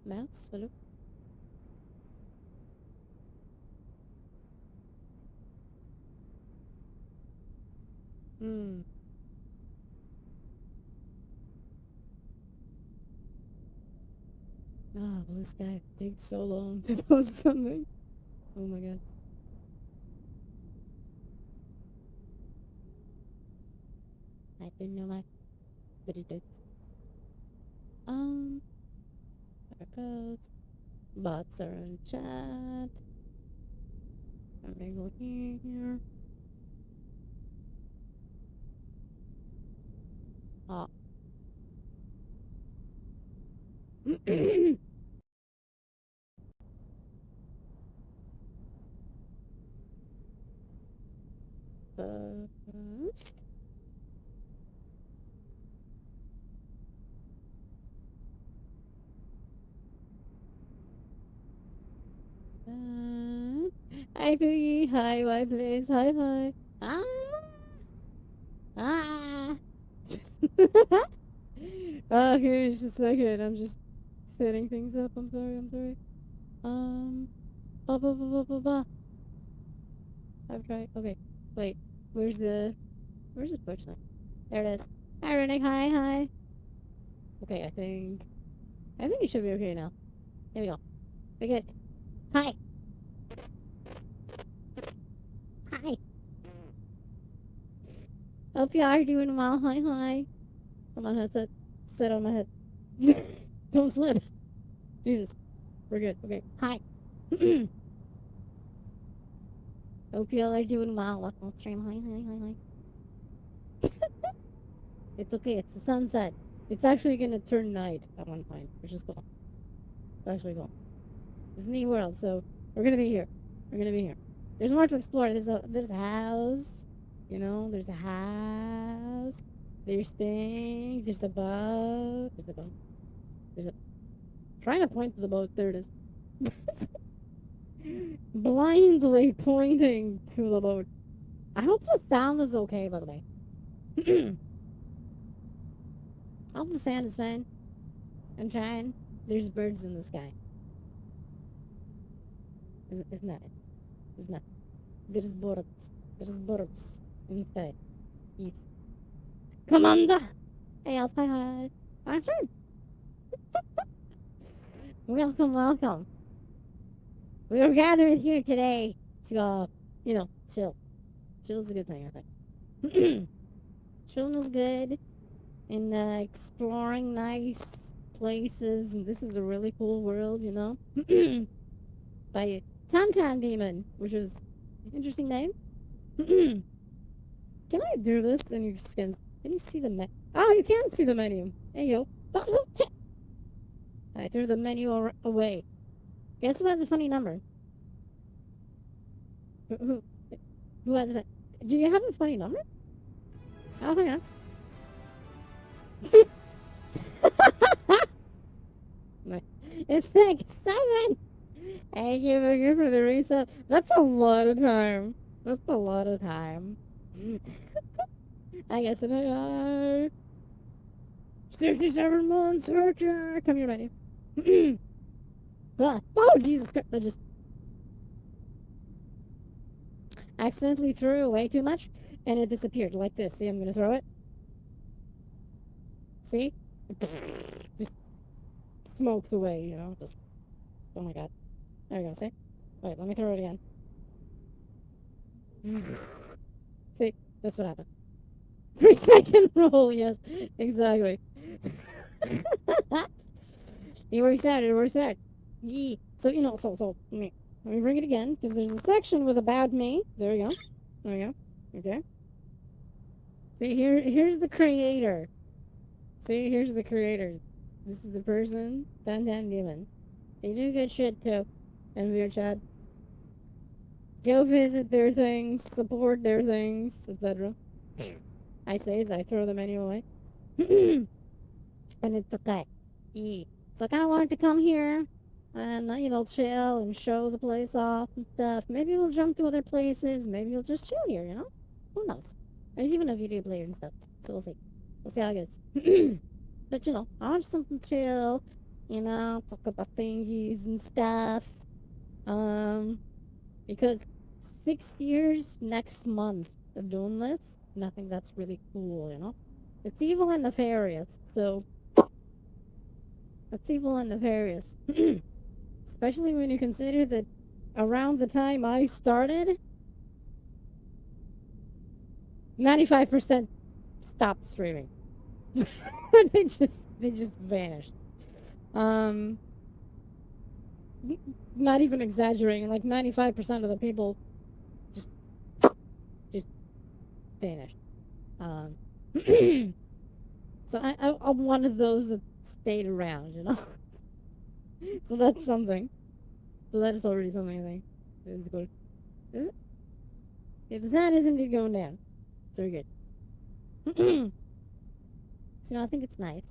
Mouse, hello? Hmm. Ah, blue sky takes so long to post something. Oh my god. I don't know why, but it does. Um, post. Bots are in chat. I'm gonna go here. Ah. Post. Hi, Boogie. Hi, my place. Hi, hi. Ah. Ah. Here's just a second. I'm just setting things up. I'm sorry. I'm sorry. Um. Ba ba ba ba ba ba. I've tried. Okay. Wait. Where's the? Where's the push sign? There it is. Hi, Renee. Hi, hi. Okay. I think it should be okay now. There we go. We're good. Hi. Hi. Hope you are doing well. Hi, hi. Come on, headset. Sit on my head. Don't slip. Jesus. We're good. Okay. Hi. Hope you all are doing well. Welcome to stream. Hi, hi, hi, hi. It's okay. It's the sunset. It's actually gonna turn night at one point, which is cool. It's actually cool. It's a neat world, so we're gonna be here. We're gonna be here. There's more to explore. There's a house. You know, there's a house. There's things. There's a boat. There's a boat. There's a trying to point to the boat. There it is. Blindly pointing to the boat. I hope the sound is okay, by the way. I hope the sound is fine. I'm trying. There's birds in the sky. It's not. It's not. There's birds. There's birds in the sky. Yes. Commander! Hey, Alf, hi, hi. Arthur! Welcome, welcome. We are gathered here today to, chill. Chill is a good thing, I think. Chilling is good. And, exploring nice places. And this is a really cool world, you know? By Tom Demon, which is an interesting name. Can I do this? Then you can you see the menu? Oh, you can see the menu. Hey, yo. I threw the menu away. Guess who has a funny number? Who, who, who has a... Do you have a funny number? Oh, hang on. It's like 7. Thank you for the reset. That's a lot of time. That's a lot of time. I guess it I 67 months, Archer. Come here, buddy. Oh, Jesus Christ. I just accidentally threw away too much, and it disappeared like this. See, I'm going to throw it. See? Just smokes away, you know? Just, oh my god. There we go, see? Wait, let me throw it again. See? That's what happened. 3-second roll, yes. Exactly. It works out, it works out. Yeah. So, let me bring it again, because there's a section with about me. There we go. There we go. Okay. See, here's the creator. See, here's the creator. This is the person, Dan Demon. They do good shit too. And weird chat. Go visit their things, support their things, etc. I say as I throw the menu away. And it's okay. Yeah. So I kind of wanted to come here and, chill and show the place off and stuff. Maybe we'll jump to other places. Maybe we'll just chill here, you know? Who knows? There's even a video player and stuff. So we'll see. We'll see how it goes. But, I want something chill. you know, talk about thingies and stuff. Because 6 years next month of doing this, and I think that's really cool, you know? It's evil and nefarious, so it's evil and nefarious. Especially when you consider that around the time I started, 95% stopped streaming. they just vanished. Um, not even exaggerating, like 95% of the people just just vanished. Um, so I'm one of those that stayed around, you know. So that's something. So that is already something I think is good. Is it? If the sun isn't it going down, so we're good. So I think it's nice.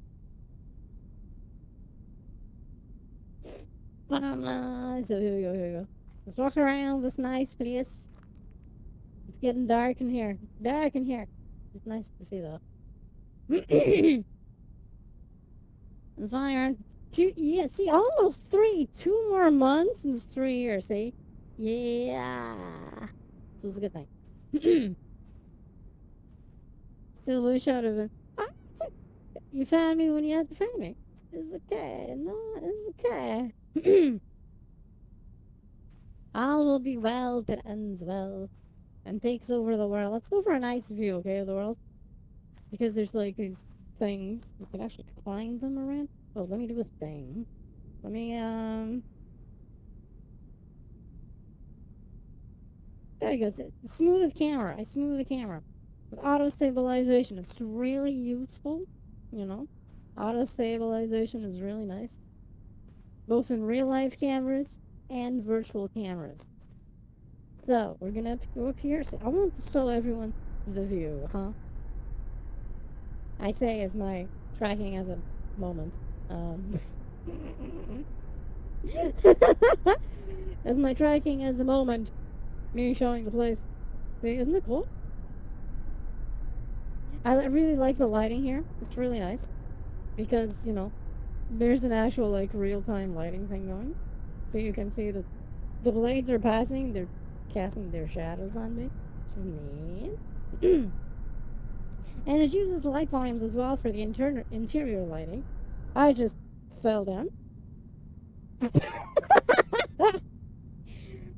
So here we go, here we go. Let's walk around this nice place. It's getting dark in here. Dark in here. It's nice to see though. And fire. Yeah, see, almost three. 2 more months and it's 3 years, see? Yeah. So it's a good thing. Still wish I'd have been. You found me when you had to find me. It's okay. No, it's okay. All will be well that ends well and takes over the world. Let's go for a nice view, okay, of the world. Because there's like these things. We can actually climb them around. Oh, let me do a thing. Let me, there you go. Smooth the camera. I smooth the camera. With auto stabilization, it's really useful, you know. Auto stabilization is really nice. Both in real life cameras and virtual cameras. So, we're gonna go up here. So I want to show everyone the view, huh? I say as my tracking as a moment. As my tracking as a moment. Me showing the place. See, isn't it cool? I really like the lighting here. It's really nice. Because, you know, there's an actual, like, real-time lighting thing going. So you can see that the blades are passing. They're casting their shadows on me. Which is neat. And it uses light volumes as well for the interior lighting. I just fell down.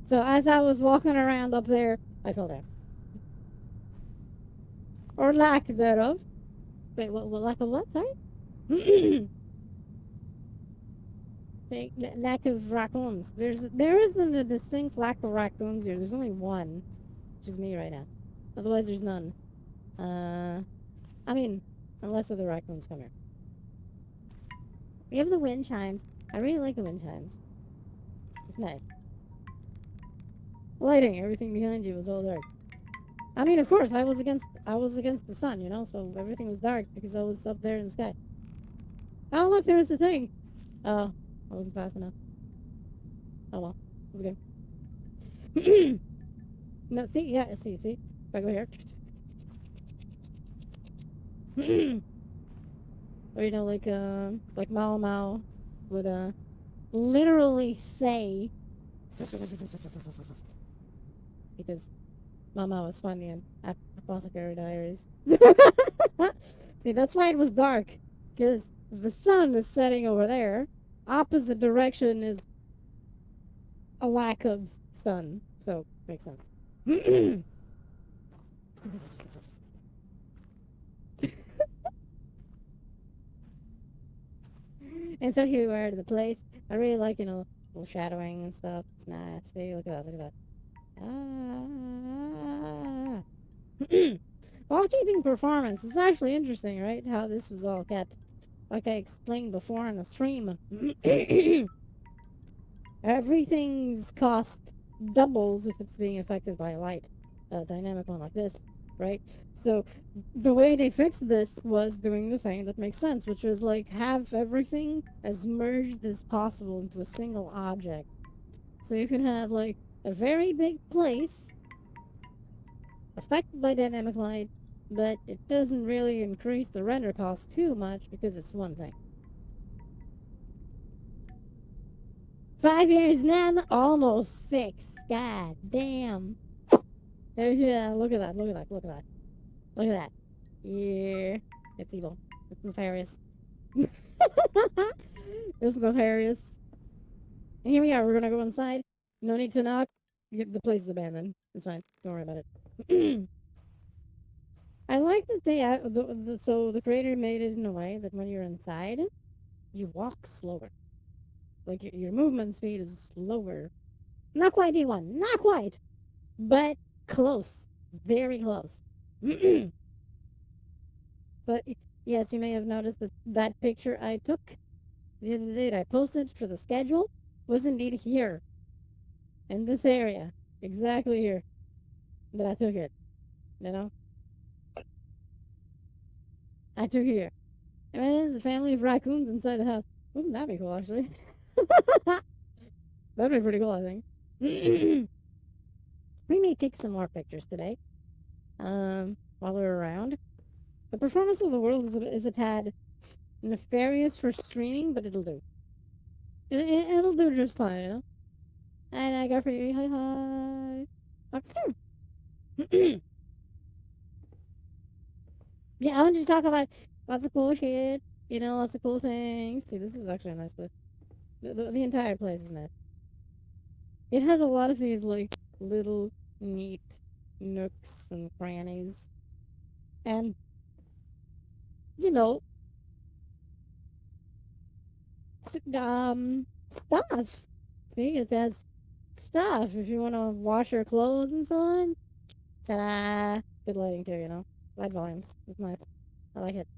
So as I was walking around up there, I fell down. Or lack thereof. Wait, what lack of what? Sorry? Lack of raccoons. There isn't a distinct lack of raccoons here. There's only one, which is me right now. Otherwise, there's none. I mean, unless other raccoons come here. We have the wind chimes. I really like the wind chimes. It's nice. Lighting, everything behind you was all dark. I mean, of course, I was against the sun, you know, so everything was dark because I was up there in the sky. Oh, look, there was the thing. Oh, I wasn't fast enough. Oh well, it was good. No, see, yeah, see. If I go here. Or, you know, like Mao Mao would, literally say, because Mama was funny in Apothecary Diaries. See, that's why it was dark, because the sun is setting over there. Opposite direction is a lack of sun, so makes sense. And so here we are to the place. I really like, you know, little shadowing and stuff. It's nice. See, look at that. Ah. While keeping performance, it's actually interesting, right? How this was all kept. Like I explained before in the stream. Everything's cost doubles if it's being affected by light. A dynamic one like this, right? So the way they fixed this was doing the thing that makes sense, which was like have everything as merged as possible into a single object. So you can have like a very big place affected by dynamic light, but it doesn't really increase the render cost too much because it's one thing. 5 years now, I'm almost 6. God damn. Yeah, look at that, look at that, look at that. Look at that. Yeah. It's evil. It's nefarious. It's nefarious. And here we are, we're gonna go inside. No need to knock. The place is abandoned. It's fine. Don't worry about it. I like that they, so the creator made it in a way that when you're inside, you walk slower. Like your movement speed is slower. Not quite D1, not quite, but close, very close. But yes, you may have noticed that that picture I took the other day that I posted for the schedule was indeed here, in this area, exactly here that I took it. You know, I took it here. And there's a family of raccoons inside the house. Wouldn't that be cool, actually? That'd be pretty cool, I think. We may take some more pictures today. While we're around. The performance of the world is a tad nefarious for streaming, but it'll do. It'll do just fine, you know? And I got for you, hi hi. Upstairs. Yeah, I wanted to talk about lots of cool shit, you know, lots of cool things. See, this is actually a nice place. The entire place is nice. It has a lot of these, like, little neat nooks and crannies. And, you know, stuff. See, it has stuff if you want to wash your clothes and so on. Ta-da! Good lighting too, you know. Light volumes. It's nice. I like it.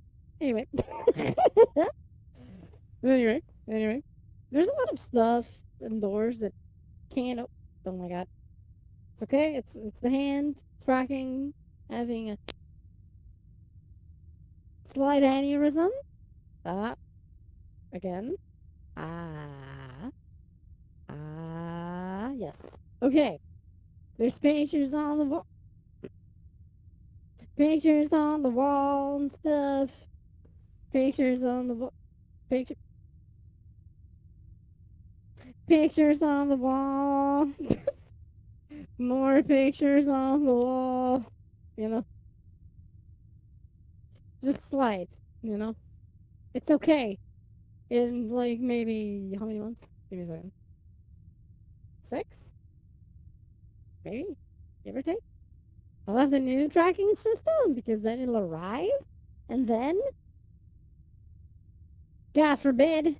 Anyway. anyway. Anyway. There's a lot of stuff indoors that can't oh my god. It's okay. It's the hand tracking, having a slight aneurysm. Ah. Again. Ah. Ah. Yes. Okay. There's pictures on the wall. Pictures on the wall and stuff. Pictures on the wall. Pictures on the wall. More pictures on the wall. You know, just slide. You know, it's okay. In like maybe how many months? Give me a second. 6, maybe, give or take. I'll have the new tracking system because then it'll arrive, and then, God forbid,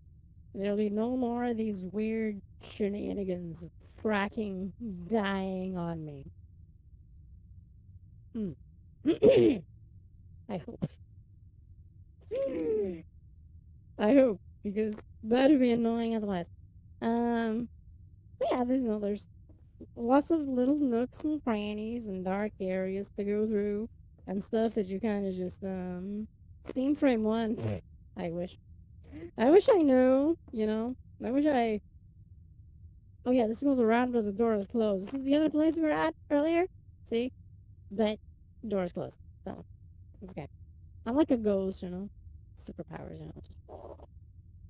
there'll be no more of these weird shenanigans of tracking dying on me. I hope. I hope, because that'd be annoying otherwise. But yeah, there's lots of little nooks and crannies and dark areas to go through and stuff that you kind of just, Steam Frame 1. I wish. I wish I knew, you know? I wish I... Oh yeah, this goes around but the door is closed. This is the other place we were at earlier. See? But door is closed. So, it's okay. I'm like a ghost, you know? Superpowers, you know?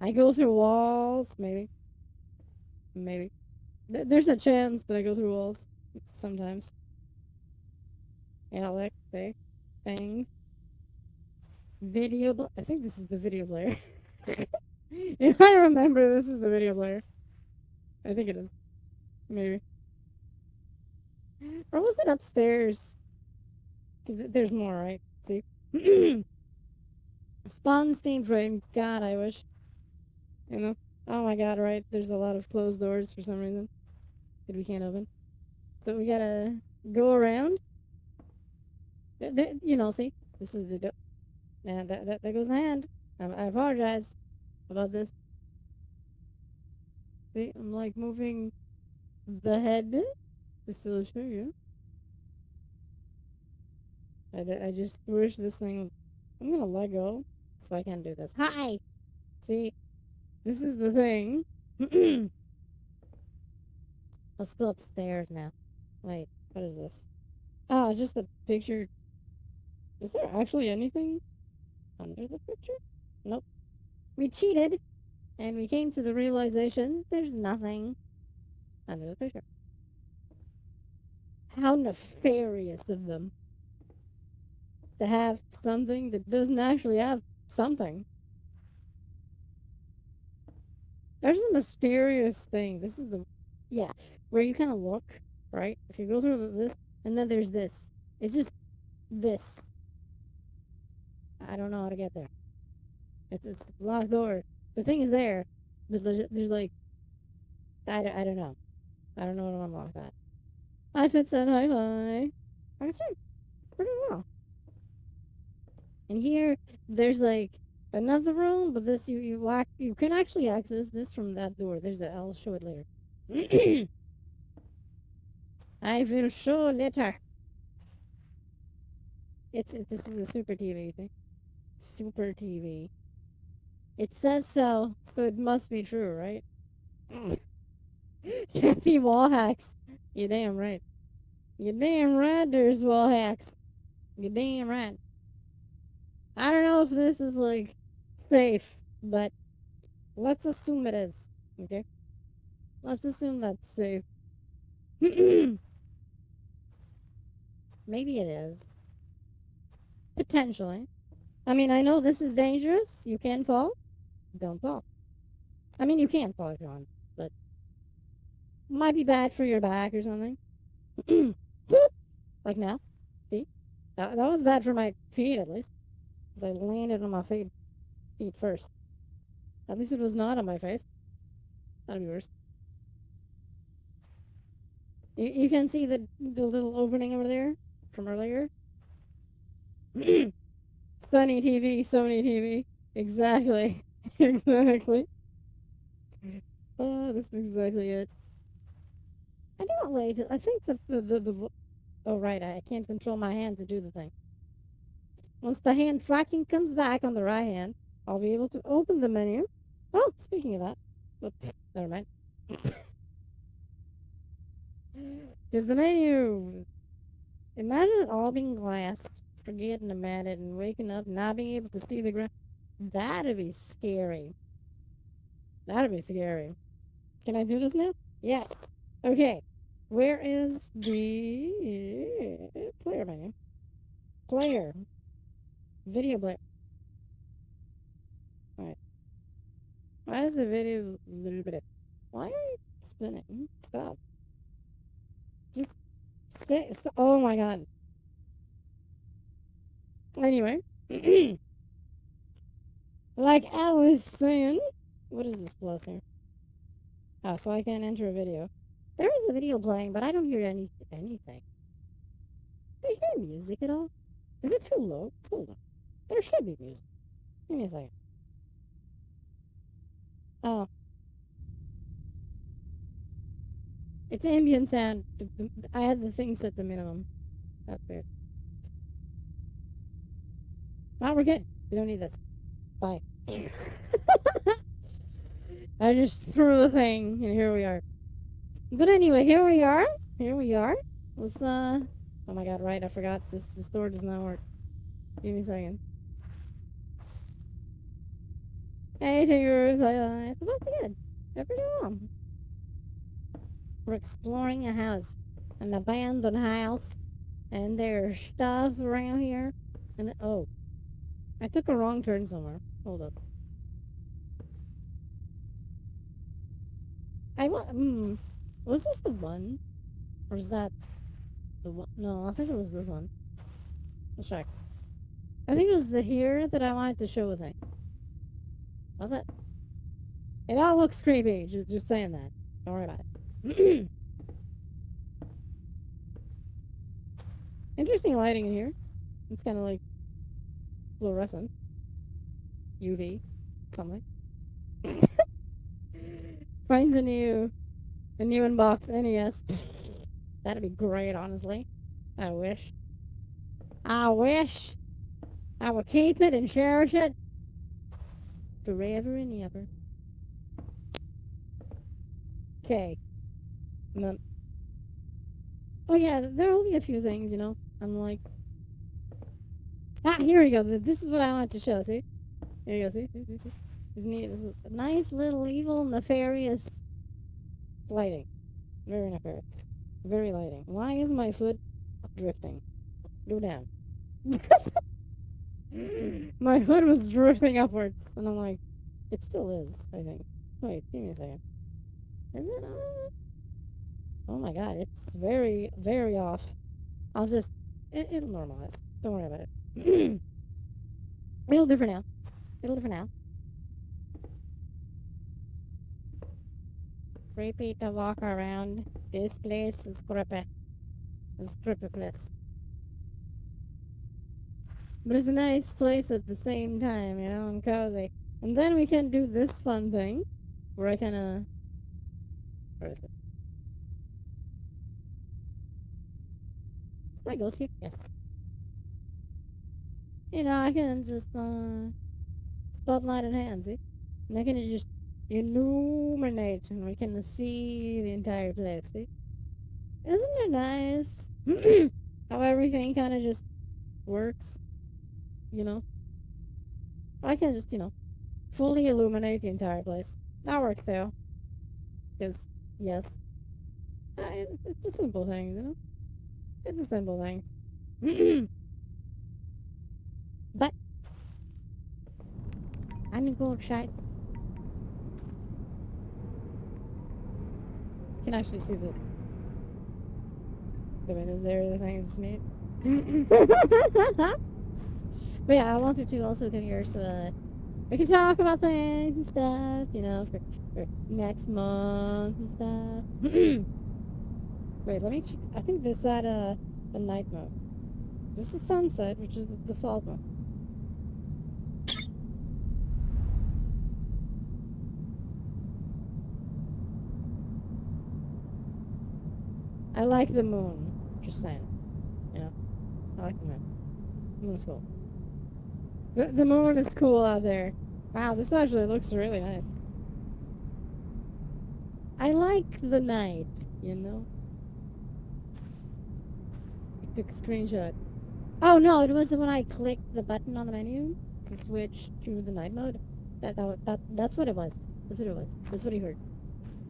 I go through walls, maybe. Maybe. There's a chance that I go through walls sometimes. Alex, say things. I think this is the video player. If I remember, this is the video player. I think it is. Maybe. Or was it upstairs? Because there's more, right? See? Spawn Steam Frame. God, I wish. You know? Oh my god, right? There's a lot of closed doors for some reason that we can't open. So we gotta go around. You know, see? This is the door. And that goes the hand. I apologize about this. See, I'm like moving the head to still show you. I just wish this thing. I'm gonna let go so I can do this. Hi! See, this is the thing. Let's go upstairs now. Wait, what is this? Oh, it's just a picture. Is there actually anything under the picture? Nope. We cheated. And we came to the realization there's nothing under the picture. How nefarious of them to have something that doesn't actually have something. There's a mysterious thing. This is the, yeah, where you kind of look, right? If you go through this, and then there's this. It's just this. I don't know how to get there. It's a locked door. The thing is there, but there's like, I don't know. I don't know how to unlock that. Hi, Fitz said hi, hi. I can pretty well. And here, there's like another room, but this you can actually access this from that door. I'll show it later. I will show later. This is a super TV thing. Super TV. It says so it must be true, right? Happy wall hacks. You damn right. You damn right there's wall hacks. You damn right. I don't know if this is like safe, but let's assume it is. Okay? Let's assume that's safe. Maybe it is. Potentially. I mean, I know this is dangerous. You can fall. Don't fall. I mean, you can fall if you want, but might be bad for your back or something. Like now. See? That was bad for my feet, at least. Because I landed on my feet first. At least it was not on my face. That'd be worse. You can see the little opening over there from earlier. Sunny TV, Sony TV. Exactly. Exactly. Oh, that's exactly it. I don't wait. I think the oh right, I can't control my hand to do the thing. Once the hand tracking comes back on the right hand, I'll be able to open the menu. Oh, speaking of that, oops, never mind. Here's the menu. Imagine it all being glass, forgetting about it, and waking up not being able to see the ground. That'd be scary. That'd be scary. Can I do this now? Yes. Okay. Where is the player menu? Player. Video player. Alright. Why is the video a little bit? Why are you spinning? Stop. Just stay. Stop. Oh my god. Anyway. Like I was saying. What is this plus here? Oh, so I can't enter a video. There is a video playing, but I don't hear anything. Do you hear music at all? Is it too low? Hold on. There should be music. Give me a second. Oh. It's ambient sound. I had the thing set to minimum. That's weird. Now we're good. We don't need this. Bye. I just threw the thing, and here we are. But anyway, here we are. Here we are. Let's, oh my god, right, I forgot. This door does not work. Give me a second. Hey, Tigers. It's about to get. They're pretty long. We're exploring a house. An abandoned house. And there's stuff around here. And, oh. I took a wrong turn somewhere. Hold up. Was this the one? Or is that the one? No, I think it was this one. Let's check. I think it was the here that I wanted to show a thing. Was it? It all looks creepy, just saying that. Don't worry about it. Interesting lighting in here. It's kind of like fluorescent. UV. Something. Find the new Unbox NES. That'd be great, honestly. I wish. I wish I would keep it and cherish it forever and ever. Okay. Oh yeah, there'll be a few things, you know. I'm like, here we go. This is what I wanted to show. See? Here you go. See? This is a nice little evil, nefarious lighting. Very nefarious. Very lighting. Why is my foot drifting? Go down. My foot was drifting upwards, and I'm like, it still is, I think. Wait, give me a second. Is it? Oh my god, it's very, very off. I'll just, it'll normalize. Don't worry about it. It'll do for now. It'll do for now. Creepy to walk around. This place is creepy. It's a creepy place. But it's a nice place at the same time, you know, and cozy. And then we can do this fun thing, where I kinda... Where is it? Is my ghost here? Yes. You know, I can just, spotlight in hand, see? And I can just illuminate, and we can see the entire place, see? Isn't it nice? How everything kinda just works, you know? I can just, you know, fully illuminate the entire place. That works too. Because, yes. It's a simple thing, you know? It's a simple thing. But, I'm gonna go outside. You can actually see the windows there, the thing is neat. But yeah, I wanted to also come here so we can talk about things and stuff, you know, for next month and stuff. Wait, let me check. I think this is at the night mode. This is sunset, which is the default mode. I like the moon. Just saying. You know, I like the moon. The moon's cool. The moon is cool out there. Wow, this actually looks really nice. I like the night, you know? I took a screenshot. Oh no, it was when I clicked the button on the menu to switch to the night mode. That's what it was. That's what it was. That's what you heard.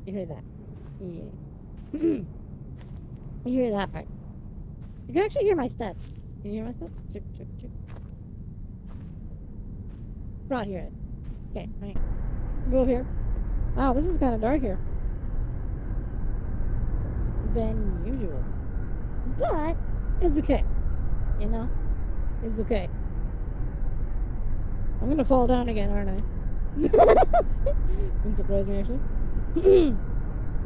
You heard that. Yeah. You hear that part. You can actually hear my steps. Can you hear my steps? Check, check, check. Probably hear it. Okay, right. Go up here. Wow, this is kind of dark here. Than usual. But, it's okay. You know? It's okay. I'm gonna fall down again, aren't I? Wouldn't surprise me, actually.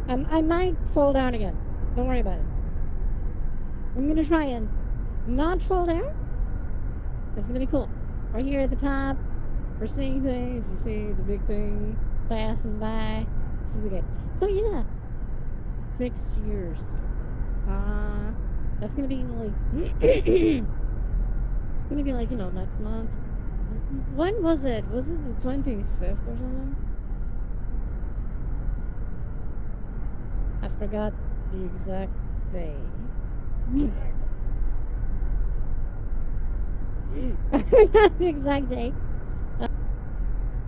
I might fall down again. Don't worry about it. I'm gonna try and not fall down. It's gonna be cool. Right here at the top, we're seeing things. You see the big thing passing by. This is okay. So yeah, 6 years. That's gonna be like it's gonna be like, you know, next month. When was it? Was it the 25th or something? I forgot the exact day. I forgot the exact date.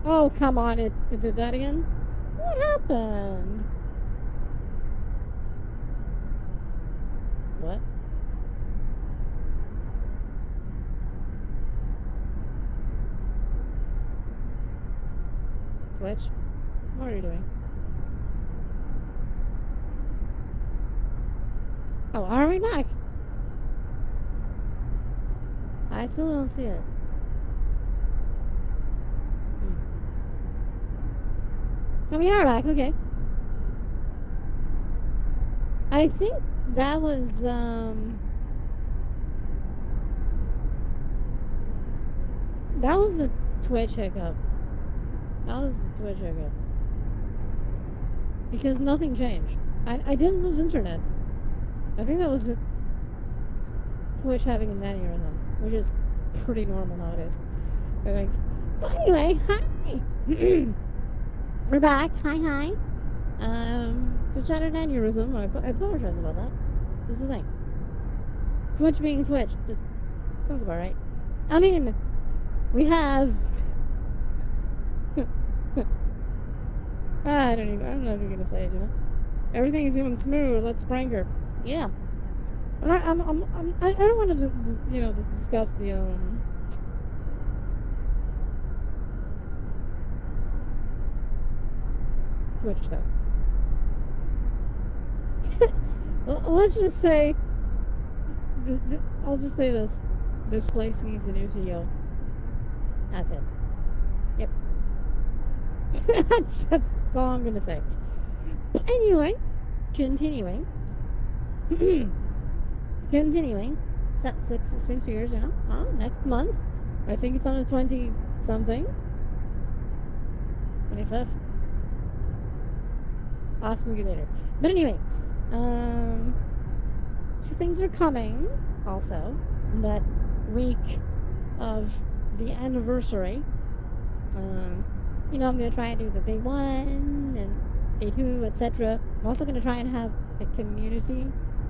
Oh, come on, it did that again? What happened? What? Twitch? What are you doing? Oh, are we back? I still don't see it. Oh, we are back, okay. I think that was, that was a Twitch hiccup. That was a Twitch hiccup. Because nothing changed. I didn't lose internet. I think that was Twitch having an aneurysm, which is pretty normal nowadays, I think. So anyway, hi! We're back. Hi. Twitch had an aneurysm. I apologize about that. This is the thing. Twitch being Twitch. That sounds about right. I mean, we have I'm not even gonna say it, you know? Everything is even smooth. Let's prank her. Yeah. And I don't want to, discuss the, Twitch stuff. Let's just say, I'll just say this. This place needs a new CEO. That's it. Yep. that's all I'm gonna say. Anyway, continuing. Continuing. 6 years, you know? Next month. I think it's on the 20 something. 25th. Ask me later. But anyway, things are coming also that week of the anniversary. I'm gonna try and do the day 1 and day 2, etc. I'm also gonna try and have a community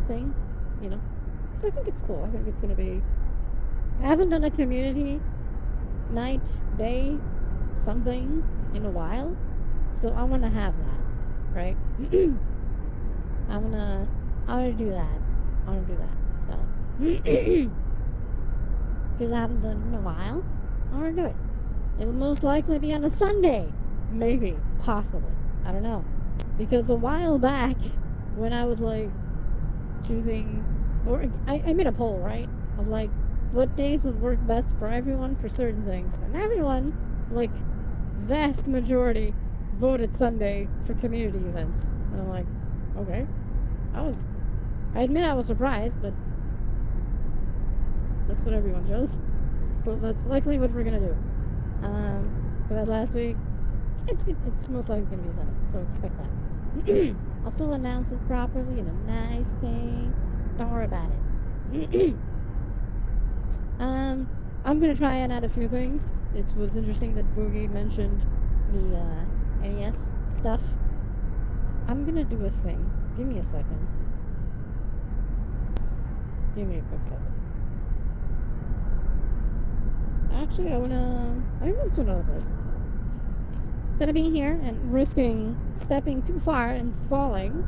thing, so I think it's cool. I think it's gonna be. I haven't done a community night, day, something in a while, so I want to have that, right? I wanna do that. I wanna do that. So, because I haven't done it in a while, I wanna do it. It'll most likely be on a Sunday, maybe, possibly. I don't know, because a while back, when I was like choosing, or I made a poll, right, of like what days would work best for everyone for certain things, and everyone, like, vast majority, voted Sunday for community events, and I'm like, okay. I admit I was surprised, but that's what everyone chose. So that's likely what we're gonna do. For that last week, it's most likely gonna be Sunday, so expect that. I'll still announce it properly in a nice thing. Don't worry about it. I'm gonna try and add a few things. It was interesting that Boogie mentioned the NES stuff. I'm gonna do a thing. Give me a second. Give me a quick second. Actually, I move to another place. Instead of being here and risking stepping too far and falling,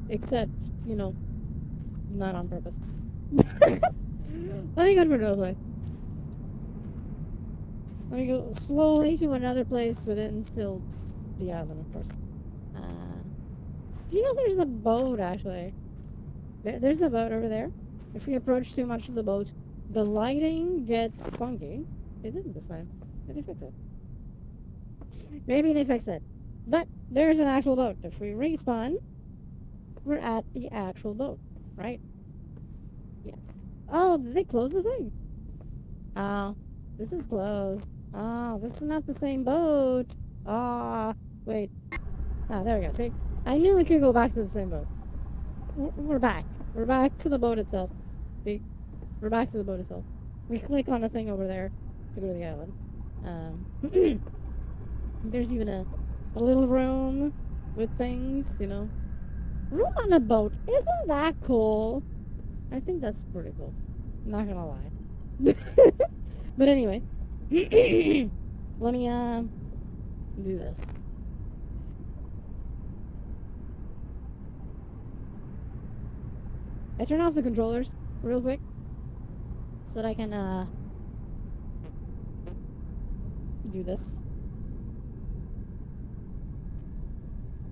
except, not on purpose. Let me go to another place. Let me go slowly to another place, but then still the island, of course. Do you know there's a boat, actually? There's a boat over there. If we approach too much of the boat, the lighting gets funky. It didn't this time. Did they fix it? Maybe they fixed it. But there's an actual boat. If we respawn, we're at the actual boat, right? Yes. Oh, did they close the thing? Oh, this is closed. Oh, this is not the same boat. Ah, wait. Ah, there we go. See? I knew we could go back to the same boat. We're back. We're back to the boat itself. See? We're back to the boat itself. We click on the thing over there to go to the island. There's even a little room with things, Room on a boat. Isn't that cool? I think that's pretty cool. Not gonna lie. But anyway. Let me, do this. I turn off the controllers real quick so that I can, do this.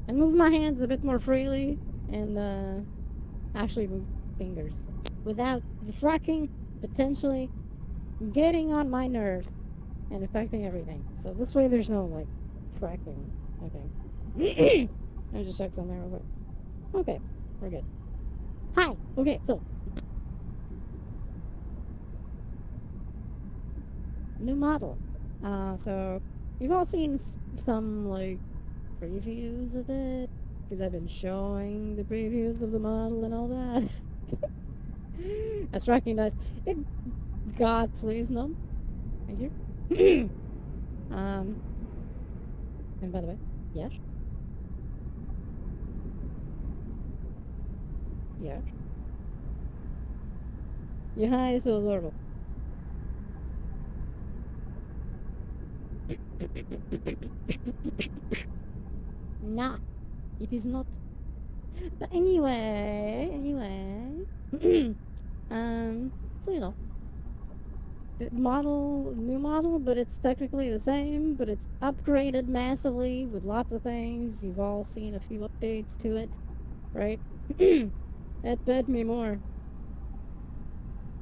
And move my hands a bit more freely and, actually move fingers without distracting, potentially getting on my nerves and affecting everything. So this way there's no, like, tracking, I think. I just checked on there real quick. Okay, we're good. Hi! Okay, so. New model. So, you've all seen some, like, previews of it, because I've been showing the previews of the model and all that. That's recognized. God, please, no. Thank you. And by the way, yes. Yes. Your hi is so adorable. Nah, it is not. But anyway, so new model, but it's technically the same, but it's upgraded massively with lots of things. You've all seen a few updates to it, right? That bed me more.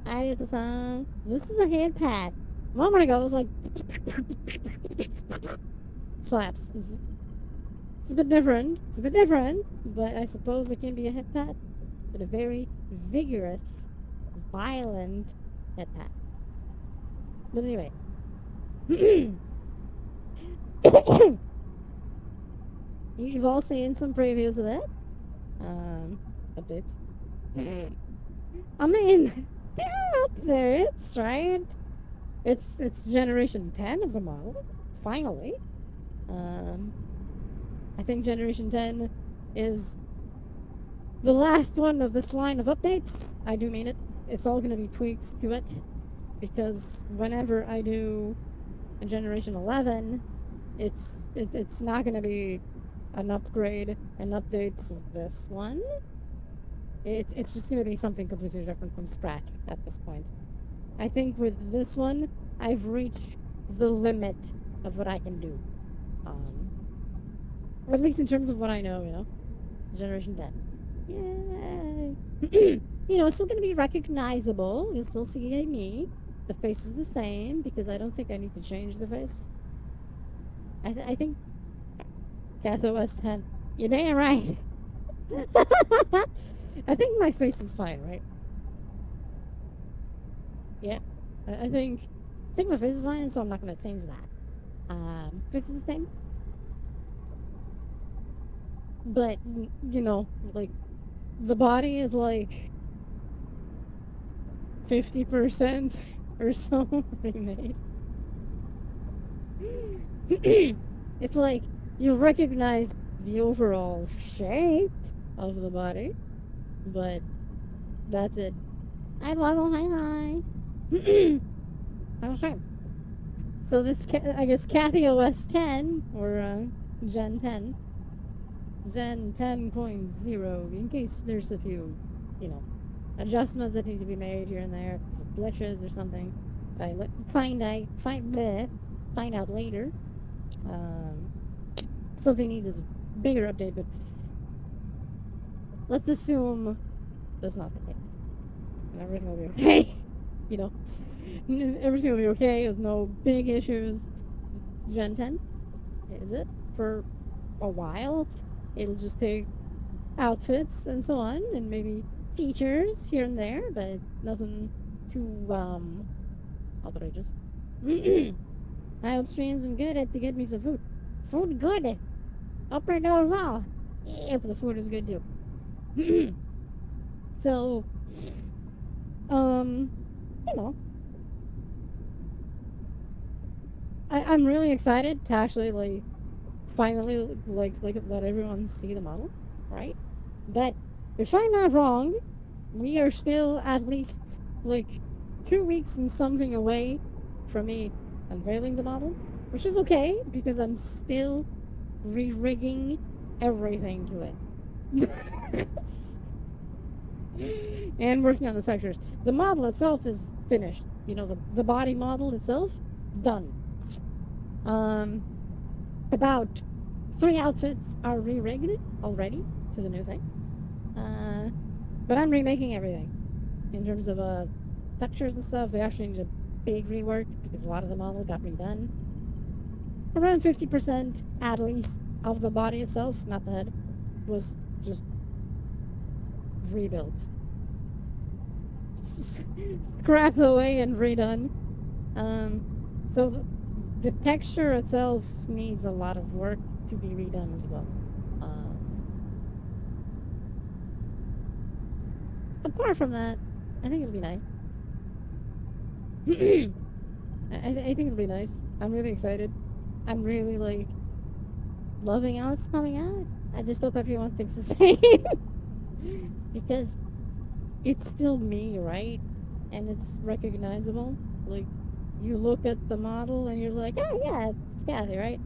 I did the song. This is a hand pad. A moment ago, it was like slaps. It's a bit different. It's a bit different, but I suppose it can be a head pat, but a very vigorous, violent head pat. But anyway. You've all seen some previews of it. Updates. I mean, there are updates, right? It's generation 10 of the model, finally. I think generation 10 is the last one of this line of updates. I do mean it. It's all going to be tweaks to it, because whenever I do a generation 11, it's not going to be an upgrade and updates of this one. It's just going to be something completely different from scratch at this point. I think with this one, I've reached the limit of what I can do. Or at least in terms of what I know, Generation 10. Yay! It's still going to be recognizable. You'll still see me. The face is the same, because I don't think I need to change the face. I think CathOS 10. You're damn right. I think my face is fine, right? Yeah. I think my face is fine, so I'm not going to change that. Face is the same. But, like, the body is like 50% or so remade. It's like you recognize the overall shape of the body, but that's it. Hi, Woggle, hi. I was trying. So this, I guess, CathyOS 10, or Gen 10, Gen 10.0, in case there's a few, adjustments that need to be made here and there, some glitches or something. Find out later. Something needs a bigger update, but let's assume that's not the case. And everything will be okay. Everything will be okay with no big issues. Gen 10, is it? For a while. It'll just take outfits and so on, and maybe features here and there, but nothing too, outrageous. I hope stream's been good to get me some food. Food good. Up right now as well. Yeah, but the food is good too. So, I'm really excited to actually finally let everyone see the model, right? But if I'm not wrong, we are still at least 2 weeks and something away from me unveiling the model, which is okay because I'm still re-rigging everything to it. And working on the textures. The model itself is finished. The body model itself, done. About 3 outfits are re-rigged already to the new thing. But I'm remaking everything. In terms of textures and stuff, they actually need a big rework because a lot of the model got redone. Around 50% at least of the body itself, not the head, was just rebuilt. Scrapped away and redone. So the texture itself needs a lot of work to be redone as well. Apart from that, I think it'll be nice. I think it'll be nice. I'm really excited. I'm really loving how it's coming out. I just hope everyone thinks the same. Because it's still me, right? And it's recognizable. You look at the model and you're like, oh yeah, it's Kathy, right?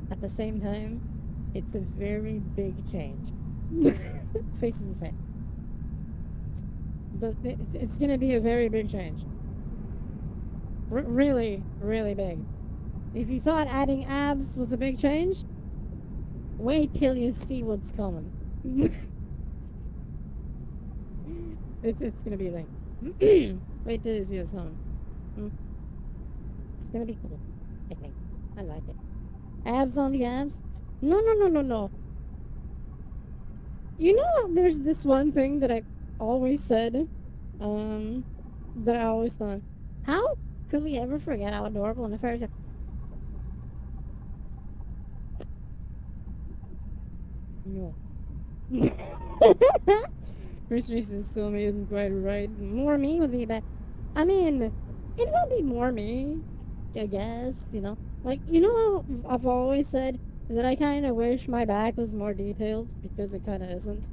At the same time, It's a very big change. Face is the same. But it's going to be a very big change. Really, really big. If you thought adding abs was a big change, wait till you see what's coming. It's gonna be a thing. Wait till you see what's coming. Mm. It's gonna be cool. I think. I like it. Abs on the abs? No, no, no, no, no. You know, there's this one thing that I always said, that I always thought, how could we ever forget how adorable and fairy tale? No. First is still me isn't quite right. More me would be better. I mean, it will be more me, I guess, you know? Like, you know how I've always said that I kind of wish my back was more detailed because it kind of isn't.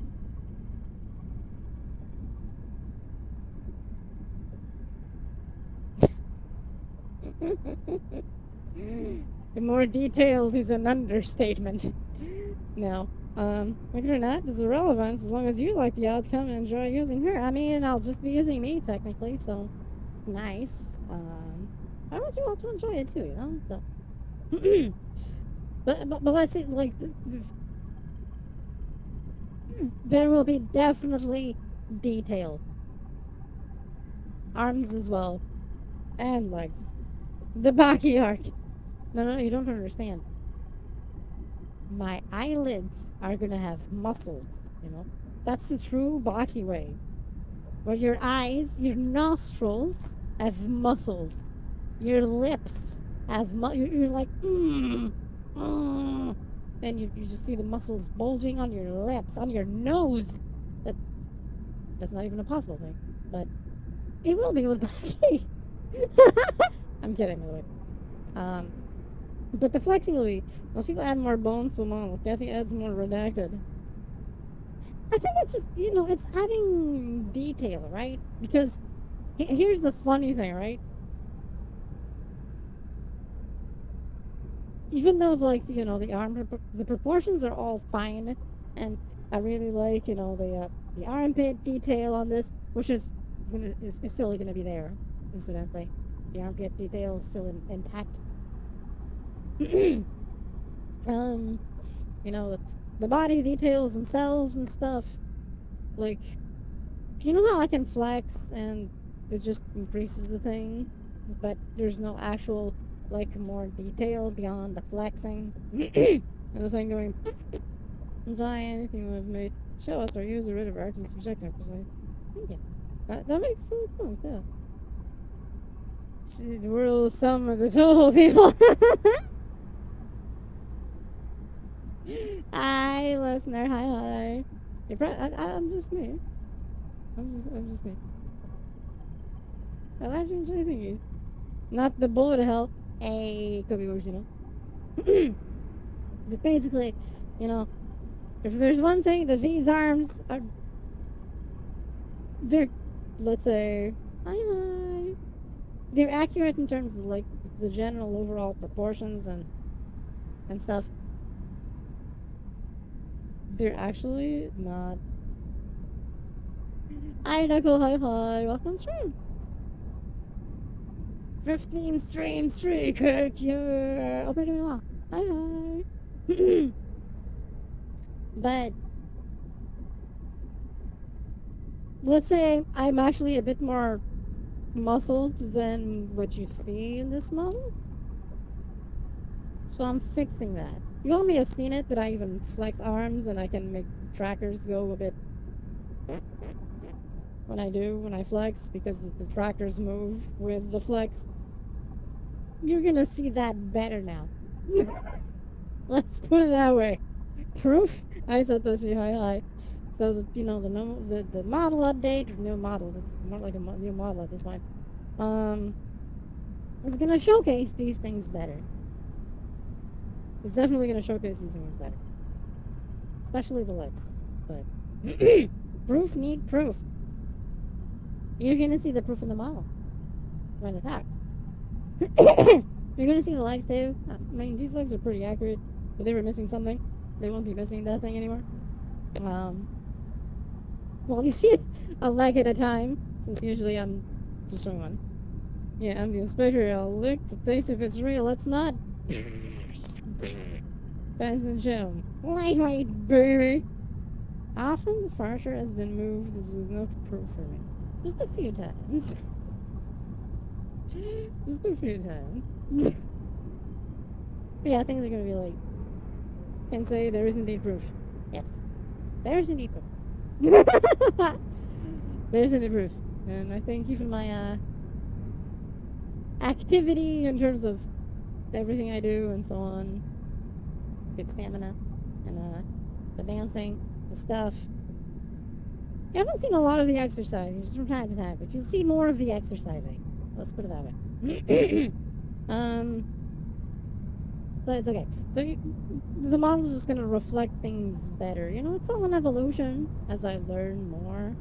More detailed is an understatement. No. Whether or not is irrelevant as long as you like the outcome and enjoy using her. I mean, I'll just be using me technically, so it's nice. I want you all to enjoy it too, you know? So. but let's see, like, there will be definitely detail. Arms as well. And legs. The baki arc. No, you don't understand. My eyelids are gonna have muscles, you know? That's the true baki way. Where your eyes, your nostrils have muscles. Your lips have you're like, and you just see the muscles bulging on your lips, on your nose. That's not even a possible thing. But it will be with baki. I'm kidding, by the way. But the flexing will be, well, people add more bones to a model. Kathy adds more redacted. I think it's just, you know, it's adding detail, right? Because here's the funny thing, right? Even though, like, you know, the proportions are all fine, and I really like, you know, the armpit detail on this, which is still gonna be there, incidentally. The armpit detail is still intact. You know, the body details themselves and stuff. Like, you know how I can flex and it just increases the thing, but there's no actual, like, more detail beyond the flexing. And the thing going, enjoy anything we've made. Show us or use a rid of art and subjective. Yeah, that makes sense, yeah. See, the world is some of the total people. Hi, listener. Hi. I'm just me. I'm just me. I like to enjoy thingies. Not the bullet hell. Hey, could be worse, you know. Just basically, you know, if there's one thing that these arms are, they're, let's say, hi. They're accurate in terms of, like, the general overall proportions and stuff. They're actually not. Hi, Nicole. Hi. Welcome to stream. 15 stream streak. You're opening off. Hi. But let's say I'm actually a bit more muscled than what you see in this model. So I'm fixing that. You all may have seen it, that I even flex arms and I can make trackers go a bit when I flex, because the trackers move with the flex. You're gonna see that better now. Let's put it that way. Proof? Hi Satoshi, hi. So, you know, the model update, or new model, it's more like a new model at this point, it's gonna showcase these things better. It's definitely gonna showcase these things better. Especially the legs. But proof need proof. You're gonna see the proof in the model when it's out. You're gonna see the legs too. I mean, these legs are pretty accurate, but they were missing something. They won't be missing that thing anymore. Well, you see it a leg at a time, since usually I'm just showing one. Yeah, I'm the inspector. I'll look to taste if it's real. It's not. Benson Jim. Lightweight, baby. Often the furniture has been moved. This is enough proof for me. Just a few times. Just a few times. Yeah, things are gonna be like. Can say there is indeed proof. Yes. There is indeed proof. There's indeed proof. And I think even my activity in terms of everything I do and so on. Good stamina. And the dancing, the stuff. You haven't seen a lot of the exercising just from time to time, but you'll see more of the exercising. Let's put it that way. But it's okay. So the model's just gonna reflect things better. You know, it's all an evolution as I learn more.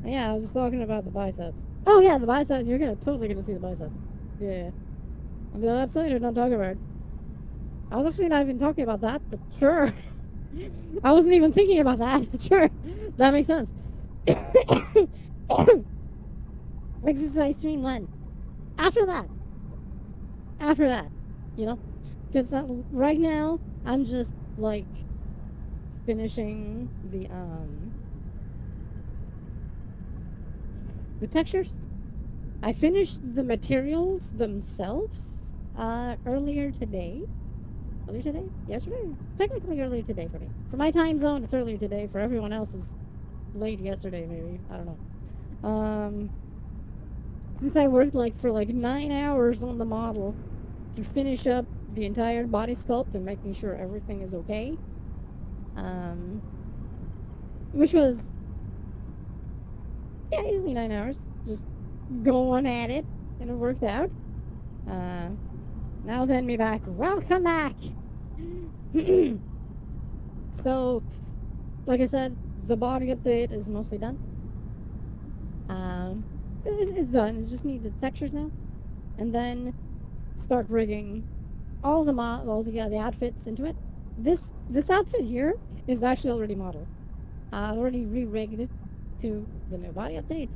Yeah, I was just talking about the biceps. Oh yeah, the biceps. You're totally gonna see the biceps. Yeah. On the website, or not talking about it. I was actually not even talking about that, but sure. I wasn't even thinking about that, but sure. That makes sense. Exercise stream 1. After that, you know? Because right now, I'm just, like, finishing the textures. I finished the materials themselves, earlier today. Earlier today? Yesterday? Technically earlier today for me. For my time zone, it's earlier today. For everyone else, it's late yesterday, maybe. I don't know. Since I worked for 9 hours on the model to finish up the entire body sculpt and making sure everything is okay, which was, yeah, easily 9 hours, just going at it, and it worked out. Now then, me back. Welcome back! So, like I said, the body update is mostly done. It's done. It just needs the textures now, and then start rigging all the outfits into it. This outfit here is actually already modeled. Already re-rigged to the new body update.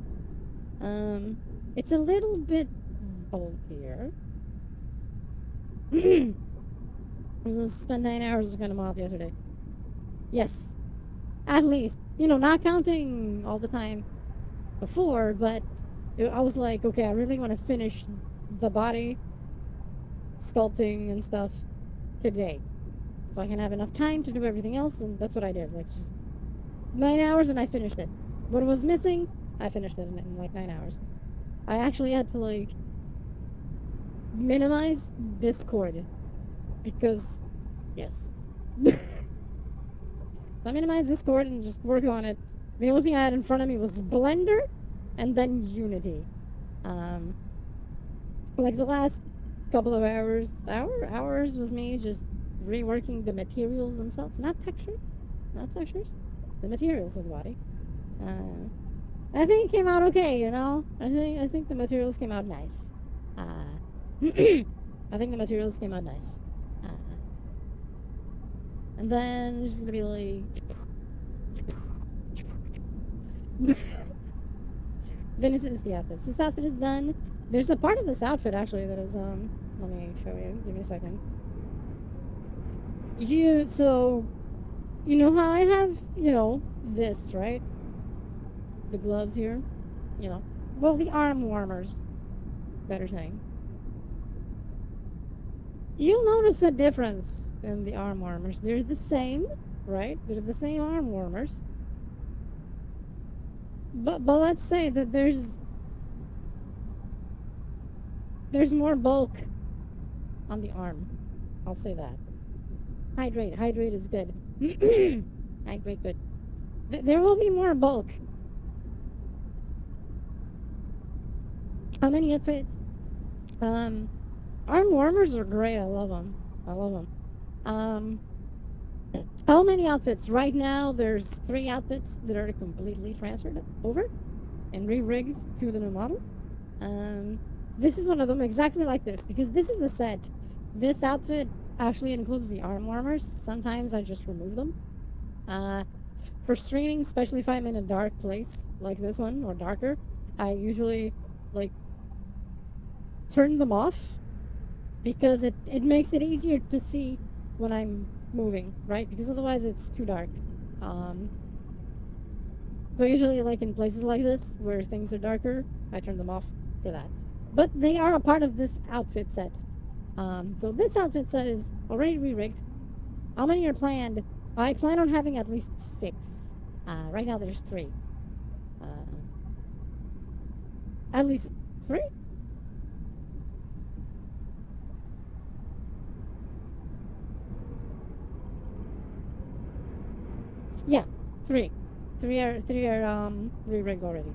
It's a little bit bulkier. I spent 9 hours kind of model yesterday. Yes, at least. Not counting all the time before, but I was like, okay, I really want to finish the body sculpting and stuff today, so I can have enough time to do everything else, and that's what I did. Just 9 hours, and I finished it. What was missing, I finished it in 9 hours. I actually had to minimize Discord because, yes. So I minimized Discord and just worked on it. The only thing I had in front of me was Blender and then Unity. The last couple of hours was me just reworking the materials themselves, not textures, the materials of the body. I think it came out okay, I think the materials came out nice. I think the materials came out nice. And then it's just gonna be then this is the outfit. This outfit is done. There's a part of this outfit actually that is let me show you. Give me a second. So you know how I have, this, right? The gloves here, well, the arm warmers, better saying. You'll notice a difference in the arm warmers. They're the same, right? They're the same arm warmers. But let's say that there's more bulk on the arm. I'll say that. Hydrate is good. Hydrate good. There will be more bulk. How many outfits? Arm warmers are great. I love them. How many outfits? Right now, there's 3 outfits that are completely transferred over and re-rigged to the new model. This is one of them, exactly like this, because this is the set. This outfit, actually includes the arm warmers. Sometimes I just remove them. For streaming, especially if I'm in a dark place like this one or darker, I usually like turn them off because it makes it easier to see when I'm moving, right? Because otherwise it's too dark. Um, so usually like in places like this where things are darker, I turn them off for that. But they are a part of this outfit set. So this outfit set is already re-rigged. How many are planned? I plan on having at least 6. Right now there's 3. Uh, at least 3? Yeah, 3. 3 are re-rigged already.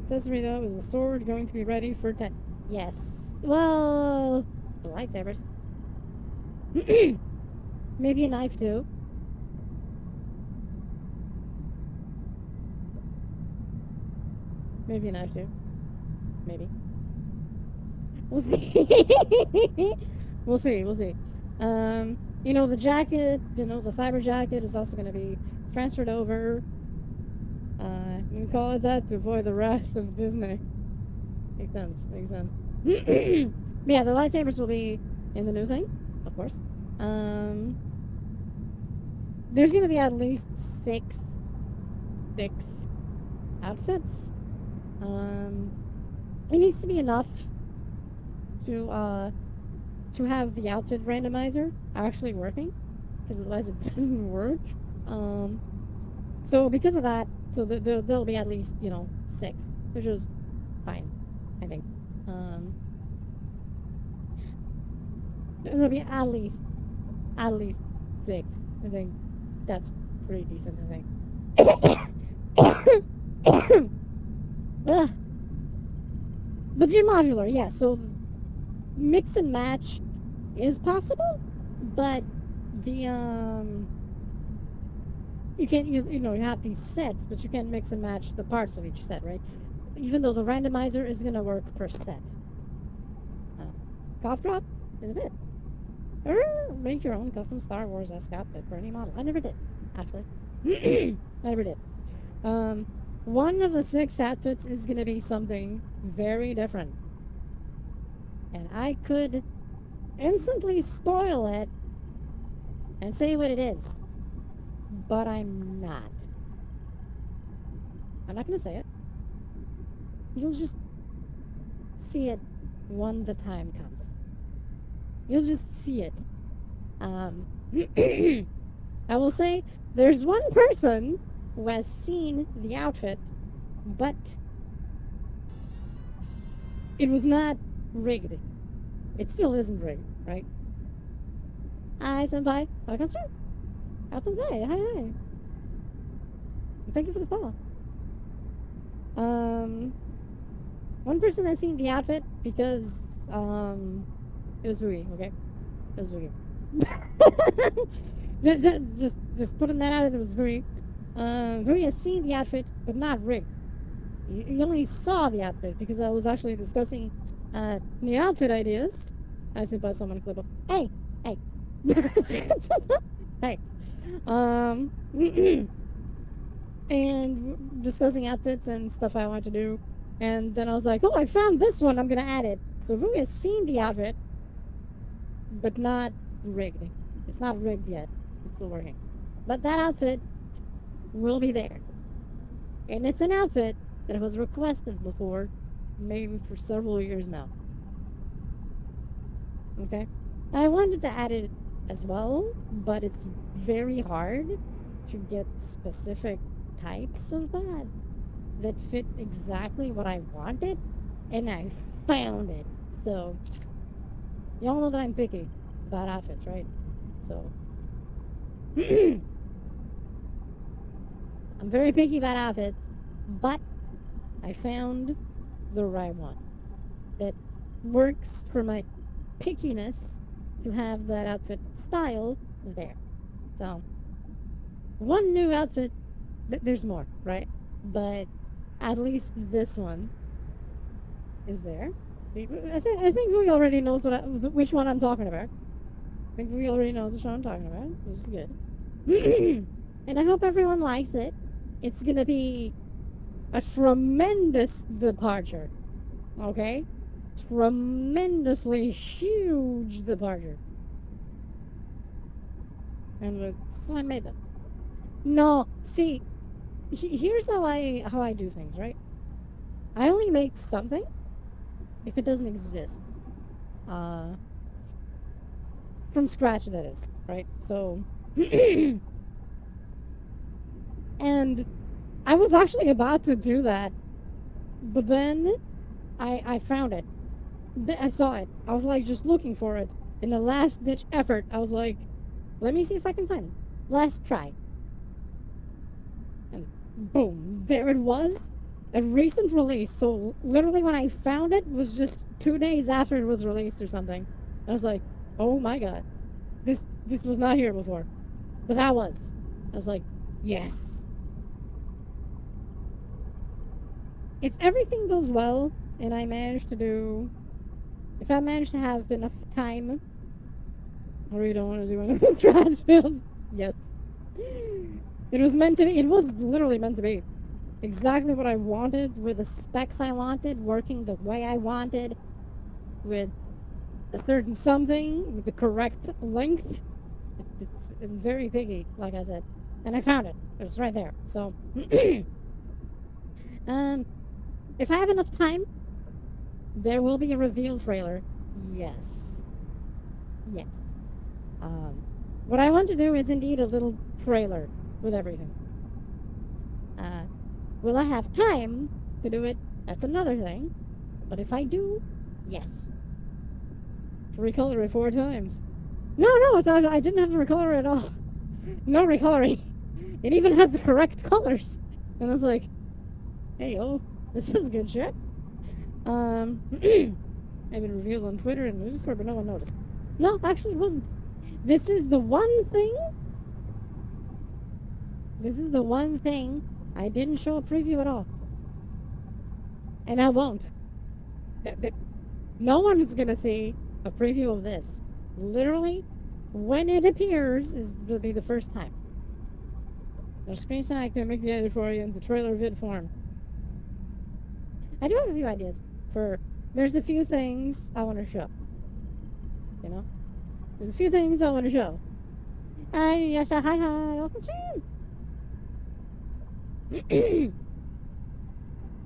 Accessory though is a sword going to be ready for 10. Yes. Well, the lightsabers. Maybe a knife too. Maybe a knife too. Maybe. We'll see. We'll see. We'll see. The jacket, the cyber jacket is also going to be transferred over. You can call it that to avoid the wrath of Disney. Makes sense. Makes sense. Yeah, the lightsabers will be in the new thing, of course. There's going to be at least six outfits. It needs to be enough to have the outfit randomizer actually working, because otherwise it doesn't work. So because of that, so there'll be at least 6, which is fine, I think. There'll be at least 6. I think that's pretty decent. I think. Ugh. But they're modular, yeah. So mix and match is possible, but the you can't you have these sets, but you can't mix and match the parts of each set, right? Even though the randomizer is gonna work per set. Cough drop in a bit. Or make your own custom Star Wars esque outfit for any model. I never did, actually. I never did. One of the 6 outfits is gonna be something very different. And I could instantly spoil it and say what it is. But I'm not. I'm not gonna say it. You'll just see it when the time comes. You'll just see it. I will say there's one person who has seen the outfit, but it was not rigged. It still isn't rigged, right? Hi, senpai. Welcome through. Welcome through. Hi. Thank you for the follow. One person has seen the outfit because it was Rui. Okay, it was Rui. just putting that out there, it was Rui. Rui has seen the outfit, but not rigged. You only saw the outfit because I was actually discussing the outfit ideas. I sent by someone clip. Hey. Hey. And discussing outfits and stuff I want to do. And then I was like, oh, I found this one. I'm going to add it. So Rui has seen the outfit, but not rigged. It's not rigged yet. It's still working. But that outfit will be there. And it's an outfit that was requested before, maybe for several years now. Okay? I wanted to add it as well, but it's very hard to get specific types of that fit exactly what I wanted, and I found it. So, y'all know that I'm picky about outfits, right? So, I'm very picky about outfits, but I found the right one that works for my pickiness to have that outfit style there. So, one new outfit, there's more, right? But at least this one is there. I think we already knows which one I'm talking about. I think we already know the show I'm talking about, which is good. And I hope everyone likes it. It's gonna be a tremendous departure. Okay? Tremendously huge departure. And so I made them. No, see, here's how I do things, right? I only make something if it doesn't exist. Uh, from scratch, that is, right? So, and I was actually about to do that, but then I found it. I saw it. I was like just looking for it. In the last ditch effort, I was like, let me see if I can find it. Last try. And boom, there it was. A recent release. So literally when I found it was just 2 days after it was released or something. I was like, oh my god. This was not here before. But that was. I was like, yes. If everything goes well and I manage to do, if I manage to have enough time, I really don't want to do another trash build. Yes. It was meant to be. It was literally meant to be. Exactly what I wanted, with the specs I wanted, working the way I wanted, with a certain something, with the correct length. It's very picky, like I said. And I found it. It was right there. So, if I have enough time, there will be a reveal trailer. Yes. Yes. What I want to do is indeed a little trailer with everything. Will I have time to do it? That's another thing. But if I do, yes. Recolor it 4 times. No, it's not, I didn't have to recolor it at all. No recoloring. It even has the correct colors. And I was like, hey, this is good shit. I've been revealed on Twitter and Discord, but no one noticed. No, actually it wasn't. This is the one thing I didn't show a preview at all. And I won't. No one is gonna see a preview of this. Literally, when it appears will be the first time. The screenshot I can make the edit for you into trailer vid form. I do have a few ideas there's a few things I want to show. You know? There's a few things I want to show. Hi, Yasha, hi, welcome stream.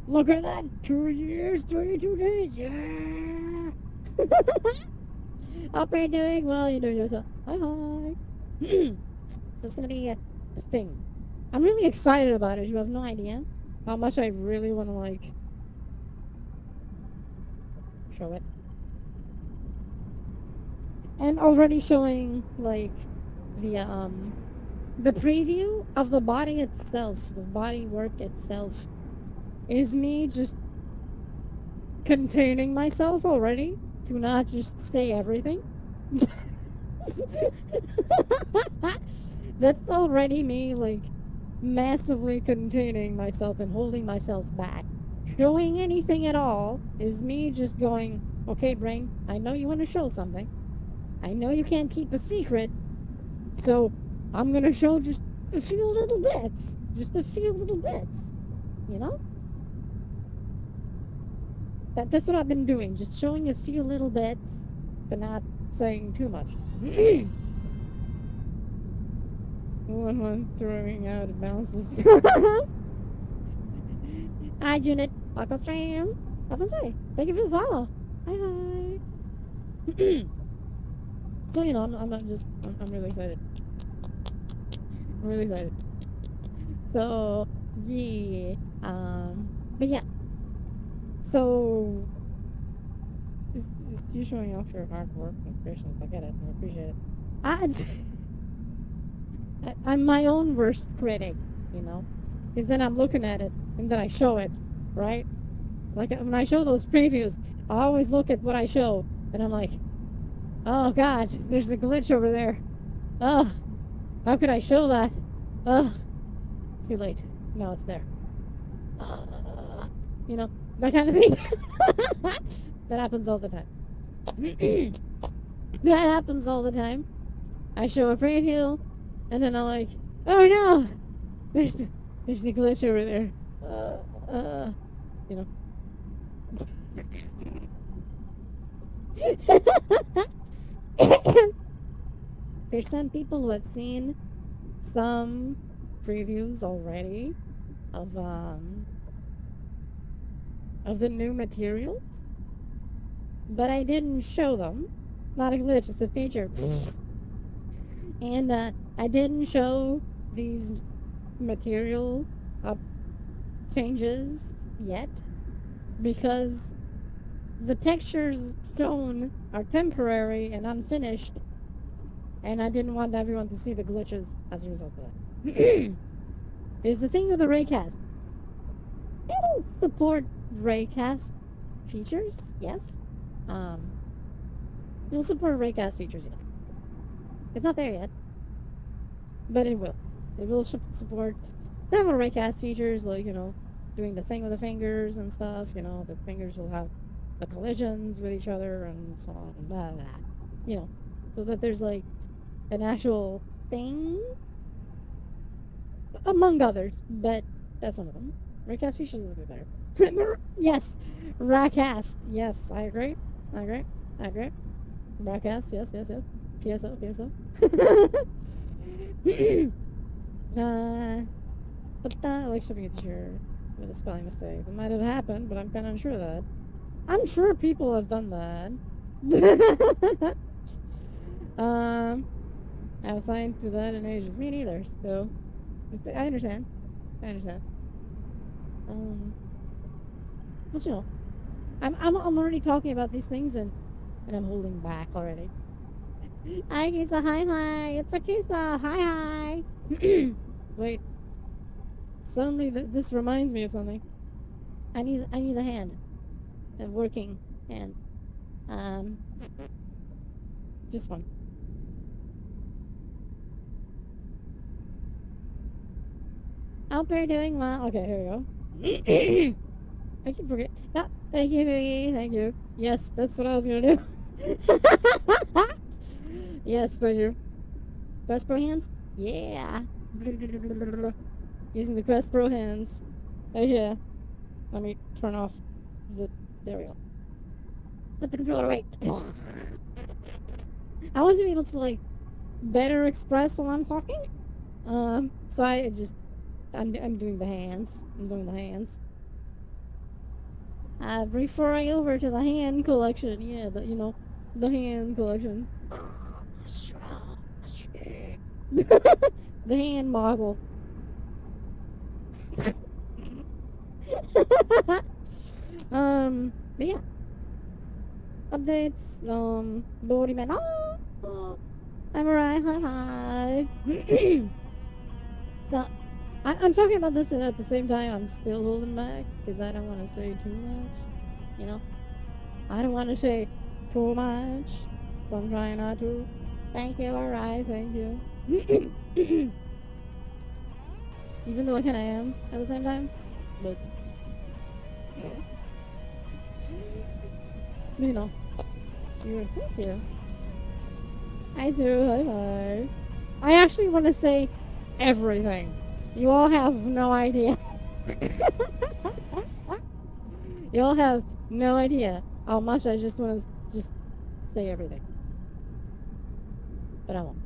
Look at that, 2 years, 22 days, yeah. Hope you're doing well, you're doing yourself. Hi. So it's gonna be a thing. I'm really excited about it. You have no idea how much I really want to show it. And already showing the preview of the body itself, the body work itself, is me just containing myself already to not just say everything. That's already me massively containing myself and holding myself back. Showing anything at all is me just going, okay, brain, I know you want to show something. I know you can't keep a secret. So I'm going to show just a few little bits. Just a few little bits. You know? That's what I've been doing. Just showing a few little bits, but not saying too much. One throwing out a balance of stuff. Hi, Junit. Welcome stream. Welcome stream. Thank you for the follow. Hi. So, I'm really excited. I'm really excited. So, yeah. But yeah. So, it's you showing off your hard work and patience. I get it. I appreciate it. I'm my own worst critic, because then I'm looking at it and then I show it, right? Like when I show those previews, I always look at what I show and I'm like, oh god, there's a glitch over there. Oh, how could I show that? Oh, too late. No, it's there. That kind of thing. That happens all the time. That happens all the time. I show a preview, and then I'm like, oh no, there's a glitch over there. You know. There's some people who have seen some previews already of the new materials, but I didn't show them. Not a glitch, it's a feature. And I didn't show these material changes yet because the textures shown are temporary and unfinished, and I didn't want everyone to see the glitches as a result of that. Is the thing with the raycast. It'll support raycast features, yes. It'll support raycast features, yes. It's not there yet, but it will. It will support several raycast features, like, you know, doing the thing with the fingers and stuff. You know, the fingers will have the collisions with each other and so on and blah, blah, blah. You know, so that there's like an actual thing, among others, but that's one of them. Raycast features is a bit better. Yes, Raycast. Yes, I agree. Raycast. Yes. PSO. But that, like, shipping a teacher with a spelling mistake. That might have happened, but I'm kind of unsure of that. I'm sure people have done that. I was assigned to that in ages. Me neither, so I understand. But you know, I'm already talking about these things and I'm holding back already. Hi, Kisa. Hi. It's a Kisa. Hi. Wait. Suddenly, this reminds me of something. I need a hand, a working hand. Just one. Hope you're doing well. Okay, here we go. I keep forgetting. Ah, thank you, Biggie. Thank you. Yes, that's what I was gonna do. Yes, thank you. Quest Pro hands? Yeah. Using the Quest Pro hands. Oh, yeah. Let me turn off the... There we go. Put the controller away. I want to be able to, like, better express while I'm talking. So I just... I'm doing the hands. Referring over to the hand collection. Yeah, the hand collection. The hand model. But yeah. Updates. Doryman. Oh, I'm alright. Hi. So, I'm talking about this, and at the same time, I'm still holding back because I don't want to say too much. You know, I don't want to say too much, so I'm trying not to. Thank you. Alright. Thank you. Even though I kind of am at the same time, but you know, thank you. I do. Hi. I actually want to say everything. You all have no idea. You all have no idea how much I just want to just say everything. But I won't.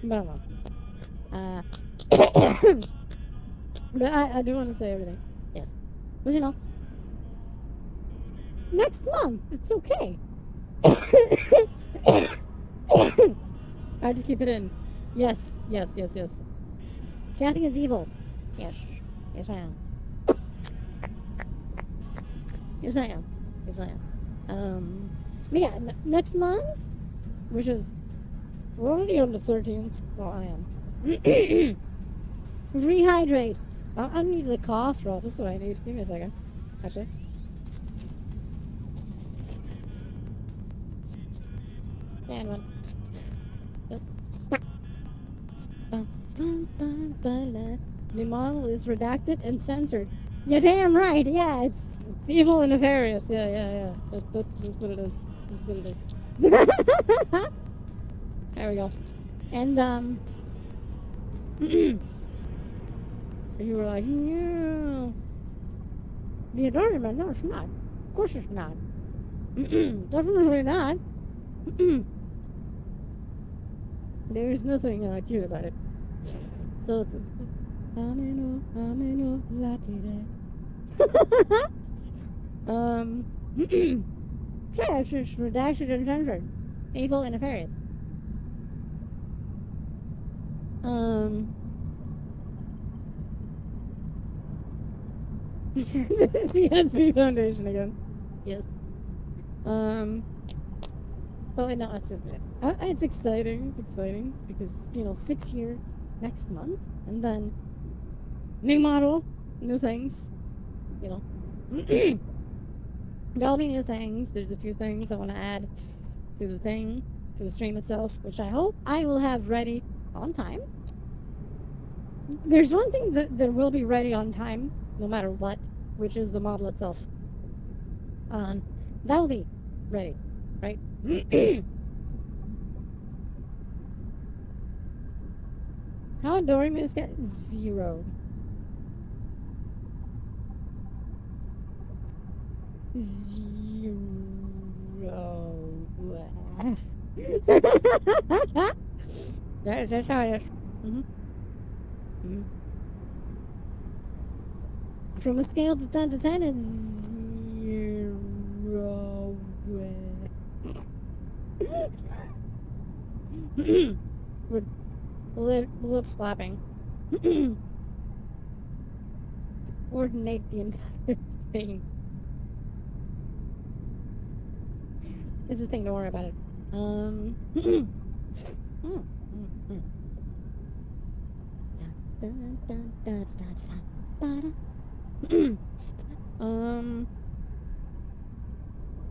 But I won't. But I do want to say everything. Yes. But you know, next month, it's okay. I have to keep it in. Yes. Kathy is evil. Yes, I am. Yes, I am. But yeah, next month, which is, we're already on the 13th. Well, I am. Rehydrate. I need the cough drop. That's what I need. Give me a second. Actually. And one. The model is redacted and censored. You're damn right. Yeah, it's evil and nefarious. Yeah. That's what it is. That's what it is. There we go. And you were like, yeah, the Doraemon. No, it's not. Of course it's not. Definitely not. There is nothing cute about it. So it's ameno latire. Trash is redacted and censored. Evil and nefarious. The SB Foundation again. Yes. So no, it's just it's exciting. It's exciting because 6 years next month, and then new model, new things. You know, there'll be new things. There's a few things I want to add to the thing, to the stream itself, which I hope I will have ready on time. There's one thing that will be ready on time, no matter what, which is the model itself. That'll be ready, right? How adoring is get 0. 0. That's how it is. From a scale to 10 to 10, it's 0. With lip slapping. Coordinate the entire thing. It's a thing, don't worry about it. I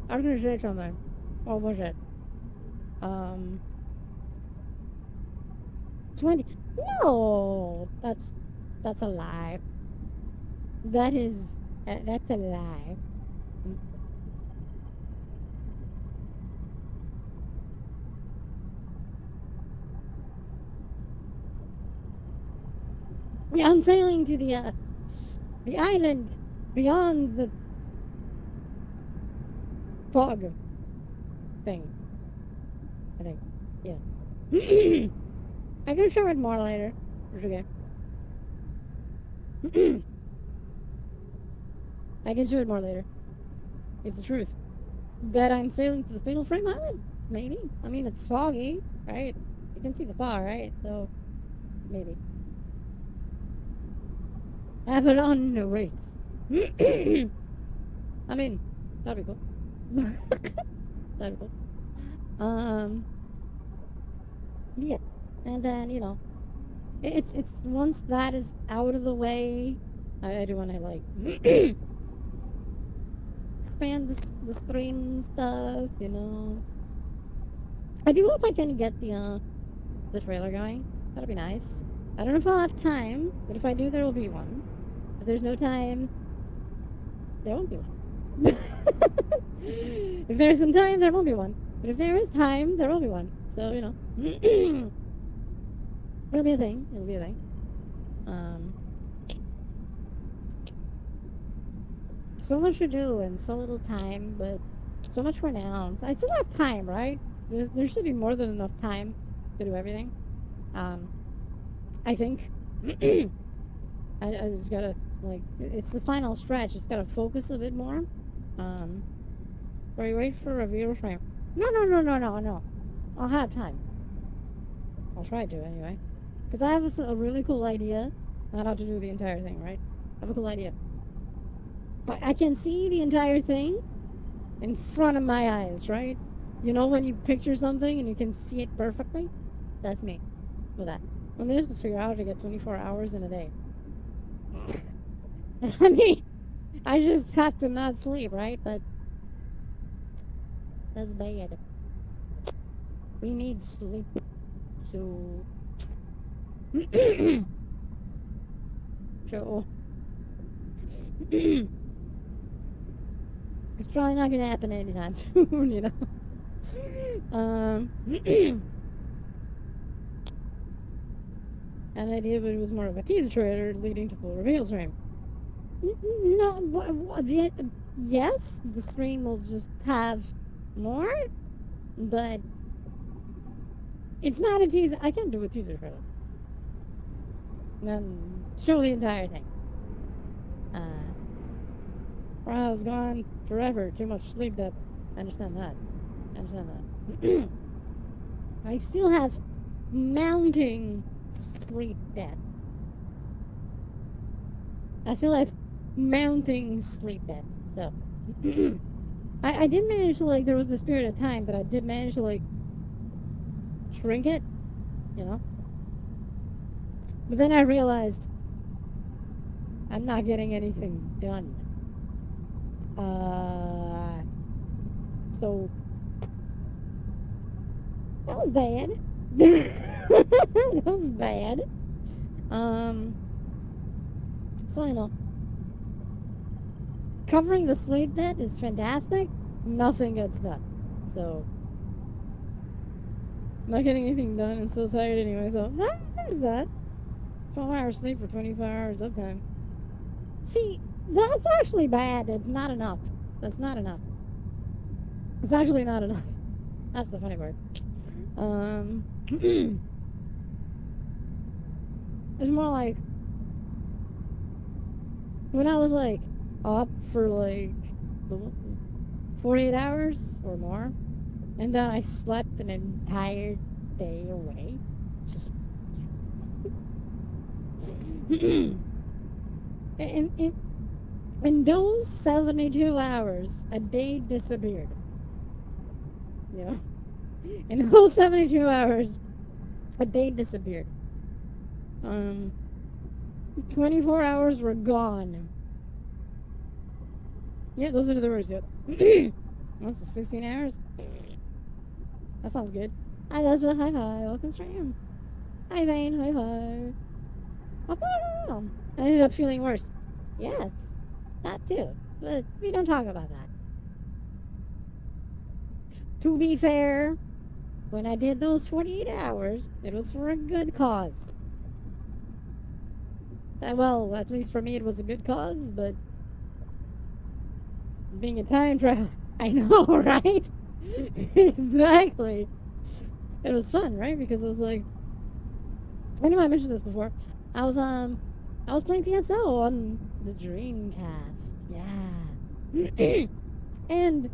was gonna say something. What was it? 20. No, that's a lie. That's a lie. Yeah, I'm sailing to the island beyond the fog thing. I think. Yeah. I can show it more later. It's okay. I can show it more later. It's the truth. That I'm sailing to the Fatal Frame Island? Maybe. I mean, it's foggy, right? You can see the fog, right? So, maybe. Avalon narrates. I mean, that'd be cool. That'd be cool. Yeah. And then, it's once that is out of the way, I do want to, like, expand the stream stuff, I do hope I can get the trailer going. That'll be nice. I don't know if I'll have time, but if I do, there will be one. If there's no time, there won't be one. If there's some time, there won't be one. But if there is time, there will be one. So, it'll be a thing. It'll be a thing. So much to do and so little time, but so much for now. I still have time, right? There should be more than enough time to do everything. I think. I just gotta, it's the final stretch. Just gotta focus a bit more. Wait for a viewer frame. No. I'll have time. I'll try to, anyway. Because I have a really cool idea. Not how to do the entire thing, right? I have a cool idea. But I can see the entire thing in front of my eyes, right? You know when you picture something and you can see it perfectly? That's me. With that. Well, they have to figure out how to get 24 hours in a day. I mean, I just have to not sleep, right? But that's bad. We need sleep. So... It's probably not gonna happen anytime soon, an idea, but it was more of a teaser trailer leading to full reveal stream. No, yes, the stream will just have more, but it's not a teaser. I can do a teaser trailer. Then show the entire thing. I was gone forever. Too much sleep debt. I understand that. I still have mounting sleep debt. So, I did manage to, like, there was this period of time that I did manage to, like, shrink it, you know? But then I realized I'm not getting anything done. So that was bad. That was bad. So, you know, covering the sleep debt is fantastic. Nothing gets done. So, not getting anything done and still tired anyway. So, there's that. 12 hours sleep for 24 hours uptime. See, that's actually bad. It's not enough. That's not enough. It's actually not enough. That's the funny part. It's more like when I was like up for like 48 hours or more, and then I slept an entire day away. Just in those 72 hours, a day disappeared. You know, in those 72 hours, a day disappeared. 24 hours were gone. Yeah, those are the words. Yep. That's for 16 hours. That sounds good. Hi, Leslie. Hi, welcome stream. Hi, Vane. Hi. Oh, I ended up feeling worse. Yes, that too. But we don't talk about that. To be fair, when I did those 48 hours, it was for a good cause. Well, at least for me, it was a good cause, but being a time traveler, I know, right? Exactly. It was fun, right? Because it was like, I know I mentioned this before. I was playing PSO on the Dreamcast. Yeah. And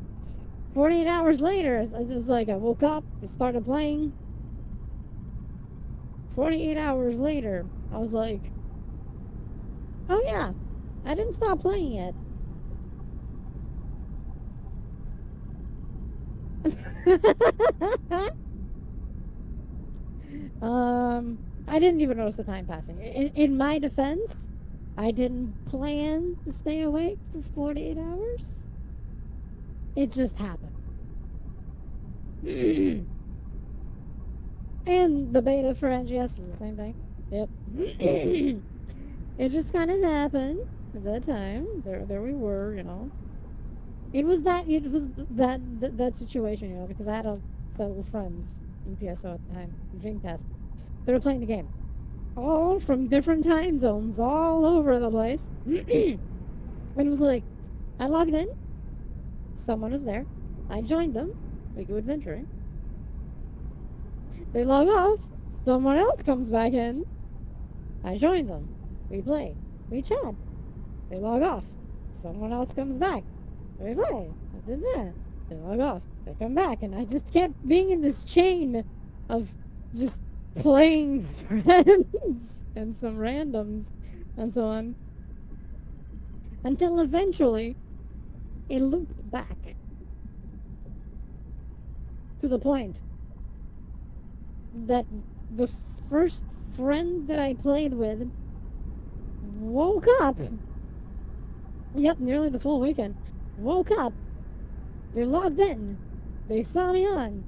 48 hours later, it was like I woke up, started playing. 48 hours later, I was like, oh yeah, I didn't stop playing yet. I didn't even notice the time passing. In my defense, I didn't plan to stay awake for 48 hours. It just happened. And the beta for NGS was the same thing. Yep. It just kind of happened at that time. There we were, you know. It was that situation, you know, because I had several friends in PSO at the time, in Dreamcast. They were playing the game. All from different time zones, all over the place. And it was like, I logged in, someone was there, I joined them, we go adventuring. They log off, someone else comes back in, I join them, we play, we chat. They log off, someone else comes back, we play, they log off, they come back, and I just kept being in this chain of just playing friends and some randoms and so on, until eventually it looped back to the point that the first friend that I played with woke up. Yep, nearly the full weekend. Woke up. They logged in. They saw me on.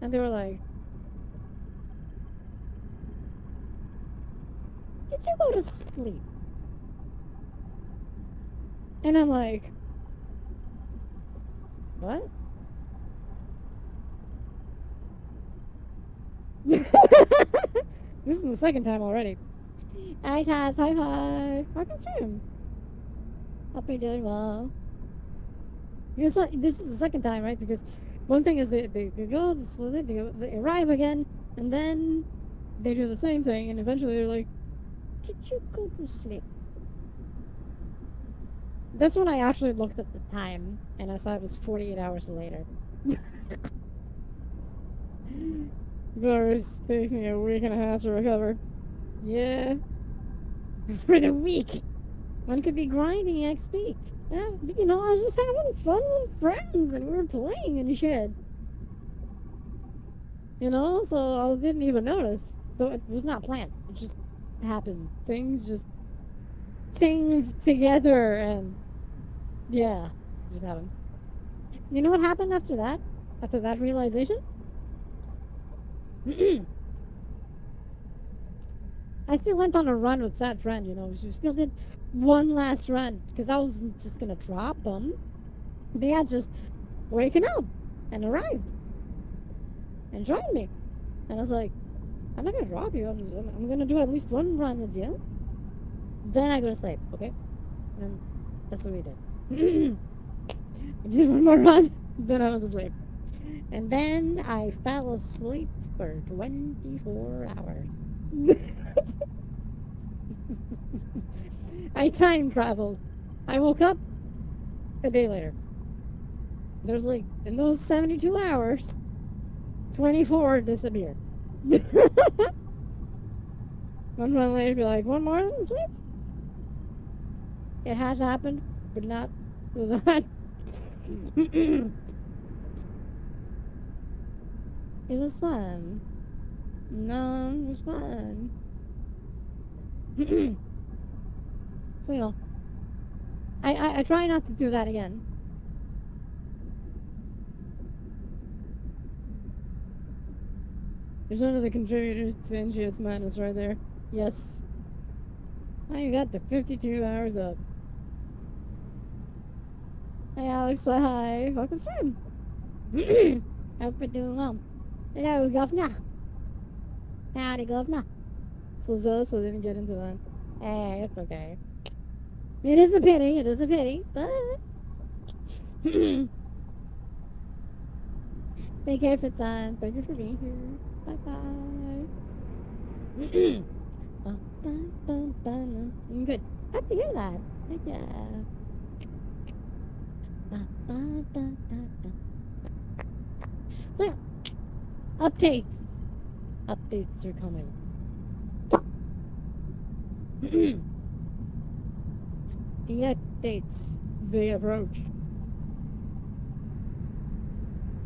And they were like, did you go to sleep? And I'm like, what? This is the second time already. Hi, Taz. Hi, hi. Welcome stream. Hope you're doing well. You know, this is the second time, right? Because one thing is they go, they arrive again, and then they do the same thing, and eventually they're like, "Did you go to sleep?" That's when I actually looked at the time, and I saw it was 48 hours later. It takes me a week and a half to recover. Yeah, for the week. One could be grinding XP. Yeah, you know, I was just having fun with friends, and we were playing and shit. You know, so I didn't even notice. So it was not planned. It just happened. Things just changed together, and yeah, it just happened. You know what happened after that? After that realization? I still went on a run with that friend, you know. We still did one last run because I wasn't just gonna drop them. They had just waken up and arrived and joined me. And I was like, I'm not gonna drop you. I'm gonna do at least one run with you. Then I go to sleep, okay? And that's what we did. We did one more run, then I went to sleep. And then I fell asleep for 24 hours. I time traveled. I woke up a day later. There's like, in those 72 hours, 24 disappeared. One run later, be like, one more, please. It has happened, but not with that. It was fun. No, it was fun. So, you know, I try not to do that again. There's one of the contributors to NGS Madness right there. Yes. Now you got the 52 hours up. Hey Alex, why hi. Welcome stream. Hope you're doing well. Hello, Governor. Howdy, Governor. So jealous I didn't get into that. Hey, it's okay. It is a pity, but take care, Fitzon. Thank you for being here. Bye bye. Good. Glad to hear that. Heck yeah. So yeah, updates. Updates are coming. The updates, they approach.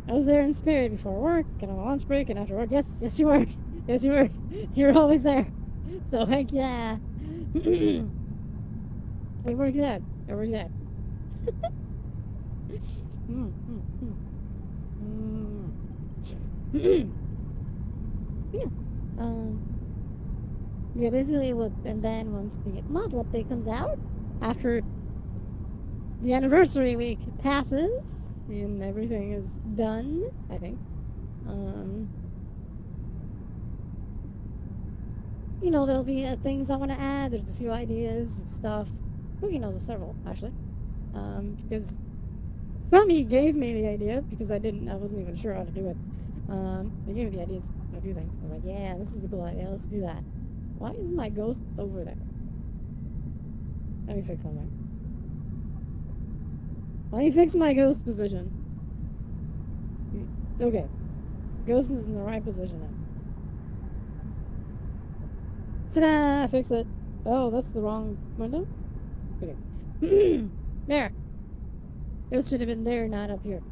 I was there in spirit before work, and on lunch break, and after work. Yes, yes you were. Yes you were. You're always there. So heck yeah. It works out. It works out. Yeah. Yeah, basically what, and then once the model update comes out, after the anniversary week passes, and everything is done, I think, you know, there'll be things I want to add. There's a few ideas of stuff. Who knows of several, actually. Because some he gave me the idea because I wasn't even sure how to do it. They gave me the ideas of a few things. I'm like, yeah, this is a cool idea. Let's do that. Why is my ghost over there? Let me fix something. Let me fix my ghost position. Okay. Ghost is in the right position now. Ta-da! I fixed it. Oh, that's the wrong window? Okay. There. Ghost should have been there, not up here.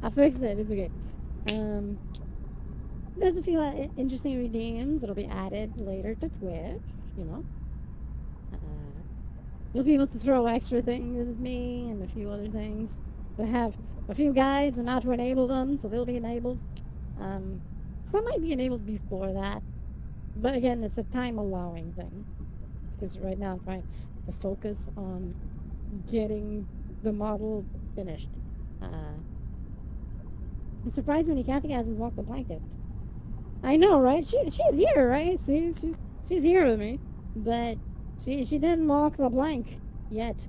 I fixed it. It's okay. There's a few interesting redeems that'll be added later to Twitch, you know. You'll be able to throw extra things at me and a few other things. They have a few guides on how to enable them, so they'll be enabled. Some might be enabled before that, but again, it's a time allowing thing. Because right now I'm trying to focus on getting the model finished. I'm surprised when Kathy hasn't walked the plank yet. I know, right? She's here, right? See, she's here with me, but she didn't walk the plank yet.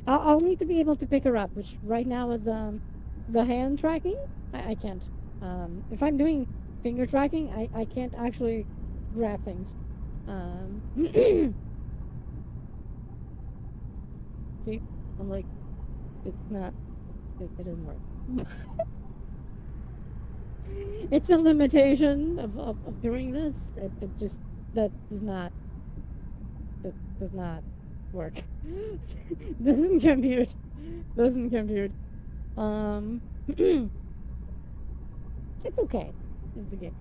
I'll need to be able to pick her up, which right now with the hand tracking, I can't. If I'm doing finger tracking, I can't actually grab things. See, I'm like, it's not, it doesn't work. It's a limitation of doing this. It just, that does not work. Doesn't compute. Doesn't compute. It's okay. It's okay.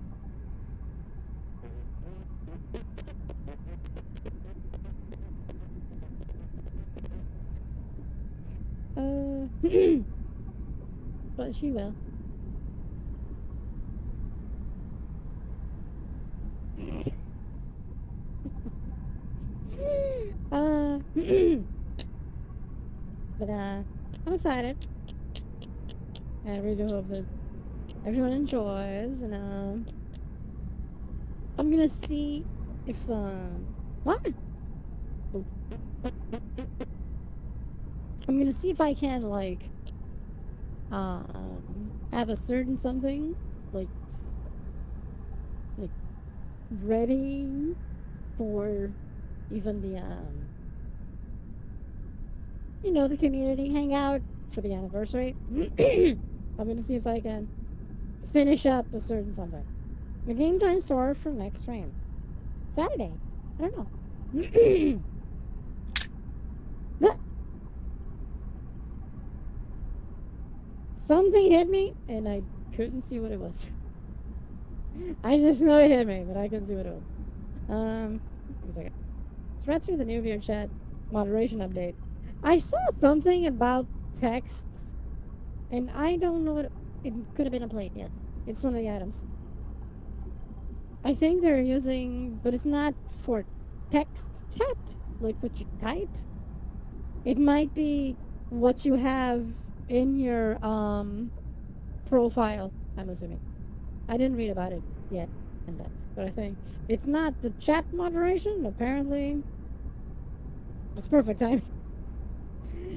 But she will. But I'm excited. I really hope that everyone enjoys, and I'm gonna see if what? I'm gonna see if I can like have a certain something like ready for even the the community hangout for the anniversary. I'm gonna see if I can finish up a certain something. The games are in store for next stream. Saturday. I don't know. Something hit me and I couldn't see what it was. I just know it hit me, but I couldn't see what it was. One second. Let's read through the new viewer chat moderation update. I saw something about text, and I don't know what it could have been a plate. Yes, it's one of the items. I think they're using, but it's not for text chat, like what you type. It might be what you have in your profile. I'm assuming. I didn't read about it yet in depth, but I think it's not the chat moderation. Apparently, it's perfect time.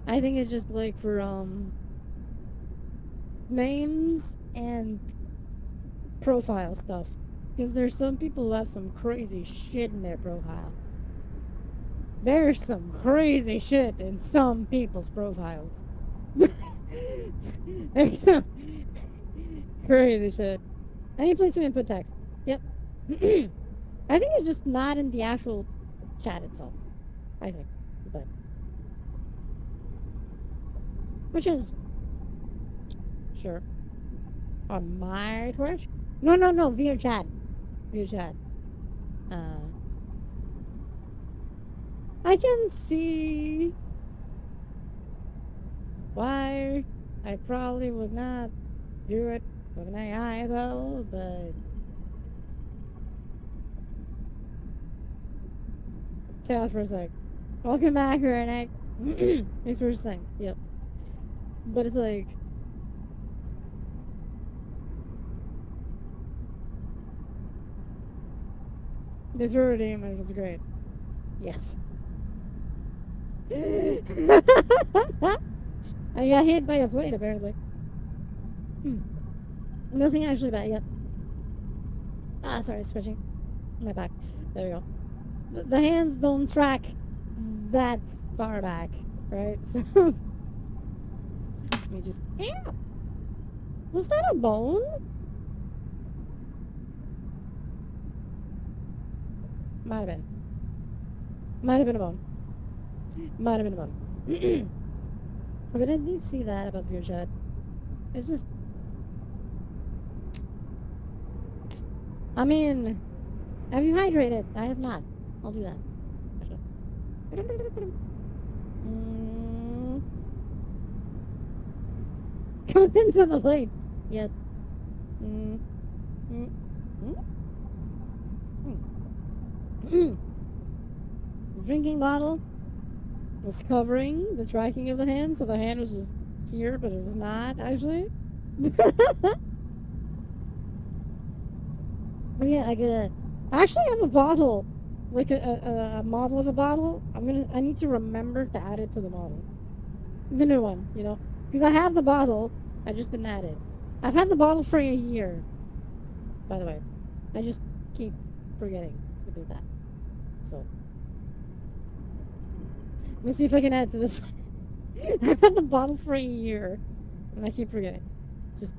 I think it's just like for names and profile stuff, because there's some people who have some crazy shit in their profile. There's some crazy shit in some people's profiles. There's some crazy shit. Any place to input text. Yep. I think it's just not in the actual chat itself. I think. But which is sure. On my Twitch? No, via chat. Via chat. I can see why I probably would not do it with an AI though, but chaos for a sec. Welcome back, Renek. Thanks for saying. Yep. But it's like the third image was great. Yes. I got hit by a plate apparently. Nothing actually bad yet. Sorry, switching. My back. There we go. The hands don't track that far back, right? So let me just. Was that a bone? Might have been. Might have been a bone. Might have been a bone. But I did see that about the viewer chat. It's just. I mean, have you hydrated? I have not. I'll do that. Contents on the plate. Yes. Drinking bottle was covering the tracking of the hand, so the hand was just here, but it was not actually. But yeah, I actually have a bottle, like a model of a bottle. I need to remember to add it to the model. The new one, because I have the bottle, I just didn't add it. I've had the bottle for a year, by the way. I just keep forgetting to do that. So, let me see if I can add to this one. I've had the bottle for a year, and I keep forgetting. Just,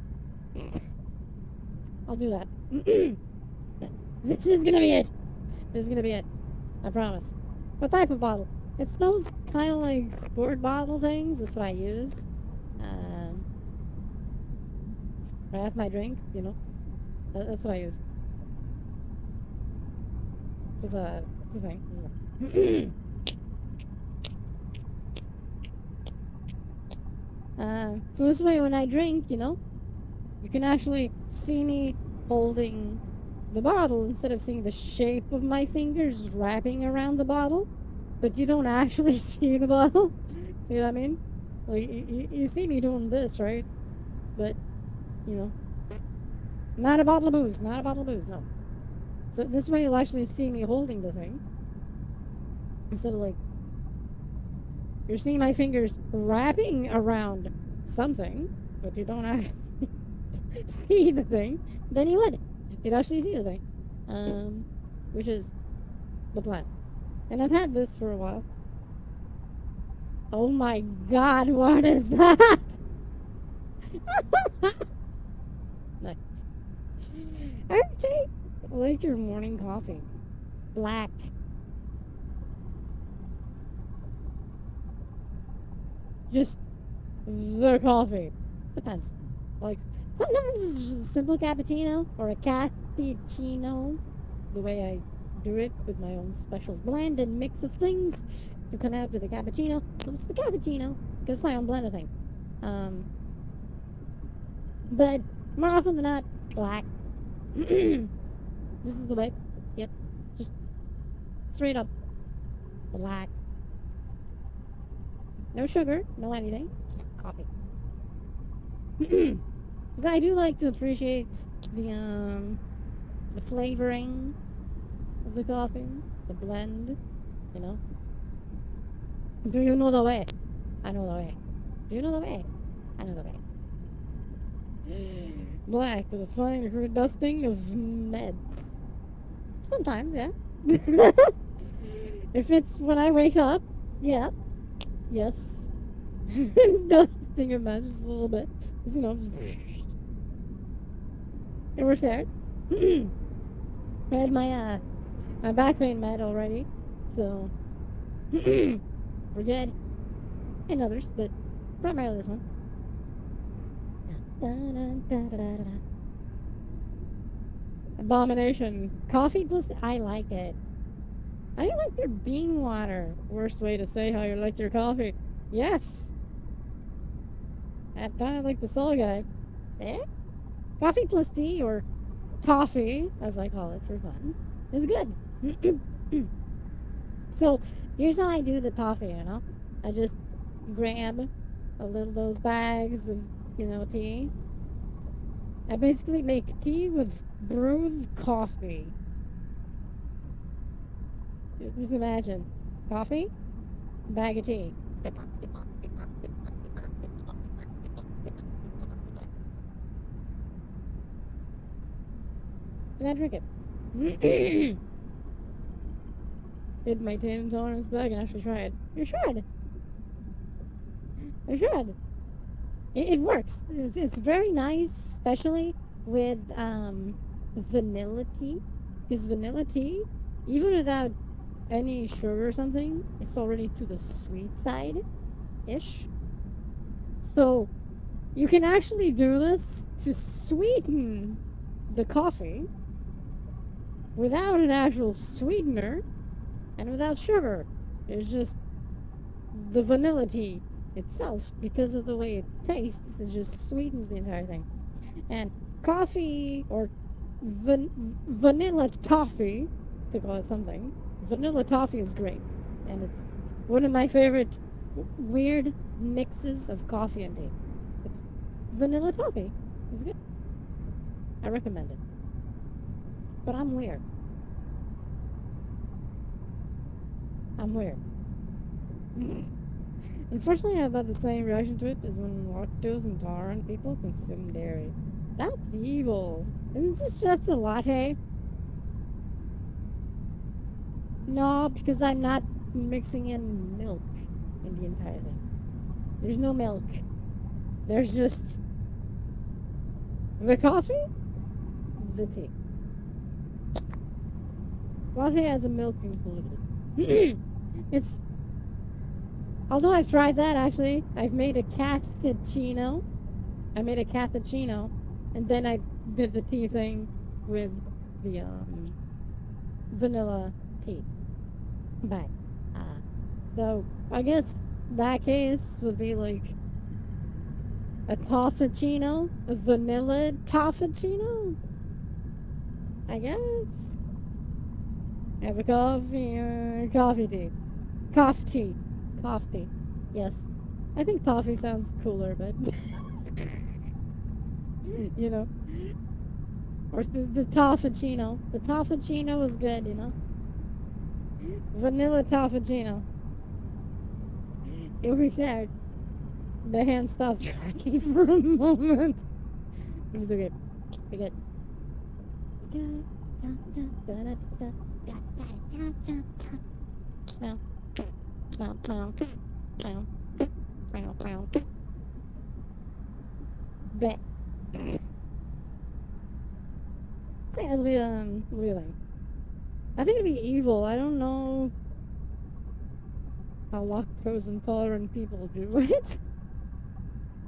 I'll do that. This is gonna be it. This is gonna be it. I promise. What type of bottle? It's those kind of like sport bottle things. That's what I use. I have my drink, That's what I use. It's a thing. So this way when I drink, you can actually see me holding the bottle instead of seeing the shape of my fingers wrapping around the bottle, but you don't actually see the bottle. See what I mean? Like, you see me doing this, right? But, not a bottle of booze, no. So this way you'll actually see me holding the thing, instead of, like, you're seeing my fingers wrapping around something, but you don't actually see the thing. Then you would. You'd actually see the thing. Which is the plan. And I've had this for a while. Oh my god, what is that? Nice. I would say, like your morning coffee. Black. Just the coffee. Depends. Like, sometimes it's just a simple cappuccino or a cappuccino. The way I do it with my own special blend and mix of things to come out with a cappuccino. So it's the cappuccino, because it's my own blend of thing. But more often than not, black. This is the way. Yep. Just straight up black. No sugar, no anything. Just coffee. Because I do like to appreciate the flavoring of the coffee, the blend, Do you know the way? I know the way. Do you know the way? I know the way. Black with a fine dusting of meds. Sometimes, yeah. If it's when I wake up, yeah. Yes. Dusting of meds just a little bit. Just, it works out. I had my back pain med already, so we're good. And others, but primarily this one. Abomination. Coffee plus I like it. How do you like your bean water? Worst way to say how you like your coffee. Yes. I'm kind of like the soul guy. Eh? Coffee plus tea, or toffee, as I call it for fun, is good. So, here's how I do the toffee, I just grab a little those bags of, tea. I basically make tea with brewed coffee. Just imagine. Coffee, bag of tea. Did I drink it? Hid my tin intolerance bag and actually try it. You should. You should. It works. It's very nice, especially with vanilla tea. Because vanilla tea, even without any sugar or something, it's already to the sweet side-ish. So you can actually do this to sweeten the coffee without an actual sweetener and without sugar. It's just the vanilla tea itself, because of the way it tastes, it just sweetens the entire thing. And coffee, or vanilla toffee, to call it something, vanilla toffee is great, and it's one of my favorite weird mixes of coffee and tea. It's vanilla toffee. It's good. I recommend it. But I'm weird. I'm weird. Unfortunately, I have about the same reaction to it as when lactose intolerant people consume dairy. That's evil. Isn't this just a latte? No, because I'm not mixing in milk in the entire thing. There's no milk. There's just the coffee, the tea. Latte has a milk included. It's although I've tried that actually. I've made a cappuccino. I made a cappuccino, and then I did the tea thing with the vanilla tea. But so I guess that case would be like a toffuccino, a vanilla toffuccino. I guess. Have a coffee tea, coffee. Yes, I think toffee sounds cooler, but you know, or the toffuccino. The toffuccino is good, you know. Vanilla toffuccino. It was sad. The hand stopped tracking for a moment. It was okay. We good. Bet. It'll be thing. I think it'd be evil. I don't know how lactose intolerant people do it.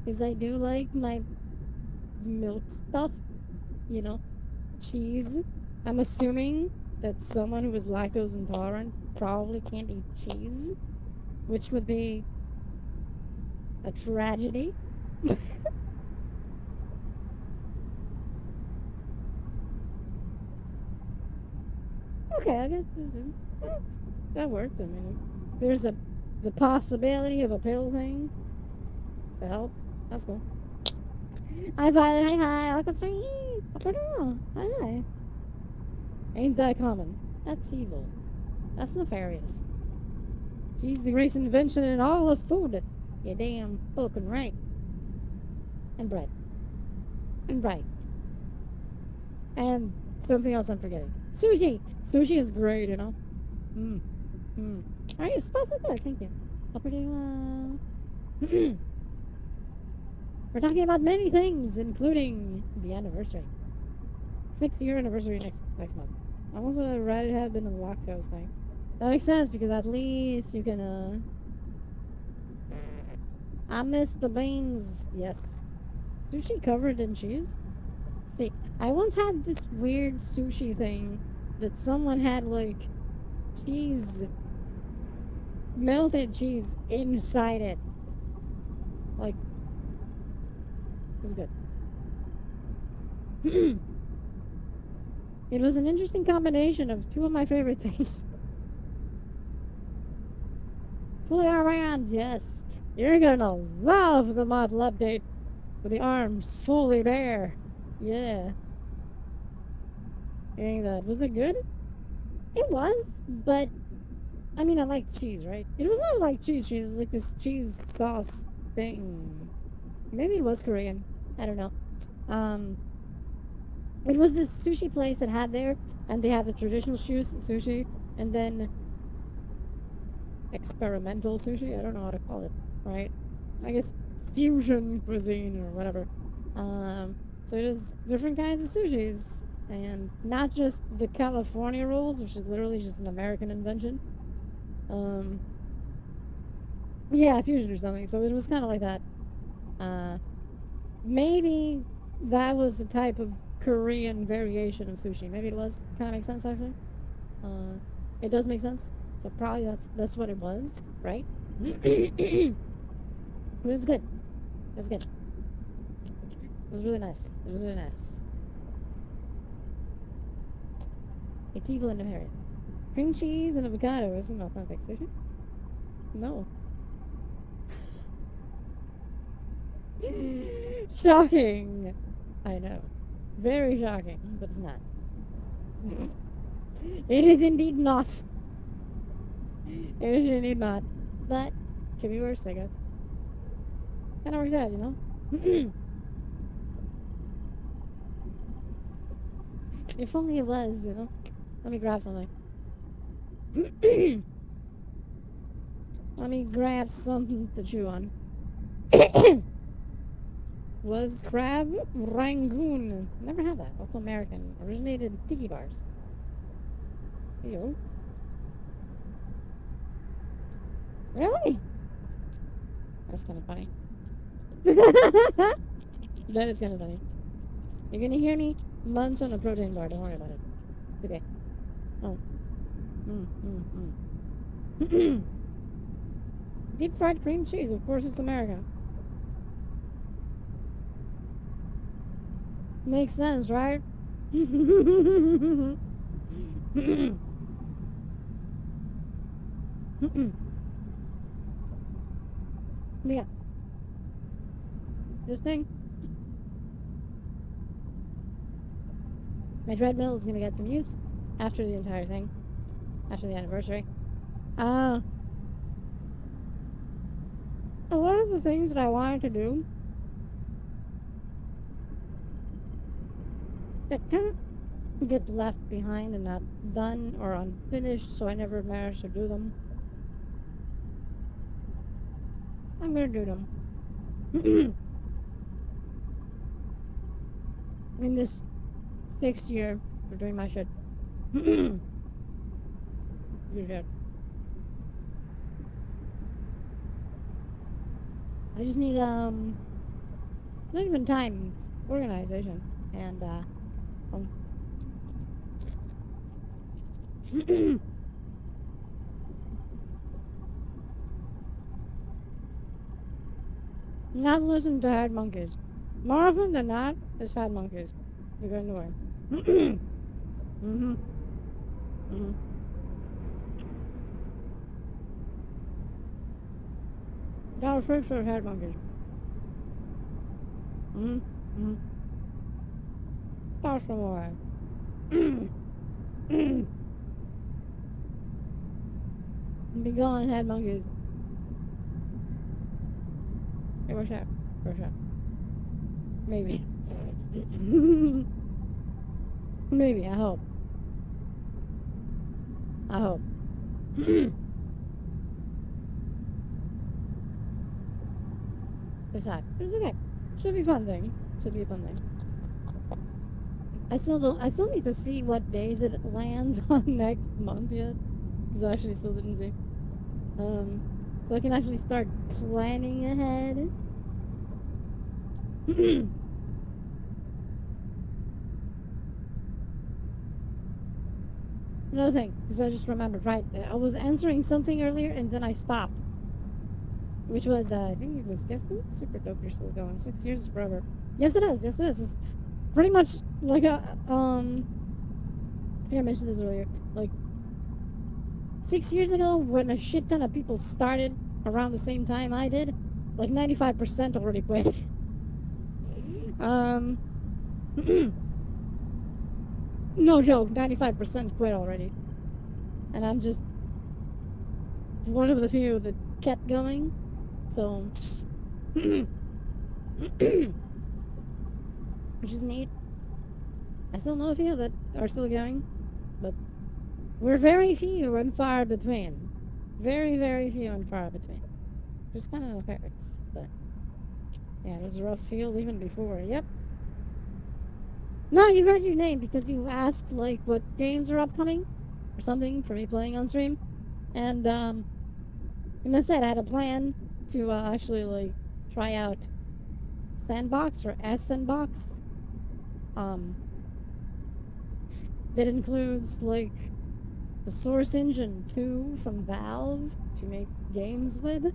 Because I do like my milk stuff, you know, cheese. I'm assuming that someone who is lactose intolerant probably can't eat cheese, which would be a tragedy. Okay, I guess that works. I mean, there's the possibility of a pill thing to help. That's cool. Hi, Violet. Hi. Welcome to you. Hi. Ain't that common? That's evil. That's nefarious. She's the greatest invention in all of food. You damn fucking right. And bread. And right. And something else I'm forgetting. Sushi. Sushi is great, you know. Alright, spelled it good. Thank you. Hope you're doing well. We're talking about many things, including the anniversary. 6th-year anniversary next month. I also would rather have been a lactose thing. That makes sense because at least you can I miss the beans. Yes. Sushi covered in cheese? See, I once had this weird sushi thing that someone had like cheese, melted cheese inside it. Like, it was good. It was an interesting combination of two of my favorite things. Fully arms, yes. You're gonna love the model update with the arms fully bare. Yeah. Ain't that? Was it good? It was, but I mean, I like cheese, right? It was not like cheese. It was like this cheese sauce thing. Maybe it was Korean. I don't know. It was this sushi place that had there, and they had the traditional sushi, and then experimental sushi. I don't know how to call it, right? I guess fusion cuisine or whatever. So there's different kinds of sushis, and not just the California rolls, which is literally just an American invention. Yeah, fusion or something. So it was kind of like that. Maybe that was a type of Korean variation of sushi. Maybe it was. Kind of makes sense actually. It does make sense. So probably that's what it was, right? It was good. It was good. It was really nice. It was really nice. It's evil and nefarious. Cream cheese and avocado isn't authentic sushi. No. Shocking! I know. Very shocking, but it's not. It is indeed not. It is indeed not. But, could be worse, I guess. Kinda works out, you know? If only it was, you know? Let me grab something. Let me grab something to chew on. Was crab rangoon. Never had that. Also American. Originated in tiki bars. Ew. Really? That's kind of funny. That is kind of funny. You're gonna hear me munch on a protein bar. Don't worry about it. It's okay. Oh. Deep fried cream cheese. Of course, it's American. Makes sense, right? Yeah. This thing. My treadmill is gonna get some use after the entire thing. After the anniversary. A lot of the things that I wanted to do that kind of get left behind and not done or unfinished, so I never managed to do them. I'm gonna do them. In this 6th year for doing my shit. You shit. I just need not even time, it's organization, and not listen to Head Monkeys. More often than not, it's Head Monkeys. You're going to learn. Got a fridge full of Head Monkeys. That's from away. Be gone, Head Monkeys. Hey, what's that? What's that? Maybe. Maybe, I hope. I hope. It's not. It's okay. Should be a fun thing. Should be a fun thing. I still need to see what days it lands on next month yet. Because I actually still didn't see. So I can actually start planning ahead. Another thing, because I just remembered, right? I was answering something earlier and then I stopped. Which was, I think it was, guess what? Super dope, you're still going. 6 years is forever. Yes, it is. Yes, it is. It's pretty much like a, I think I mentioned this earlier. Like, 6 years ago, when a shit ton of people started around the same time I did, like 95% already quit. No joke, 95% quit already. And I'm just one of the few that kept going. So, which is neat. I still know a few that are still going, but we're very few and far between. Very, very few and far between. Just kind of hurts, but yeah, it was a rough field even before. Yep. No, you heard your name because you asked like what games are upcoming or something for me playing on stream, and I said I had a plan to actually like try out Sandbox or S Sandbox. That includes like the Source Engine 2 from Valve to make games with.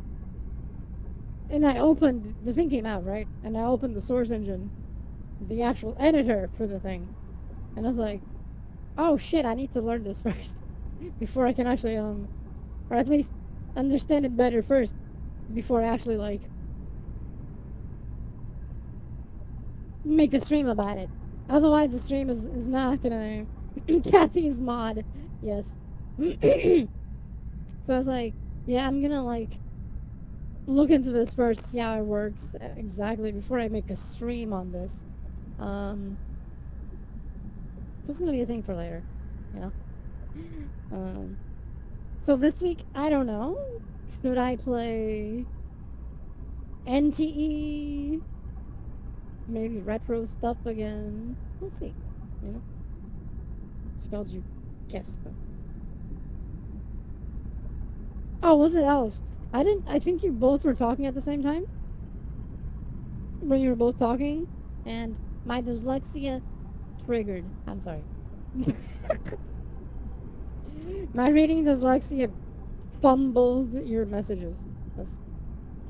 And I opened the thing came out, right? And I opened the Source Engine, the actual editor for the thing, and I was like, oh shit, I need to learn this first before I can actually or at least understand it better first before I actually like make a stream about it. Otherwise, the stream is not gonna. Kathy's mod, yes. So I was like, yeah, I'm gonna like look into this first, see how it works exactly before I make a stream on this. So it's gonna be a thing for later, you know. So this week, I don't know. Should I play NTE? Maybe retro stuff again? We'll see. You know? Spelled you guessed them. Oh, was it Elf? I didn't. I think you both were talking at the same time. When you were both talking, and my dyslexia triggered. I'm sorry. My reading dyslexia fumbled your messages. That's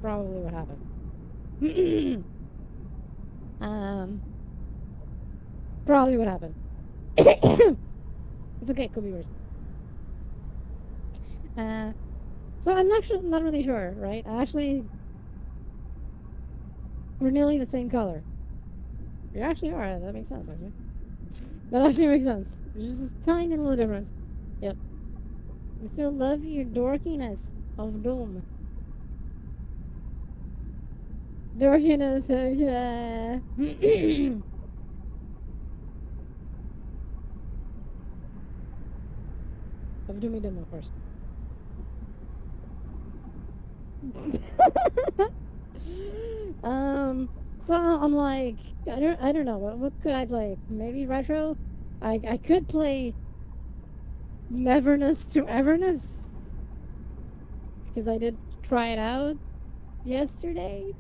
probably what happened. Probably what happened. It's okay, it could be worse. So I'm actually not really sure, right? We're nearly the same color. You actually are. That makes sense, actually. That actually makes sense. There's just a tiny little difference. Yep. I still love your dorkiness of doom. Dorkiness, yeah. Of doomy doom, of course. So I'm like, I don't know. What could I play? Maybe retro. I could play Neverness to Everness because I did try it out yesterday.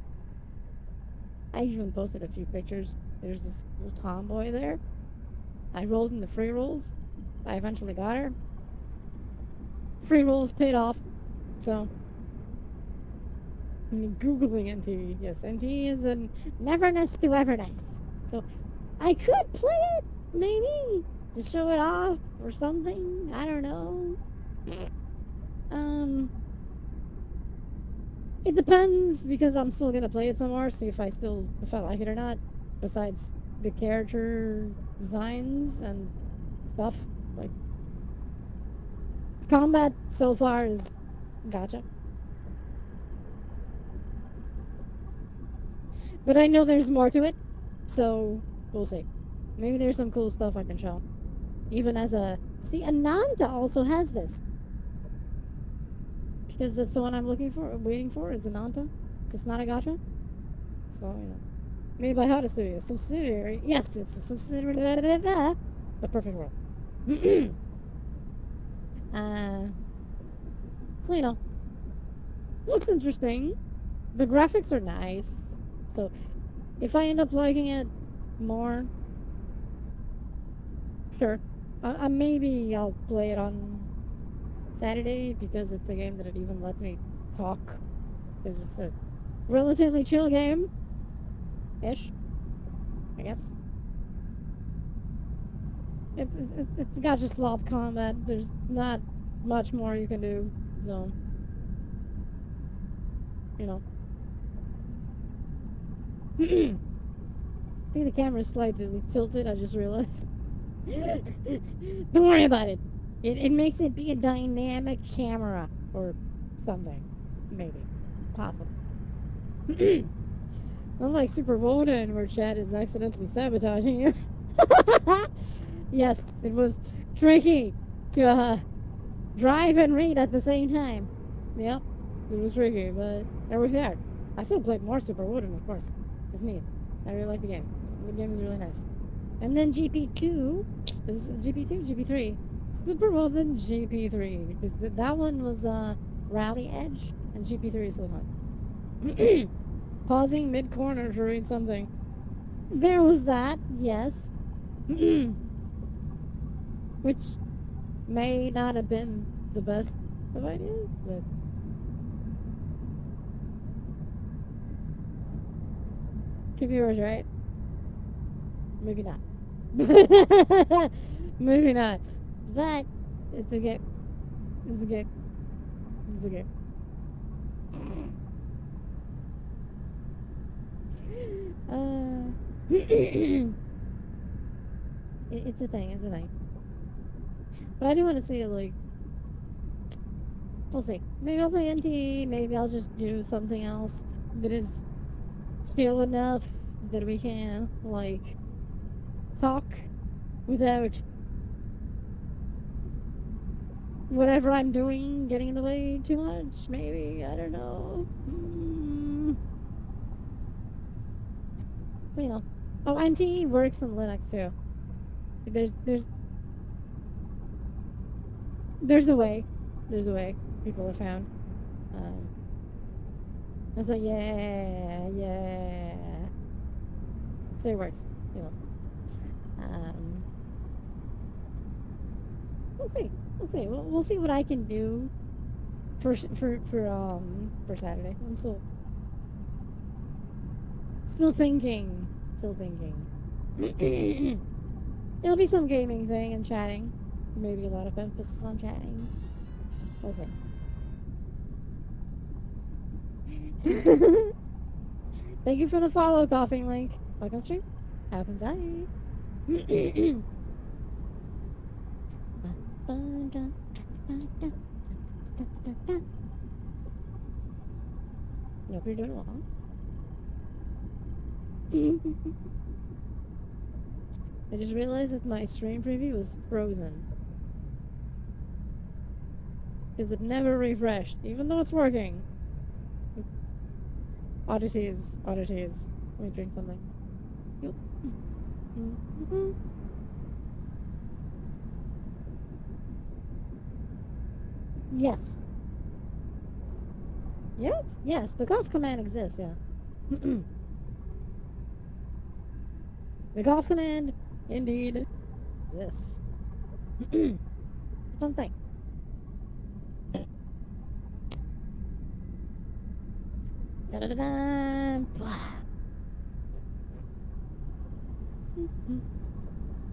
I even posted a few pictures. There's this little tomboy there. I rolled in the free rolls. I eventually got her. Free rolls paid off. So I mean, Googling NT. Yes, NT is a Neverness to Everness. So I could play it, maybe, to show it off or something. I don't know. It depends because I'm still gonna play it some more, see if I like it or not. Besides the character designs and stuff, like combat so far is gotcha. But I know there's more to it, so we'll see. Maybe there's some cool stuff I can show. Even as see, Ananta also has this. Because that's the one I'm waiting for, is Ananta. It's not a gotcha. So, you know. Made by Hada Studios. Subsidiary. Yes, it's a subsidiary. The perfect world. So, you know. Looks interesting. The graphics are nice. So, if I end up liking it more, sure. Maybe I'll play it on Saturday because it's a game that it even lets me talk. Because it's a relatively chill game. Ish. I guess. It's got just slop combat. There's not much more you can do. So, you know. I think the camera's slightly tilted, I just realized. Don't worry about it. It makes it be a dynamic camera or something. Maybe. Possible. Unlike Super Woden, where Chad is accidentally sabotaging you. Yes, it was tricky to drive and read at the same time. Yep, it was tricky, but it worked out. I still played more Super Woden, of course. It's neat. I really like the game. The game is really nice. And then GP2, is it GP2? GP3. Super Woden GP3, because that one was Rally Edge, and GP3 is still fun. Pausing mid-corner to read something. There was that, yes. Which may not have been the best of ideas, but... Computers, right? Maybe not. Maybe not. But, it's okay. It's okay. It's okay. It's a thing. It's a thing. But I do want to see it, like, we'll see. Maybe I'll play NT. Maybe I'll just do something else that is chill enough that we can, like, talk without whatever I'm doing getting in the way too much. Maybe. I don't know. So, you know. Oh, NT works on Linux too. There's a way. There's a way. People have found. It's like, yeah. So it works. You know. We'll see. We'll see. We'll see what I can do for Saturday. I'm still thinking. Still thinking. It'll be some gaming thing and chatting. Maybe a lot of emphasis on chatting. We'll see. Thank you for the follow, Coughing Link. Welcome stream. Happens I. Nope, you're doing well. I just realized that my stream preview was frozen. Because it never refreshed, even though it's working. Oddities. Let me drink something. Yes. Yes, the golf command exists, yeah. The golf command, indeed, exists. It's a fun thing. Da-da-da-da.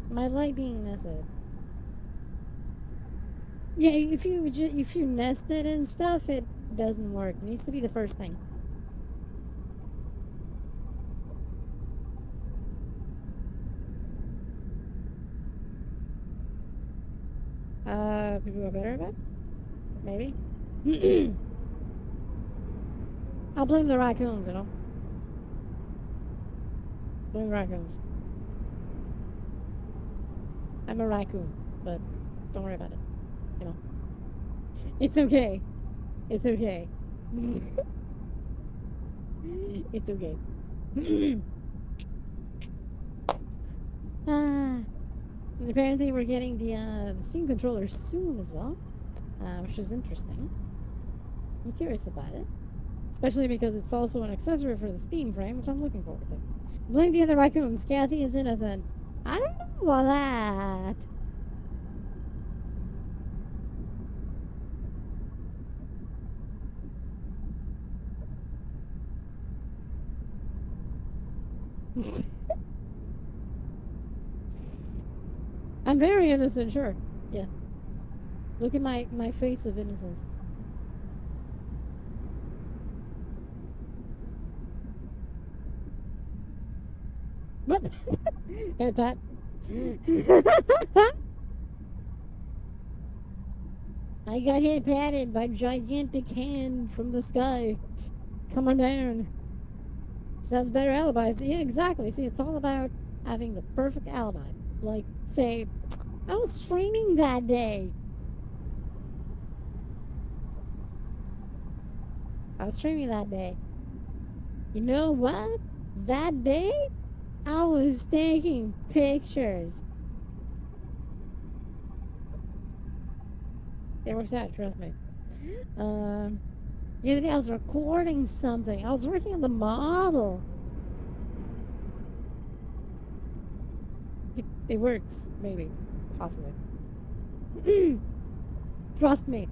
My light being nested. Yeah, if you nest it and stuff, it doesn't work. It needs to be the first thing. People are better about it? Maybe. I'll blame the raccoons, you know? Blame raccoons. I'm a raccoon, but don't worry about it. You know? It's okay. It's okay. It's okay. And apparently we're getting the Steam controller soon as well, which is interesting. I'm curious about it. Especially because it's also an accessory for the Steam frame, which I'm looking forward to. Blame the other raccoons. Kathy is innocent. I don't know about that. I'm very innocent, sure. Yeah. Look at my face of innocence. What? Head pat. I got head patted by a gigantic hand from the sky. Come on down. Just has better alibis. Yeah, exactly. See, it's all about having the perfect alibi. Like, say, I was streaming that day. You know what? That day, I was taking pictures. It works out, trust me. The other day I was recording something. I was working on the model. It works, maybe. Possibly. Trust me.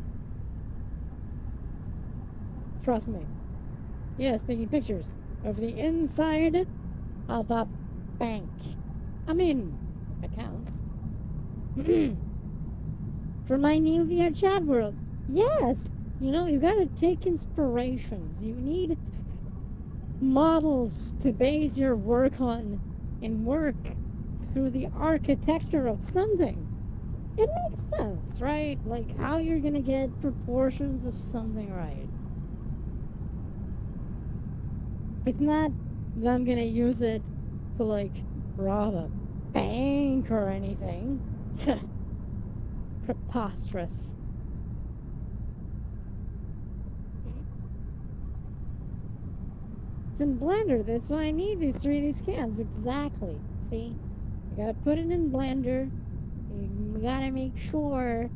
Yes, taking pictures of the inside of the bank. I mean, it counts. For my new VR chat world. Yes! You know, you gotta take inspirations. You need models to base your work on. and work through the architecture of something, it makes sense, right? Like how you're gonna get proportions of something right. It's not that I'm gonna use it to like rob a bank or anything. Preposterous. It's in Blender, that's why I need these 3D scans. Exactly. See? You gotta put it in Blender. You gotta make sure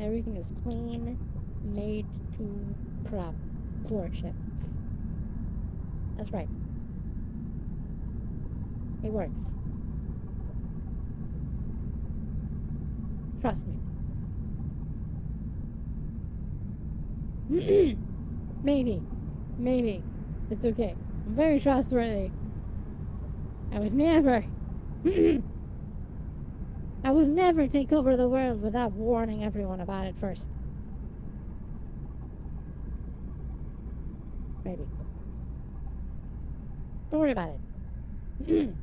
everything is clean, made to proportions. That's right. It works. Trust me. Maybe. Maybe. It's okay. I'm very trustworthy. I would never. I would never take over the world without warning everyone about it first. Maybe. Don't worry about it.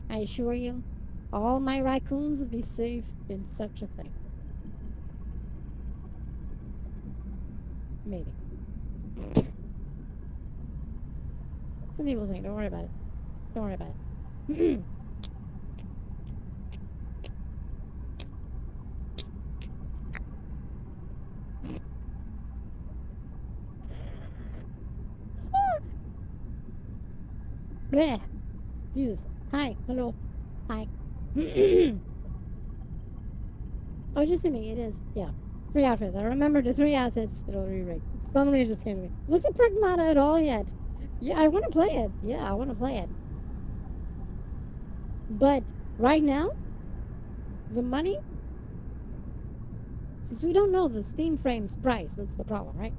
I assure you, all my raccoons will be safe in such a thing. Maybe. It's an evil thing. Don't worry about it. Don't worry about it. Bleh. Jesus. Hi. Hello. Hi. Oh, just to me. It is. Yeah. 3 outfits. I remember the 3 outfits that'll re-rig. Suddenly it just came to me. Looks like Pragmata at all yet. Yeah, I want to play it. Yeah, I want to play it. But right now, the money, since we don't know the Steam frame's price, that's the problem, right?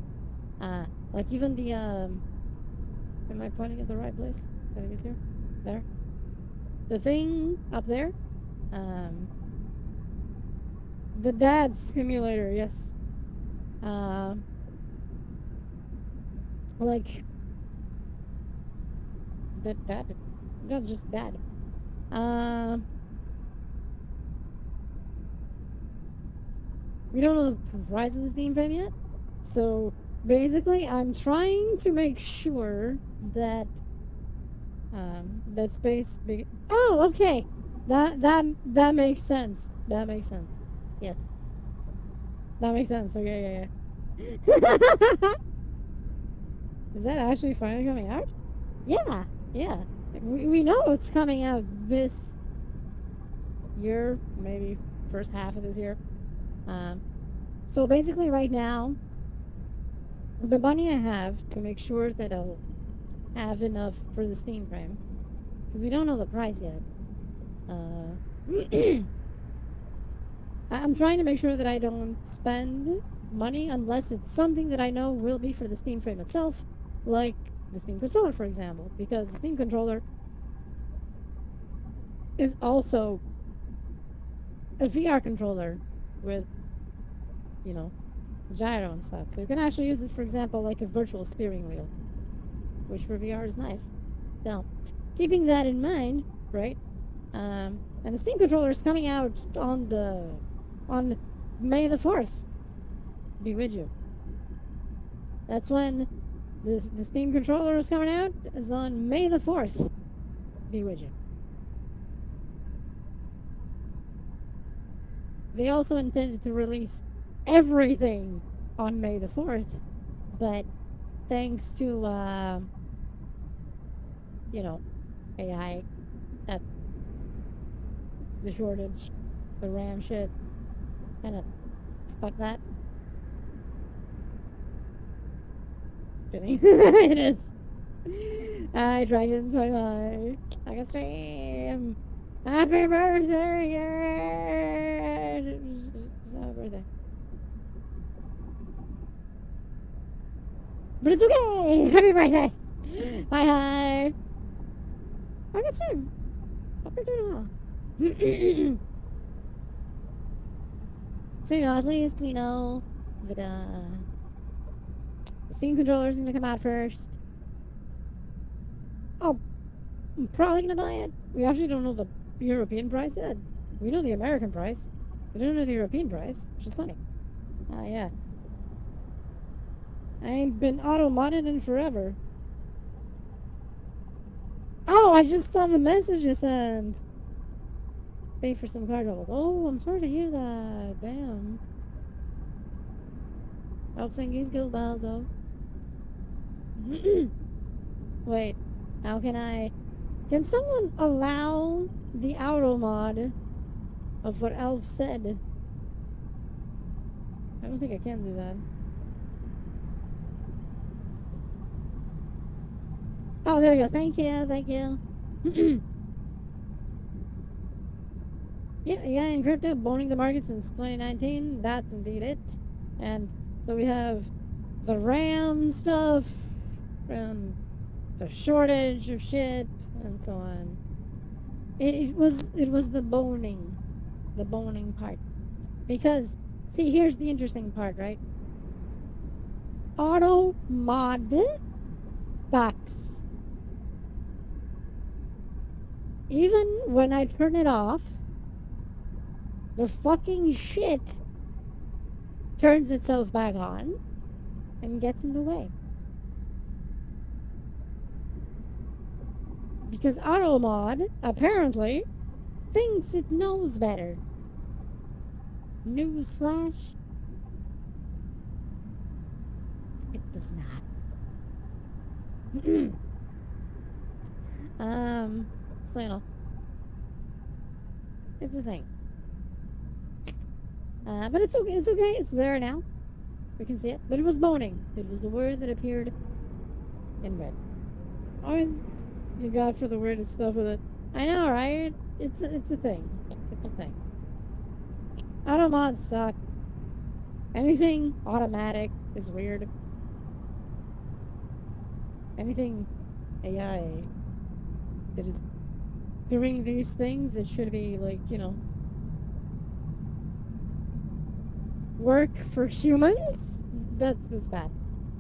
Like even the, am I pointing at the right place? I think it's here. There. The thing up there, the dad simulator, yes. Like, the dad, not just dad. We don't know the price of the Steam frame yet. So basically, I'm trying to make sure that that space big. Oh, okay. That makes sense. That makes sense. Yes, that makes sense. Okay, yeah. Is that actually finally coming out? Yeah, yeah. We know it's coming out this year, maybe first half of this year. So basically, right now, the money I have to make sure that I'll have enough for the Steam frame, because we don't know the price yet. I'm trying to make sure that I don't spend money unless it's something that I know will be for the Steam frame itself, like the Steam controller, for example, because the Steam controller is also a VR controller with, you know, gyro and stuff. So you can actually use it, for example, like a virtual steering wheel, which for VR is nice. So, keeping that in mind, right? And the Steam controller is coming out on May the 4th. Be with you. That's when the Steam controller is coming out. Is on May the 4th. Be with you. They also intended to release everything on May the 4th, but thanks to you know, AI, that the shortage, the RAM shit, kind of fuck that. Kidding. It is. Hi, dragons. Hi. I can stream. Happy birthday! It's not a birthday. But it's okay! Happy birthday! Hi, hi! I can stream. Hope you're doing well. So, you know, at least we know that, the Steam controller is going to come out first. Oh, I'm probably gonna buy it. We actually don't know the European price yet. We know the American price. We don't know the European price, which is funny. Ah, yeah. I ain't been auto-modded in forever. Oh, I just saw the message you sent. Pay for some car troubles. Oh, I'm sorry to hear that. Damn. Hope things go well, though. Wait, how can I... Can someone allow the auto mod of what Elf said? I don't think I can do that. Oh, there you go. Thank you. Thank you. Yeah, in crypto, boning the market since 2019. That's indeed it. And so we have the RAM stuff, and the shortage of shit, and so on. It was the boning part. Because see, here's the interesting part, right? Auto mod sucks. Even when I turn it off, the fucking shit turns itself back on and gets in the way. Because auto mod apparently thinks it knows better. Newsflash, it does not. So you know, it's a thing. But it's okay. It's okay. It's there now. We can see it. But it was boning. It was the word that appeared in red. Oh, you got for the weirdest stuff with it. I know, right? It's a thing. It's a thing. Auto mods suck. Anything automatic is weird. Anything AI that is doing these things, it should be like, you know, work for humans. That's bad.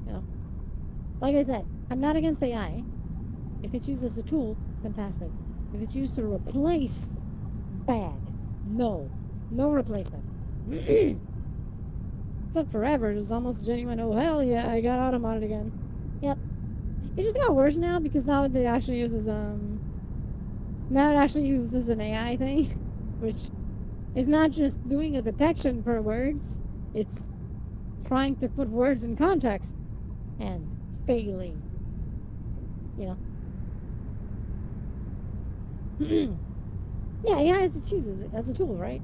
You know, like I said, I'm not against AI. If it's used as a tool, fantastic. If it's used to replace, bad. No replacement. Except forever, it's almost genuine. Oh hell yeah, I got auto-modded again. Yep. It just got worse now because now it actually uses now it actually uses an AI thing, which is not just doing a detection for words. It's trying to put words in context and failing. You know. Yeah, AI is used as a tool, right?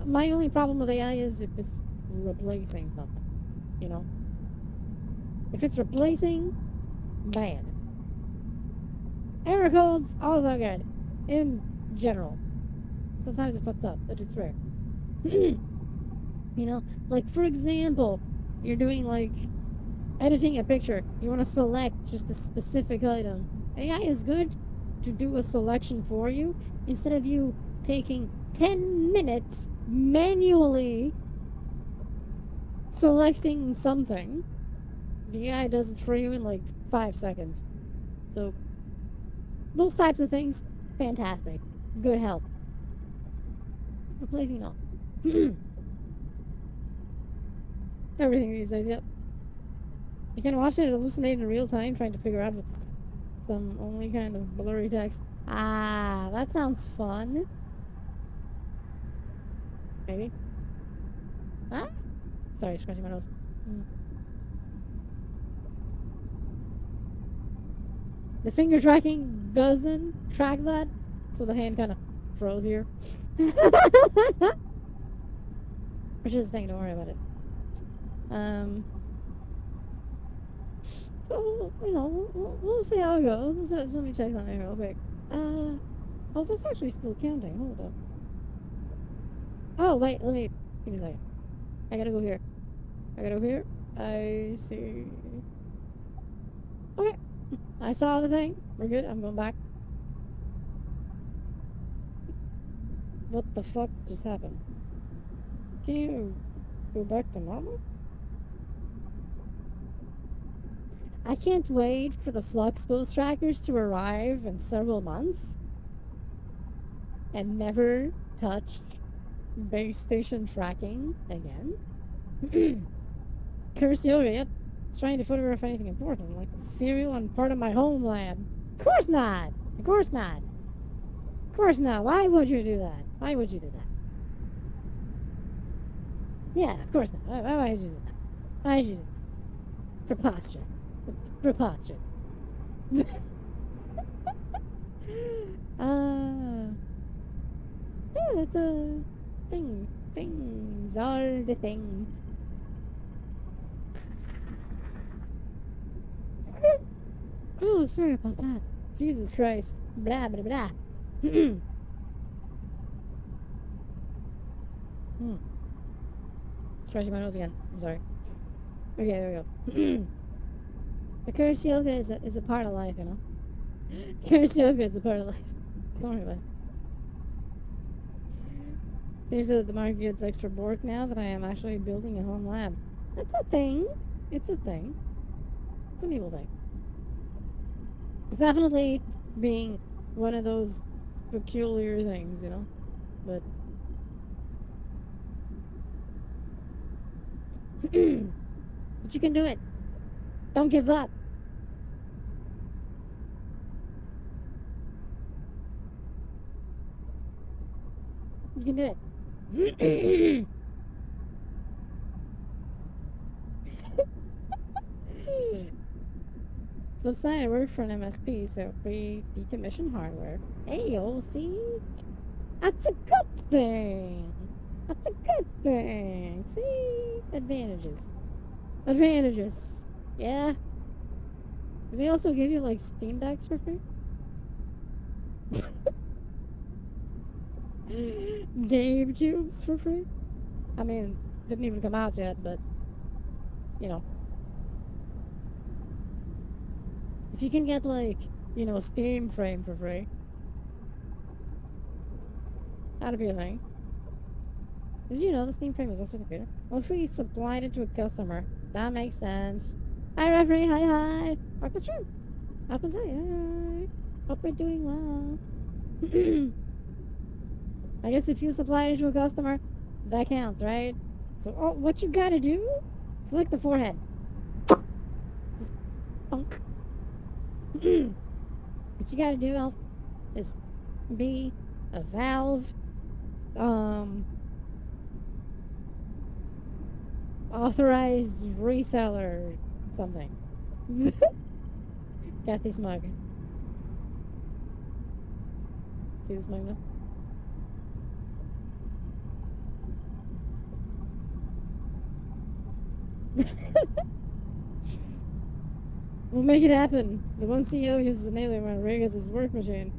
My only problem with AI is if it's replacing something. You know. If it's replacing, bad. Error codes, also good. In general. Sometimes it fucks up, but it's rare. You know, like for example, you're doing like editing a picture. You want to select just a specific item. AI is good to do a selection for you instead of you taking 10 minutes manually selecting something. The AI does it for you in like 5 seconds. So those types of things, fantastic. Good help. Replacing no. Everything these days, yep. You can watch it hallucinate in real time, trying to figure out what's some only kind of blurry text. Ah, that sounds fun. Maybe. Huh? Sorry, scratching my nose. The finger tracking doesn't track that, so the hand kind of froze here. Which is the thing, don't worry about it. So, you know, we'll see how it goes. Let me check something real quick. Oh, that's actually still counting. Hold up. Oh, wait, give me a second. I gotta go here. I see. Okay. I saw the thing. We're good. I'm going back. What the fuck just happened? Can you go back to normal? I can't wait for the Fluxpose trackers to arrive in several months and never touch base station tracking again. Curse Yoga, yep. It's trying to photograph anything important, like cereal and part of my home lab. Of course not! Of course not! Of course not! Why would you do that? Why would you do that? Yeah, of course not. Why would you do that? Why would you do that? Preposterous. Preposterous. Yeah, that's a thing. Things. All the things. Oh, sorry about that. Jesus Christ. Blah, blah, blah. Scratching my nose again. I'm sorry. Okay, there we go. The curse yoga is a part of life, you know? Curse yoga is a part of life. Don't worry about it. There's the market gets extra work now that I am actually building a home lab. That's a thing. It's a thing. It's an evil thing. It's definitely being one of those peculiar things, you know? But but you can do it. Don't give up. You can do it. Flip side, I work for an MSP, so we decommission hardware. Hey, yo, see? That's a good thing. That's a good thing. See? Advantages. Advantages. Yeah? Do they also give you, like, Steam Decks for free? Game Cubes for free? I mean, didn't even come out yet, but, you know. If you can get, like, you know, a Steam frame for free, that'd be a thing. Did you know the Steam frame is also a computer? Well, if we supplied it to a customer, that makes sense. Hi, referee, hi. Welcome stream. Welcome to hi. Hope we're doing well. I guess if you supply it to a customer, that counts, right? So, what you gotta do? Select the forehead. Just bonk. What you gotta do, Elf, is be a Valve, authorized reseller, something. Got this mug. See this mug now? We'll make it happen. The one CEO uses an alien when Rig as his work machine.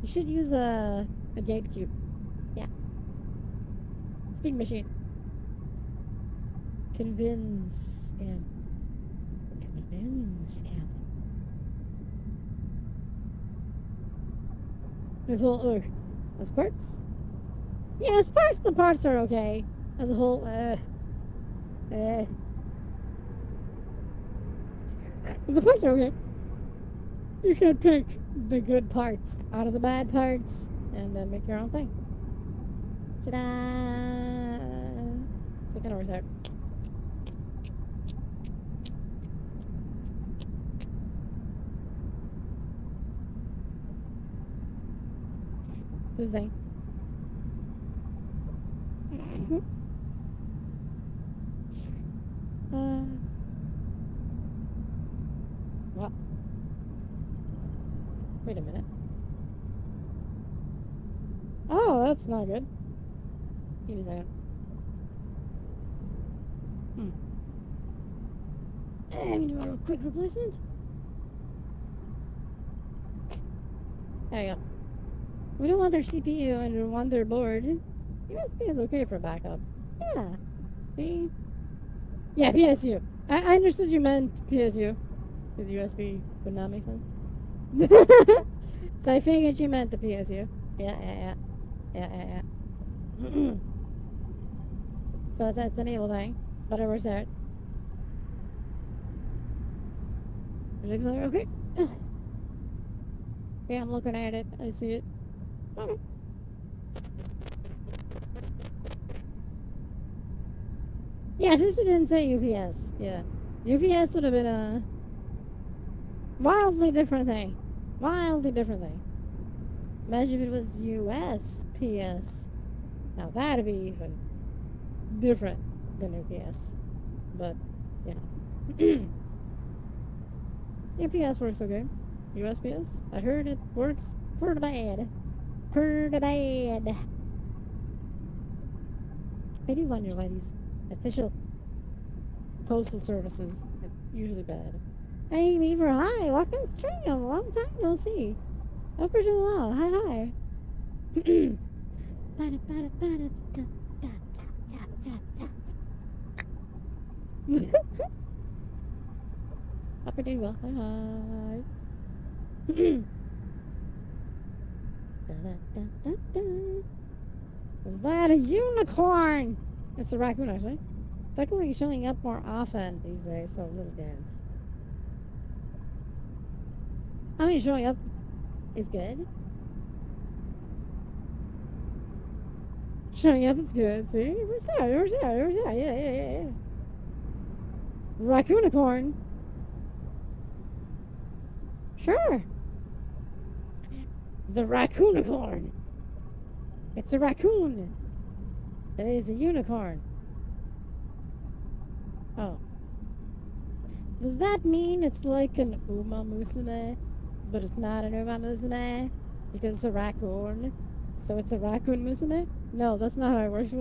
You should use a GameCube. Yeah. Steam machine. Convince him. Convince him. This whole as parts? Yeah, as parts, the parts are okay. As a whole, the parts are okay. You can pick the good parts out of the bad parts and then make your own thing. Ta-da! So it kind of works out. This is the thing. What? Wait a minute. Oh, that's not good. Give me a second. I need to do a quick replacement. There you go. We don't want their CPU and we want their board. USB is okay for backup. Yeah. See? Yeah, PSU. I understood you meant PSU. Because USB would not make sense. So I figured you meant the PSU. Yeah. So that's an evil thing. But it works out. It's like, okay. Yeah, I'm looking at it. I see it. Okay. Yeah, this didn't say UPS. Yeah. UPS would have been a wildly different thing. Wildly different thing. Imagine if it was USPS. Now that'd be even different than UPS. But, you know. UPS works okay. USPS? I heard it works pretty bad. Pretty bad. I do wonder why these official postal services are usually bad. Hey, Beaver, hi. Welcome to the stream. Long time no see. Hope you're doing well. Hi, hi. Hope you're doing well. Hi, hi. Is that a unicorn? It's a raccoon, actually. Technically showing up more often these days, so little dance. I mean, showing up is good. Showing up is good, see? Where's that? Where's that? Where's that? Yeah. Raccoonicorn. Sure. The raccoonicorn. It's a raccoon. It is a unicorn. Oh. Does that mean it's like an Uma Musume, but it's not an Uma Musume because it's a raccoon? So it's a raccoon Musume? No, that's not how it works.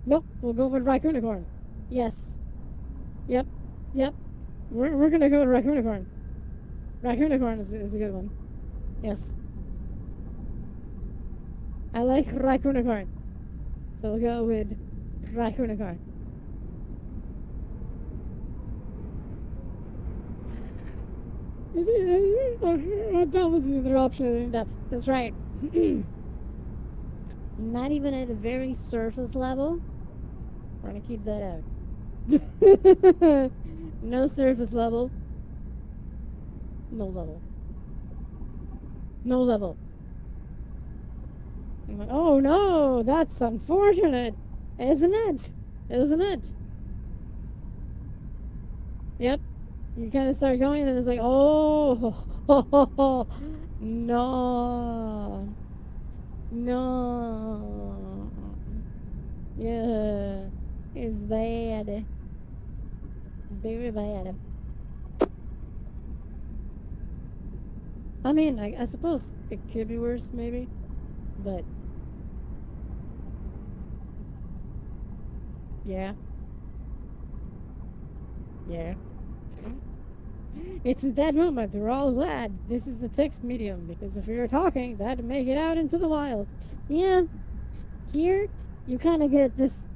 Nope, we'll go with raccoonicorn. Yes. Yep. We're gonna go with raccoonicorn. Raccoonicorn is a good one. Yes. I like raccoonicorn. So we'll go with raccoonicorn. Balance the other option in depth. That's right. Not even at a very surface level. We're gonna keep that out. No surface level. No level. No level. I'm like, oh no, that's unfortunate. Isn't it? Isn't it? Yep. You kind of start going and it's like, oh, no. No. Yeah. It's bad. Very bad. I mean, I suppose it could be worse, maybe. But, yeah. Yeah. It's at that moment we're all glad this is the text medium, because if we were talking, that'd make it out into the wild. Yeah. Here, you kind of get this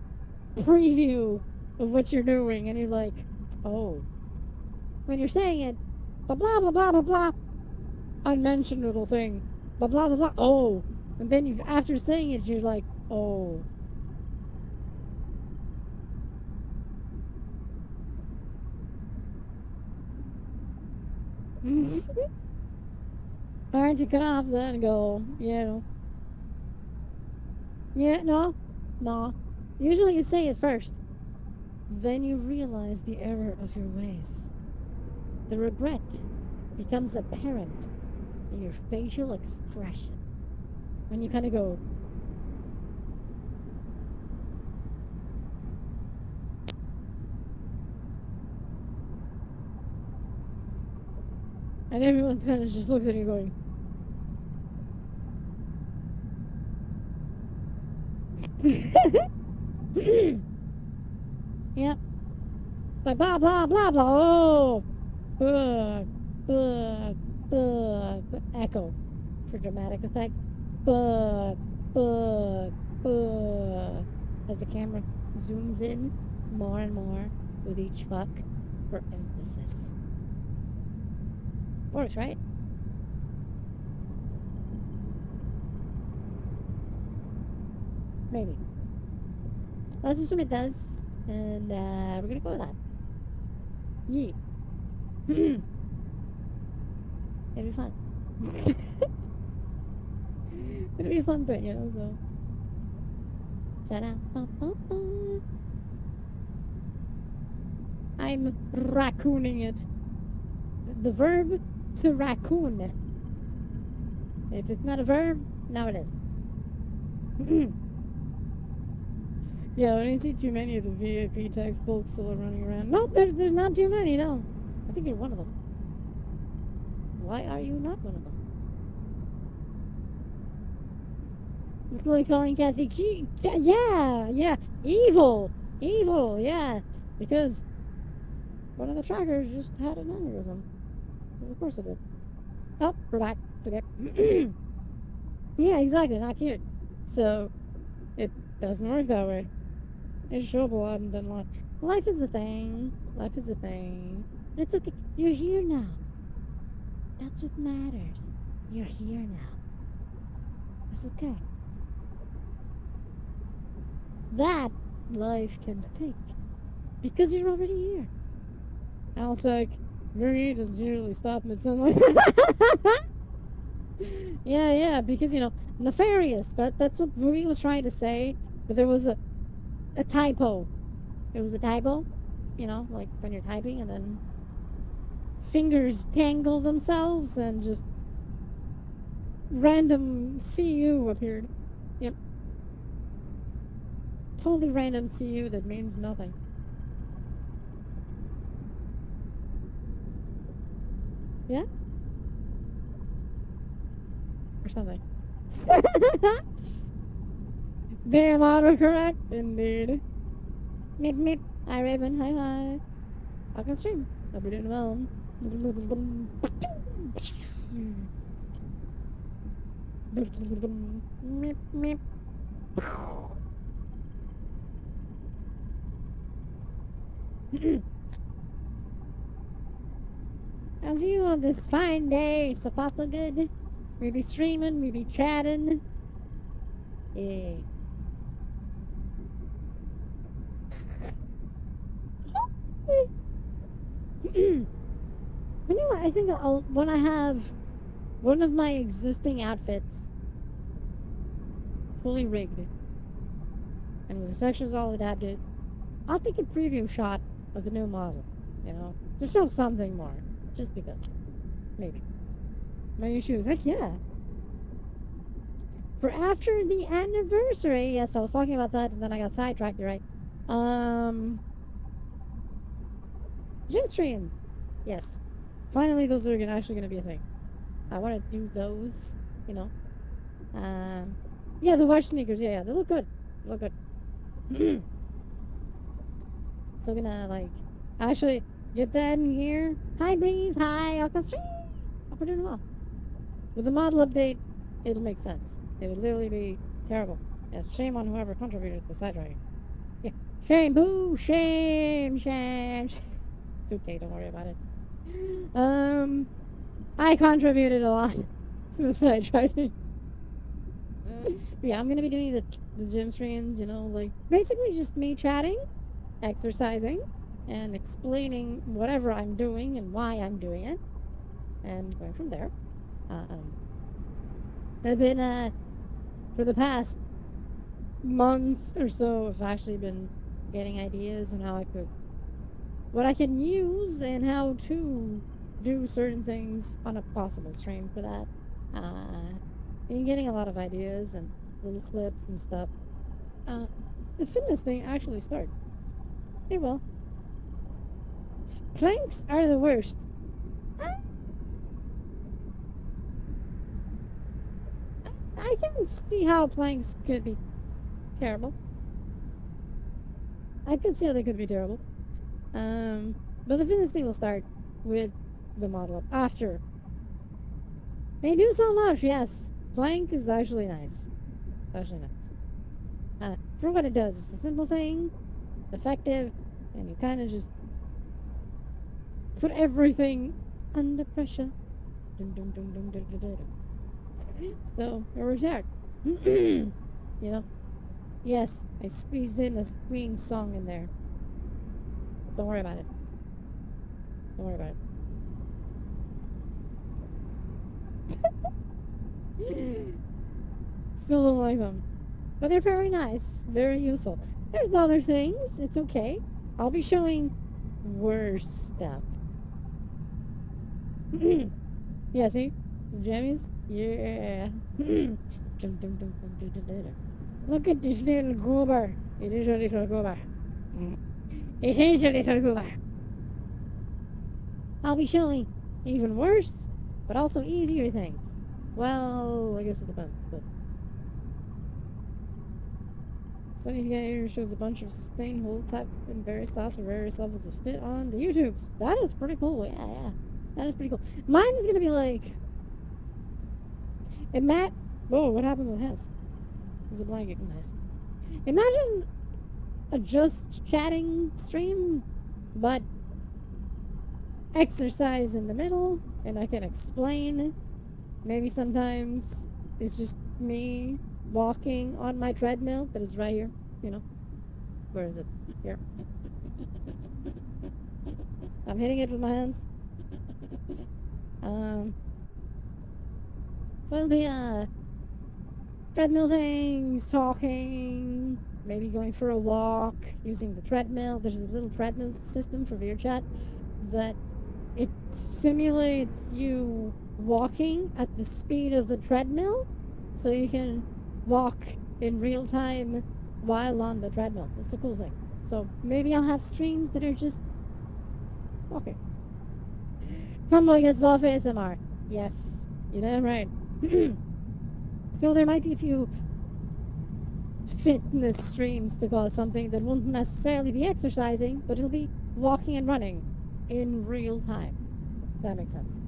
preview of what you're doing, and you're like, oh. When you're saying it, blah, blah, blah, blah, blah, blah, unmentionable thing, blah, blah, blah, blah, oh. And then you, after saying it, you're like, oh. Hard to cut off that and go, yeah, no. Usually you say it first. Then you realize the error of your ways. The regret becomes apparent in your facial expression. When you kind of go, and everyone kind of just looks at you going, yeah, like blah, blah, blah, blah, oh, bug, bug, bug, echo for dramatic effect, bug, bug, bug, as the camera zooms in more and more with each fuck for emphasis. Works, right? Maybe. Let's assume it does, and we're gonna go with that. Yeah. It'll be fun. It'll be a fun thing, you know, so. Ta-da. I'm raccooning it. The verb to raccoon. If it's not a verb, now it is. Yeah, when you see too many of the VIP textbooks still running around. Nope, there's not too many, no. I think you're one of them. Why are you not one of them? It's like calling Kathy Key. Yeah. Evil, yeah. Because one of the trackers just had an aneurysm. Because of course it did. Oh, we're back. It's okay. Yeah, exactly. Not cute. So it doesn't work that way. It show up a lot and doesn't lie. Life is a thing. Life is a thing. But it's okay. You're here now. That's what matters. You're here now. It's okay. That life can take. Because you're already here. Al's like, Marie doesn't usually stop mid-sunlight. Yeah, because, nefarious. That's what Marie was trying to say. But there was a typo. It was a typo. Like when you're typing and then fingers tangle themselves and just random CU appeared. Yep. Totally random CU that means nothing. Yeah? Or something. Damn autocorrect, indeed. Meep meep. Hi Raven, hi. I can stream. Hope you're doing well. Meep meep. How's you on this fine day? So far so good. We be streaming, we be chatting. Yeah. You know what? I think when I have one of my existing outfits fully rigged and with the textures all adapted, I'll take a preview shot of the new model, to show something more. Just because. Maybe. My new shoes. Heck yeah. For after the anniversary, yes, I was talking about that and then I got sidetracked, right? Gym stream. Yes. Finally, those are actually going to be a thing. I want to do those, Yeah, the watch sneakers. Yeah, they look good. They look good. So gonna, actually get that in here. Hi, Breeze. Hi, Alka Stream. Hope we're doing well. With the model update, it'll make sense. It'll literally be terrible. Yes, shame on whoever contributed to the side dragging. Yeah. Shame, boo, shame. It's okay, don't worry about it. I contributed a lot to the side dragging. Yeah, I'm gonna be doing the gym streams, basically just me chatting, exercising, and explaining whatever I'm doing and why I'm doing it, and going from there. I've been, for the past month or so, I've actually been getting ideas on what I can use and how to do certain things on a possible stream for that. And getting a lot of ideas and little clips and stuff. The fitness thing actually started. Hey, well. Planks are the worst. I can see how planks could be terrible. I could see how they could be terrible. But the fitness thing will start with the model up after. They do so much, yes. Plank is actually nice. For what it does, it's a simple thing, effective, and you kind of just put everything under pressure. So, it works out. Yes, I squeezed in a Queen song in there. Don't worry about it. Don't worry about it. Still don't like them. But they're very nice. Very useful. There's other things. It's okay. I'll be showing worse stuff. Yeah, see? The jammies? Yeah. Look at this little goober. It is a little goober. It is a little goober. I'll be showing even worse, but also easier things. Well, I guess it depends, but Sunny here shows a bunch of stain hole type and various styles for various levels of fit on the YouTubes. That is pretty cool. Yeah. That is pretty cool. Mine is gonna be like whoa, what happened with his? There's a blanket, nice. Imagine a just chatting stream, but exercise in the middle, and I can explain. Maybe sometimes it's just me walking on my treadmill that is right here, you know. Where is it? Here. I'm hitting it with my hands. So it'll be treadmill things, talking, maybe going for a walk, using the treadmill. There's a little treadmill system for VRChat that it simulates you walking at the speed of the treadmill, so you can walk in real time while on the treadmill. It's a cool thing. So maybe I'll have streams that are just walking. Tomboy gets buff ASMR. Yes, you're damn right. So there might be a few fitness streams, to call it something, that won't necessarily be exercising, but it'll be walking and running in real time. That makes sense.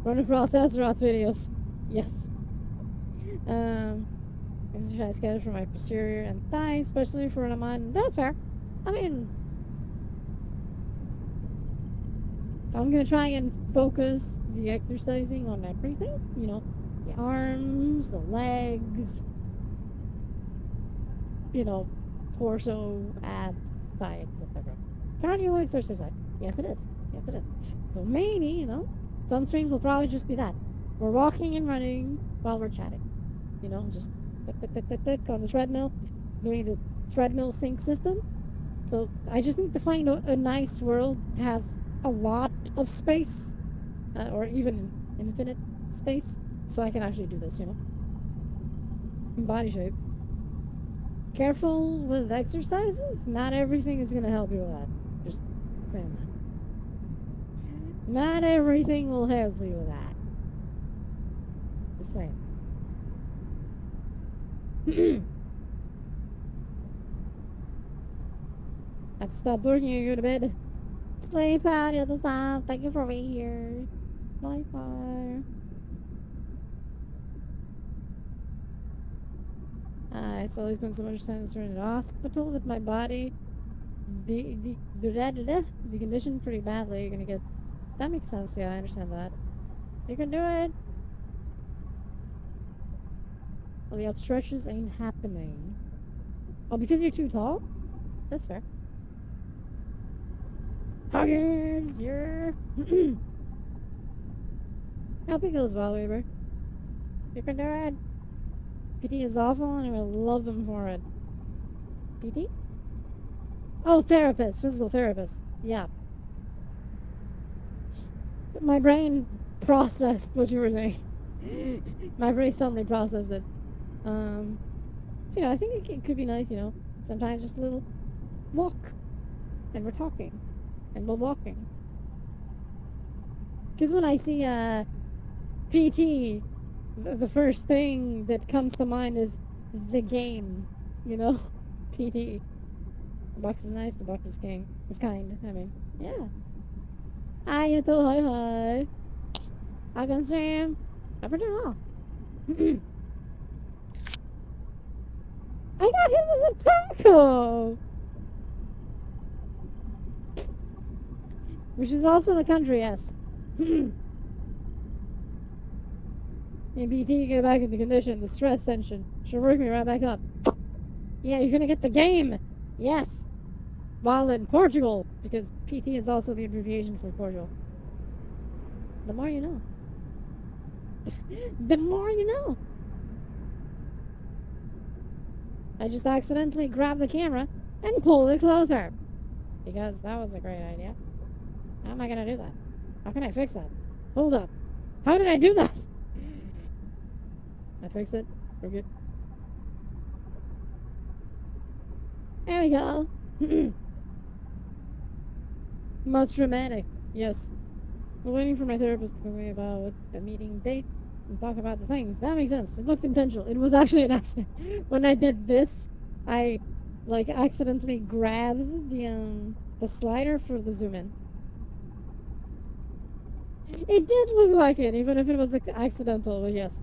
Run across Azeroth videos. Yes. Exercise schedule for my posterior and thighs, especially for when I'm on. That's fair. I mean, I'm gonna try and focus the exercising on everything. You know, the arms, the legs, you know, torso, abs, sides, etc. Cardio exercise. Yes, it is. Yes, it is. So maybe, you know, some streams will probably just be that. We're walking and running while we're chatting. You know, just tick, tick, tick, tick, tick on the treadmill, doing the treadmill sync system. So I just need to find a nice world that has a lot of space, or even infinite space, so I can actually do this, you know. Body shape. Careful with exercises. Not everything is going to help you with that. Just saying that. Not everything will help you with that. Just saying. I'd stop working and go to bed. Sleep out, the other side. Thank you for being here. Bye-bye. It's always been so much time in the hospital that my body the condition pretty badly. You're gonna get. That makes sense. Yeah, I understand that. You can do it. Well, the obstructions ain't happening. Oh, because you're too tall? That's fair. Huggers, you're. How big goes Ball Weaver? You can do it. PT is awful, and I would love them for it. PT? Oh, therapist, physical therapist. Yeah. My brain processed what you were saying. My brain suddenly processed it. So, you know, I think it could be nice, you know, sometimes just a little walk, and we're talking, and we're walking. Because when I see PT, the first thing that comes to mind is the game, you know, PT. The box is nice, the box is king. It's kind, I mean, yeah. Hi, you too, hi. I can stream. I'm pretty well. I got hit with a taco! Which is also the country, yes. In BT, get back into condition, the stress tension should work me right back up. Yeah, you're gonna get the game. Yes. While in Portugal, because PT is also the abbreviation for Portugal. The more you know. The more you know. I just accidentally grabbed the camera and pulled it closer. Because that was a great idea. How am I gonna do that? How can I fix that? Hold up. How did I do that? I fixed it. We're good. There we go. Much dramatic. Yes. We're waiting for my therapist to tell me about the meeting date and talk about the things. That makes sense. It looked intentional. It was actually an accident. When I did this, I like accidentally grabbed the slider for the zoom in. It did look like it, even if it was accidental. But yes.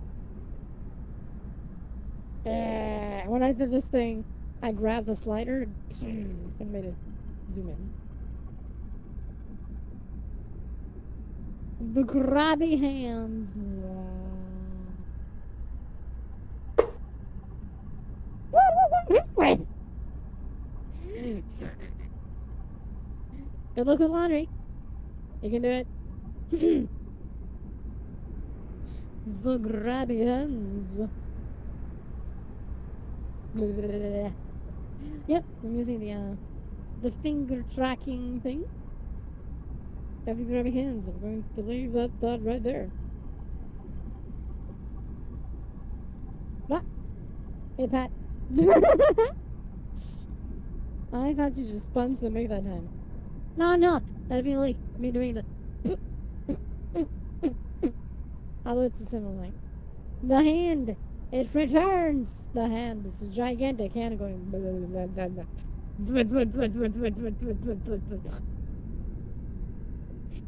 When I did this thing, I grabbed the slider and made it zoom in. The grabby hands. Good luck with laundry. You can do it. The grabby hands. Yep, I'm using the finger tracking thing. Have the grabby hands. I'm going to leave that thought right there. What? Hey, Pat. I thought you just spun to make that time. No, that'd be like me doing the. Although it's a similar thing. The hand, it returns. The hand is a gigantic hand going.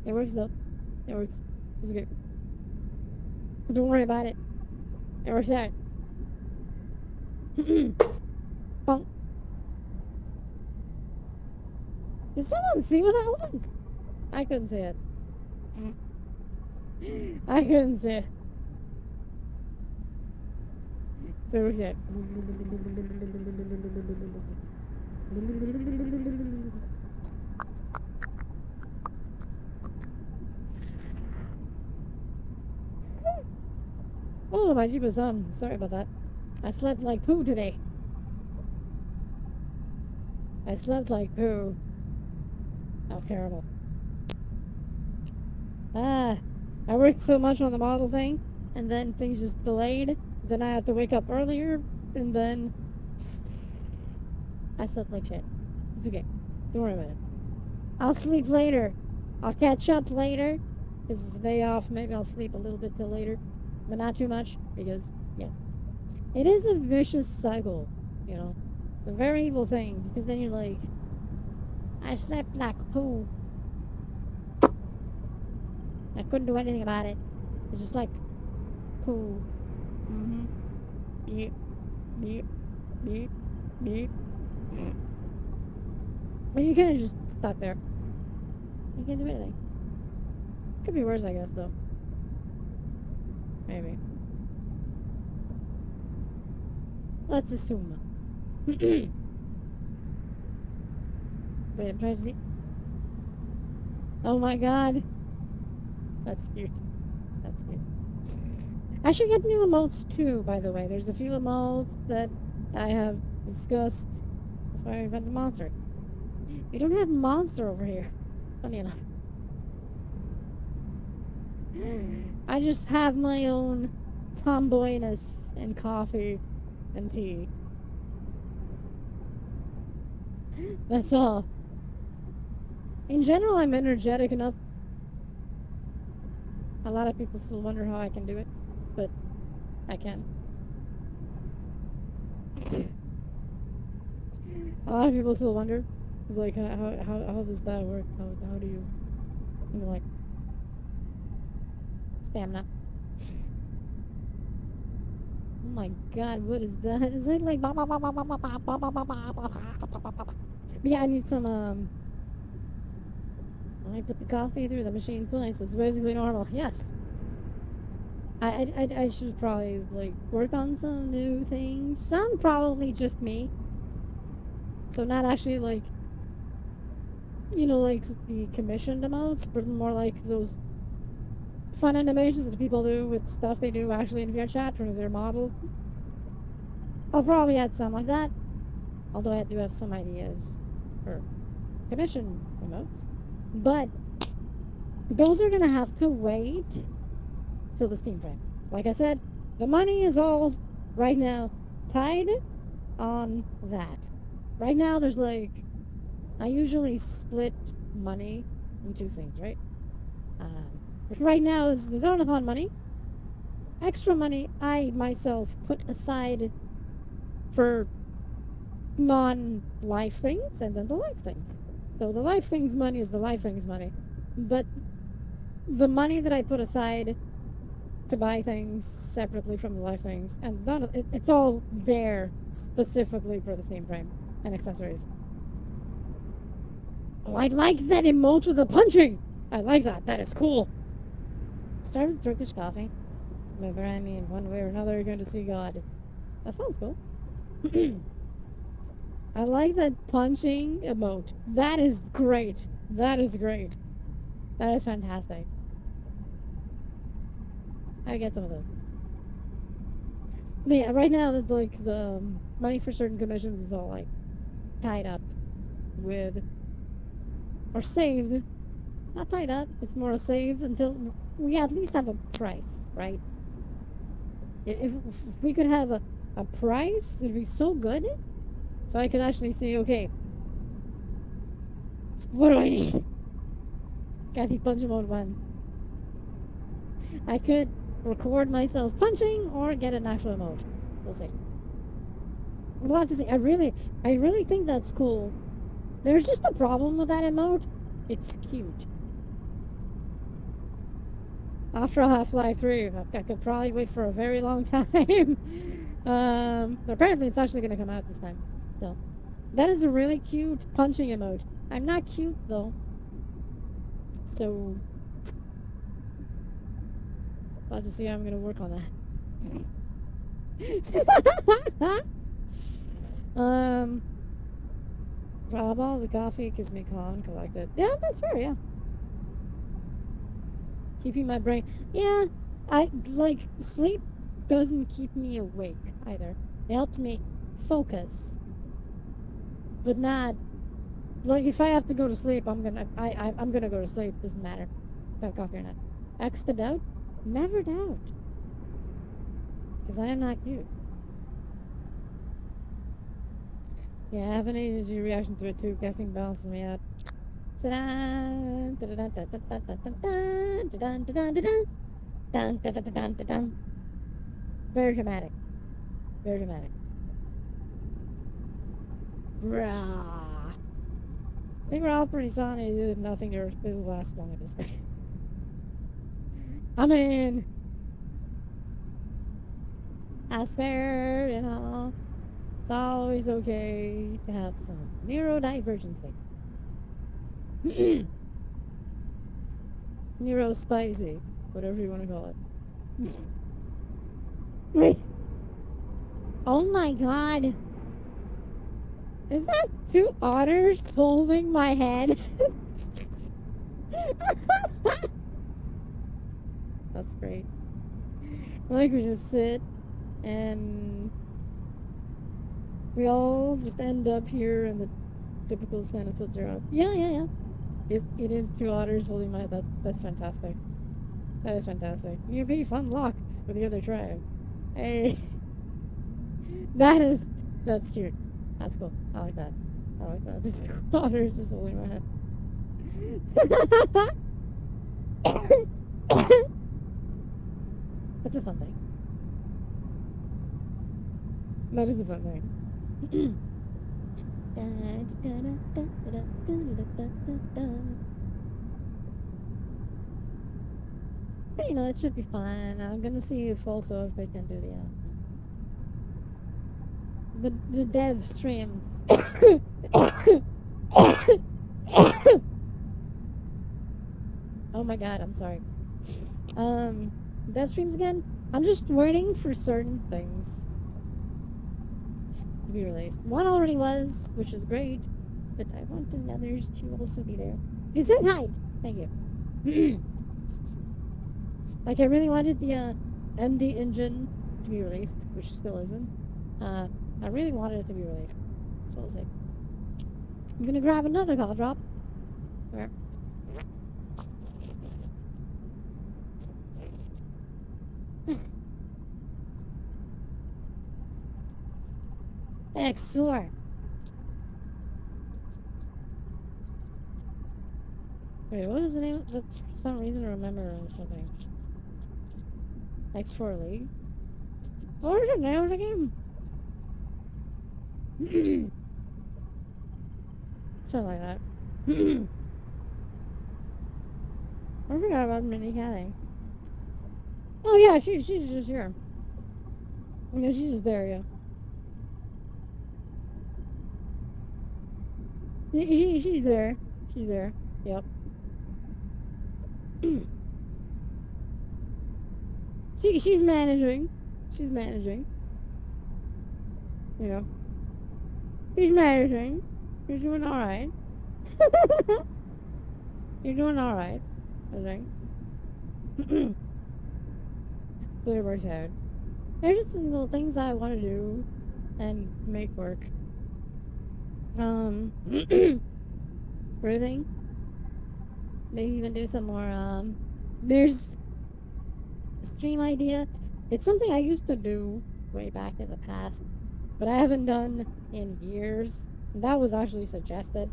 It works though. It works. It's good. Don't worry about it. It works out. Bonk. Did someone see what that was? I couldn't see it. I couldn't see it. So it works out. Oh, my jeepers, sorry about that. I slept like poo today. I slept like poo. That was terrible. I worked so much on the model thing, and then things just delayed. Then I had to wake up earlier, and then I slept like shit. It's okay. Don't worry about it. I'll sleep later. I'll catch up later. This is a day off. Maybe I'll sleep a little bit till later, but not too much because, yeah. It is a vicious cycle, you know. It's a very evil thing because then you're like, I slept like poo. I couldn't do anything about it. It's just like poo. Mm-hmm. Yep. Yep. Yep. Yep. But you kind of just stuck there. You can't do anything. Could be worse, I guess, though. Maybe. Let's assume. Wait, I'm trying to see. Oh my god. That's cute. That's cute. I should get new emotes too, by the way. There's a few emotes that I have discussed. That's why I invented Monster. We don't have Monster over here. Funny enough. I just have my own tomboyness and coffee and tea. That's all. In general, I'm energetic enough. A lot of people still wonder how I can do it, but I can. A lot of people still wonder. It's like, how does that work? How do you? And they're like, stamina. Oh my god, what is that? Is it like yeah, I need some I put the coffee through the machine twice, so it's basically normal. Yes. I should probably like work on some new things. Some probably just me. So not actually like, you know, like the commissioned amounts, but more like those fun animations that people do with stuff they do actually in VRChat for their model. I'll probably add some like that, although I do have some ideas for commission emotes. But those are gonna have to wait till the Steam frame. Like I said, the money is all right now tied on that. Right now, there's like, I usually split money in two things, right? Which right now is the donathon money. Extra money I myself put aside for non-life things, and then the life things. So the life things money is the life things money. But the money that I put aside to buy things separately from the life things, and none of it's all there specifically for the Steam frame and accessories. Oh, I like that emote with the punching. I like that. That is cool. Start with Turkish coffee. Remember, I mean, one way or another, you're going to see God. That sounds cool. I like that punching emote. That is great. That is great. That is fantastic. I get some of those. But yeah, right now, like the money for certain commissions is all like tied up with or saved. Not tied up. It's more saved until we at least have a price, right? If we could have a price, it'd be so good. So I could actually see, okay, what do I need? Kathy punch mode 1. I could record myself punching or get an actual emote. We'll see. We'll have to see. I really think that's cool. There's just a problem with that emote. It's cute. After Half-Life 3, I could probably wait for a very long time. Apparently it's actually going to come out this time. So, that is a really cute punching emote. I'm not cute, though. So, I'll have to see how I'm going to work on that. Balls of coffee keeps me calm and collected. Yeah, that's fair, yeah. Keeping my brain. Yeah, I like sleep doesn't keep me awake either. It helps me focus, but not like if I have to go to sleep, I'm gonna go to sleep. Doesn't matter if I have coffee or not. X to doubt, never doubt, because I am not you. Yeah, I have an ADHD reaction to it too. Caffeine balances me out. Very dramatic. Very dramatic. Rah. I think we're all pretty solid. There's nothing to last long at this point. I mean, that's fair, you know. It's always okay to have some neurodivergency. Neuro spicy, whatever you want to call it. Wait. Oh my god. Is that two otters holding my head? That's great. Like we just sit and we all just end up here in the typical kind of filter. Yeah. It is two otters holding my head. That's fantastic. That is fantastic. You'd be unlocked with the other tribe. Hey. That's cute. That's cool. I like that. The two otters just holding my head. That's a fun thing. That is a fun thing. But you know, it should be fun. I'm gonna see if they can do the dev streams. Oh my god, I'm sorry. Dev streams again. I'm just waiting for certain things. to be released. One already was, which is great, but I want the others to also be there. It said hide. Thank you. Like I really wanted the MD engine to be released, which still isn't. I really wanted it to be released. So we'll see. I'm gonna grab another cough drop. Where? X4. Wait, what was the name? For some reason I remember or something. X4 League? What was the name of the game? Something like that. I forgot about Minnie Catting. Oh yeah, she's just here. No, she's just there, yeah. She's there. She's there. Yep. She's managing. She's managing. You know. She's managing. You're doing alright. You're doing alright, I think. So it works out. There's just some little things I want to do and make work. Breathing. Maybe even do some more, there's a stream idea. It's something I used to do way back in the past, but I haven't done in years. That was actually suggested.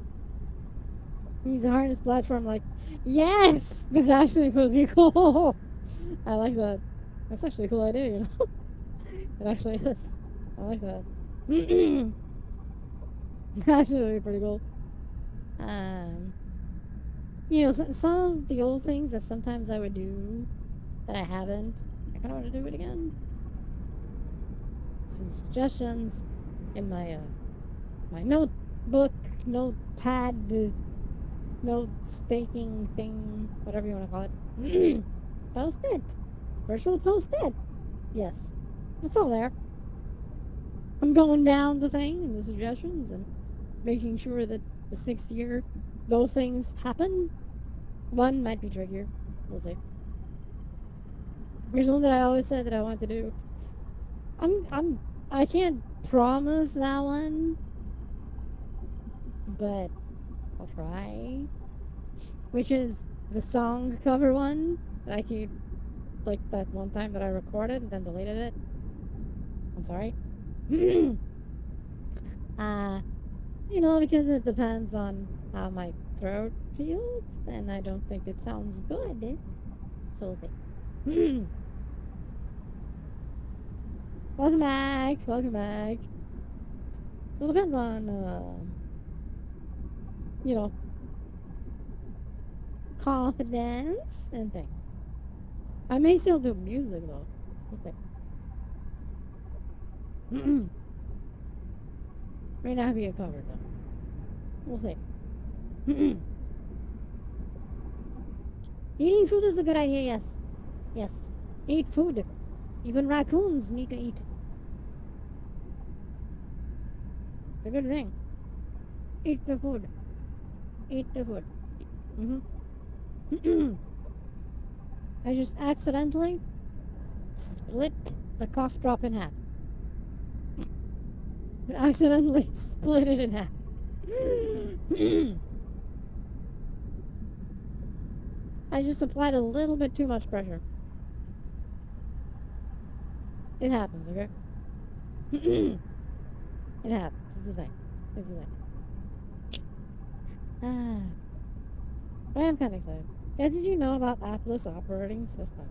Use the harness platform, like, yes! That actually would be cool. I like that. That's actually a cool idea, you know? It actually is. I like that. Actually would be pretty cool. You know, some of the old things that sometimes I would do that I haven't, I kind of want to do it again. Some suggestions in my my notebook, notepad, note staking thing, whatever you want to call it. Post-it. Virtual post-it. Yes. It's all there. I'm going down the thing and the suggestions and making sure that the 6th year those things happen. One might be trickier. We'll see. Here's one that I always said that I want to do. I can't promise that one, but I'll try. Which is the song cover one that I keep, like that one time that I recorded and then deleted it. I'm sorry. You know, because it depends on how my throat feels, and I don't think it sounds good. So, welcome back. Welcome back. So it depends on, you know, confidence and things. I may still do music though. Okay. May not be a cover though. We'll see. Eating food is a good idea, yes. Yes. Eat food. Even raccoons need to eat. It's a good thing. Eat the food. Eat the food. I just accidentally split the cough drop in half. Accidentally split it in half. I just applied a little bit too much pressure. It happens, okay? It happens. It's a thing. It's a thing. But I am kind of excited. Yeah, did you know about Atlas operating system?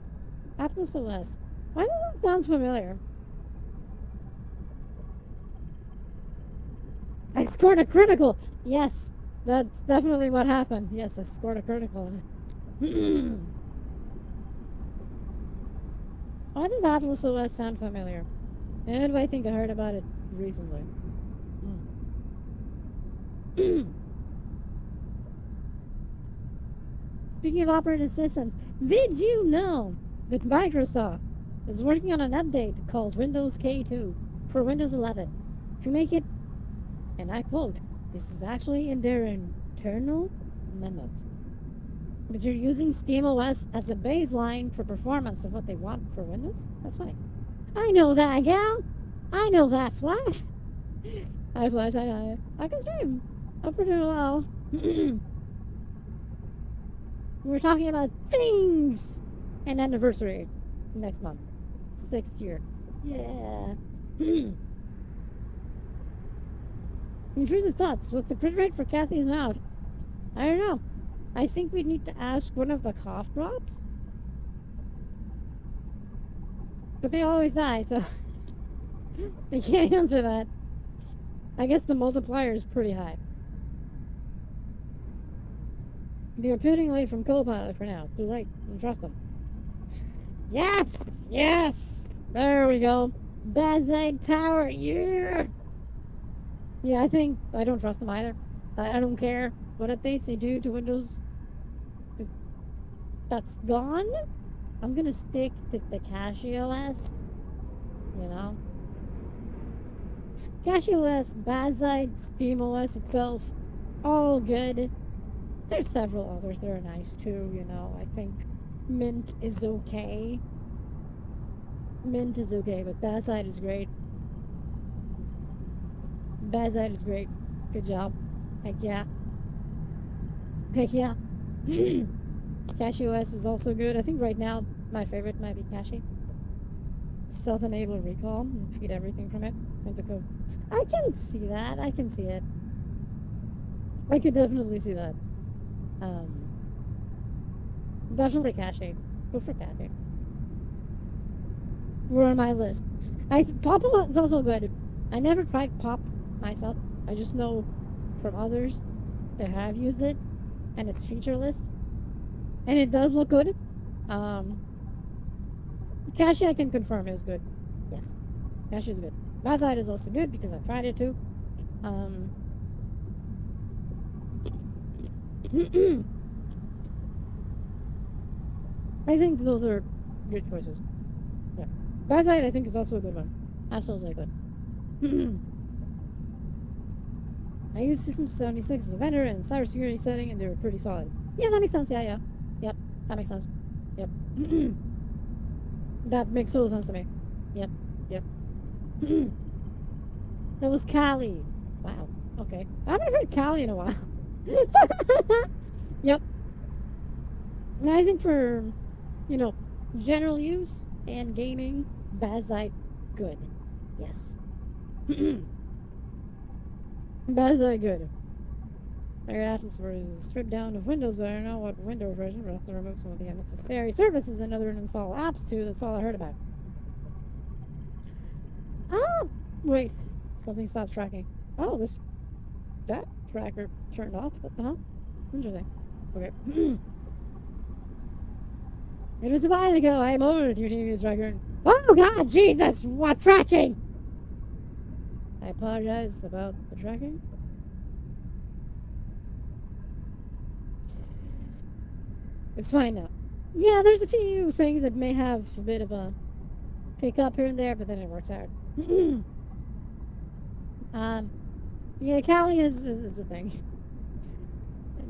Atlas OS. Why does that sound familiar? I scored a critical! Yes, that's definitely what happened. Yes, I scored a critical. Why did Atlas OS sound familiar? And do I think I heard about it recently? Speaking of operating systems, did you know that Microsoft is working on an update called Windows K2 for Windows 11? to make it, and I quote, this is actually in their internal memos, but you're using SteamOS as a baseline for performance of what they want for Windows? That's funny. I know that, gal. I know that, Flash. Hi, Flash. Hi. I can stream. Hope we're doing well. We're talking about things. An anniversary next month. 6th year. Yeah. Intrusive thoughts. What's the crit rate for Kathy's mouth? I don't know. I think we need to ask one of the cough drops. But they always die, so they can't answer that. I guess the multiplier is pretty high. They're pivoting away from Copilot for now. Too late. Don't trust them. Yes! Yes! There we go. Bazite Power, yeah! Yeah, I don't trust them either. I don't care what updates they do to Windows that's gone. I'm gonna stick to the CachyOS. You know? CachyOS, Bazite, SteamOS itself, all good. There's several others that are nice too, you know. I think Mint is okay. Mint is okay, but Bazite is great. Bazite is great. Good job. Heck yeah. Heck yeah. CachyOS is also good. I think right now my favorite might be Cachy. Self-enable recall and feed everything from it into code. I can see that. I can see it. I could definitely see that. Definitely Cachy. Go for Cachy. We're on my list. Pop is also good. I never tried Pop myself. I just know from others that have used it, and it's featureless, and it does look good. Cachy I can confirm is good. Yes, Cachy is good. Bazite is also good because I tried it too. I think those are good choices. Yeah. Bazite I think is also a good one. Absolutely good. I used System 76 as a vendor and cybersecurity setting, and they were pretty solid. Yeah, that makes sense. Yeah. Yep, that makes sense. Yep. That makes total sense to me. Yep. That was Cali. Wow. Okay. I haven't heard Cali in a while. Yep. And I think for, general use and gaming, Bazite, good. Yes. Bazite, good. I got Atlas version stripped down of Windows, but I don't know what Windows version. We'll have to remove some of the unnecessary services and other uninstall apps too. That's all I heard about. Oh! Wait. Something stopped tracking. Oh, that tracker turned off. What the hell? Interesting. Okay. It was a while ago. I am over your TV's record. Oh god, Jesus! What tracking? I apologize about the tracking. It's fine now. Yeah, there's a few things that may have a bit of a pick up here and there, but then it works out. Yeah, Kali is a thing.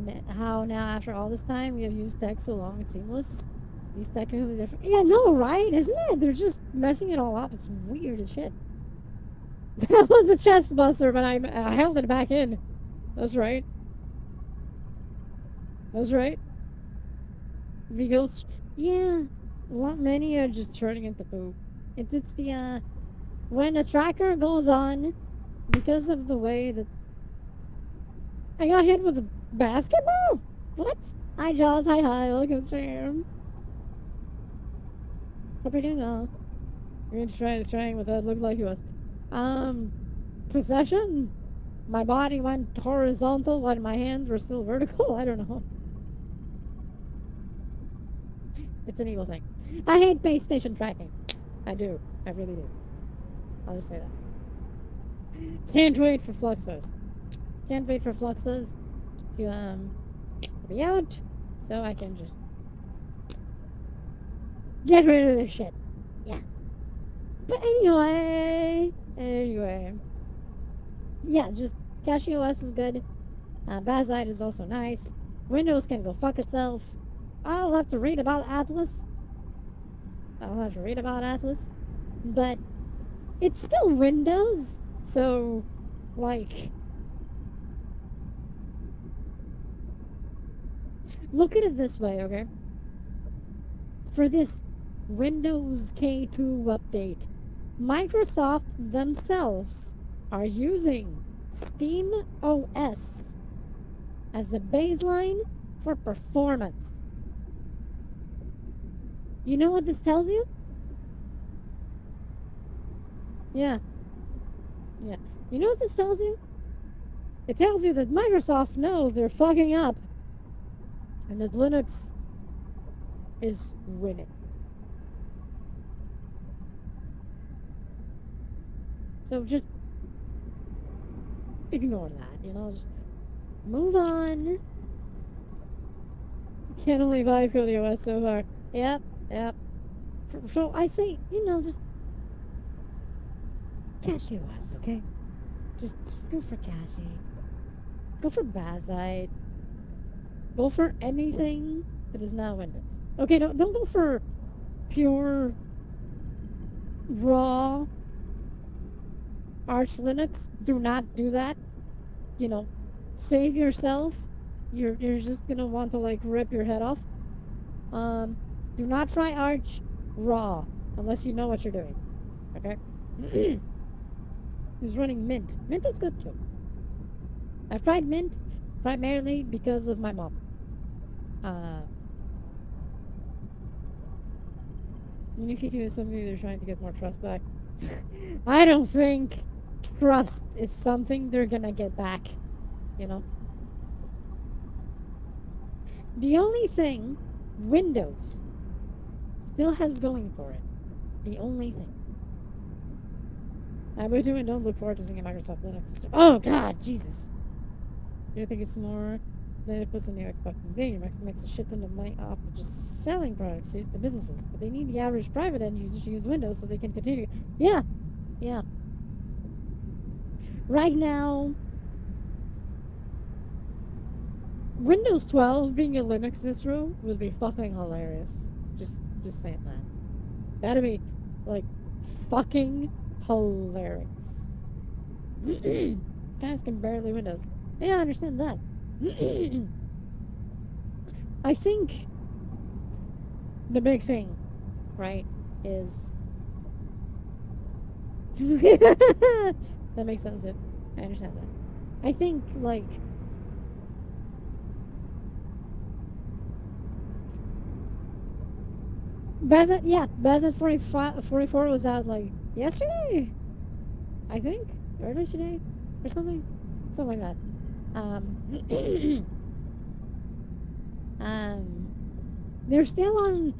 And how now, after all this time, we have used tech so long it's seamless. These tech can be different. Yeah, no, right? Isn't it? They're just messing it all up. It's weird as shit. That was a chest buster, but I held it back in. That's right. Because, yeah, many are just turning into poop. It's the, when a tracker goes on, because of the way that I got hit with a basketball? What? Hi, Jaws. Hi, welcome to stream. Hope you're doing well. You're going to try destroying what that looked like it was. Possession? My body went horizontal while my hands were still vertical? I don't know. It's an evil thing. I hate base station tracking. I do. I really do. I'll just say that. Can't wait for Fluxbuzz. Can't wait for Fluxbuzz to be out so I can just get rid of this shit. Yeah. But anyway. Yeah, just Casio OS is good. Bazite is also nice. Windows can go fuck itself. I'll have to read about Atlas. I'll have to read about Atlas. But it's still Windows. So, like, look at it this way, okay? For this Windows K2 update, Microsoft themselves are using Steam OS as a baseline for performance. You know what this tells you? Yeah. Yeah. You know what this tells you? It tells you that Microsoft knows they're fucking up and that Linux is winning. So just ignore that, just move on. Can't only vibe for the OS so far. Yep, yep. So I say, just Cashy OS, okay? Just go for Cashy. Go for Bazite. Go for anything that is now Windows. Okay, don't go for pure raw Arch Linux. Do not do that. Save yourself. You're just gonna want to like rip your head off. Do not try Arch raw unless you know what you're doing. Okay? He's running Mint. Mint is good too. I've tried Mint primarily because of my mom. Unity is something they're trying to get more trust back. I don't think trust is something they're gonna get back. The only thing Windows still has going for it. The only thing. I would do and don't look forward to seeing a Microsoft Linux system. Oh God, Jesus! Do you think it's more than it puts the new Xbox in the game? Microsoft makes a shit ton of money off of just selling products to the businesses, but they need the average private end user to use Windows so they can continue. Yeah. Right now, Windows 12 being a Linux distro would be fucking hilarious. Just saying that. That'd be like fucking hilarious. Guys can barely Windows. Yeah, I understand that. I think the big thing, right, is that makes sense. I understand that. I think like Bazet 44 was out like yesterday, I think, early today, or something like that. They're still on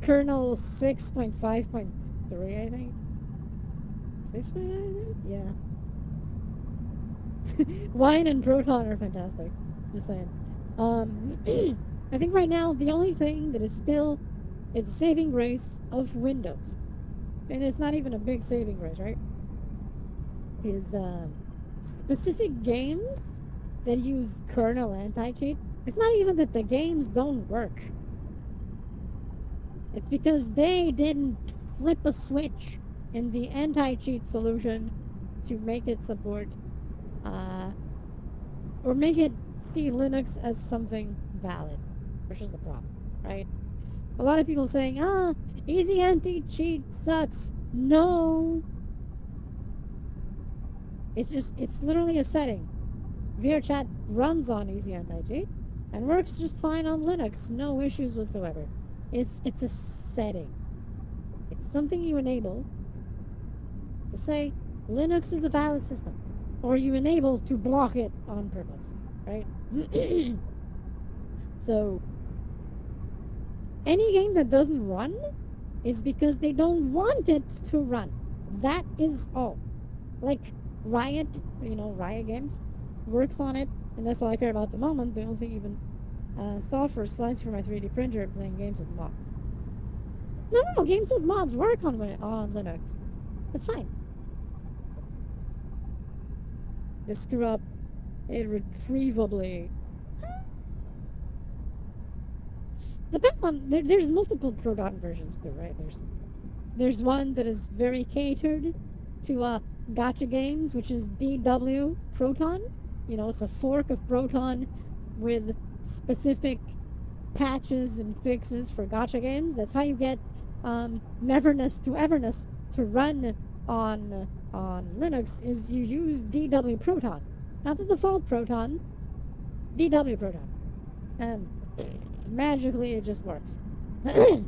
kernel 6.5.3, I think. 6.9, yeah. Wine and Proton are fantastic. Just saying. I think right now the only thing that is still a saving grace of Windows, and it's not even a big saving grace, right? Is specific games that use kernel anti-cheat. It's not even that the games don't work. It's because they didn't flip a switch in the anti-cheat solution to make it support or make it see Linux as something valid, which is the problem, right? A lot of people saying, easy anti-cheat sucks. No. It's literally a setting. VRChat runs on easy anti-cheat and works just fine on Linux. No issues whatsoever. It's a setting. It's something you enable to say Linux is a valid system. Or you enable to block it on purpose, right? So, any game that doesn't run is because they don't want it to run. That is all. Like Riot, Riot Games works on it, and that's all I care about at the moment. The only thing even software slides for my 3D printer and playing games with mods. No, games with mods work on Linux. That's fine. to screw up irretrievably. Depends on there's multiple Proton versions too, right? There's one that is very catered to gacha games, which is DW Proton. You know, it's a fork of Proton with specific patches and fixes for gacha games. That's how you get Neverness to Everness to run on Linux. Is you use DW Proton, not the default Proton, DW Proton, and magically it just works. I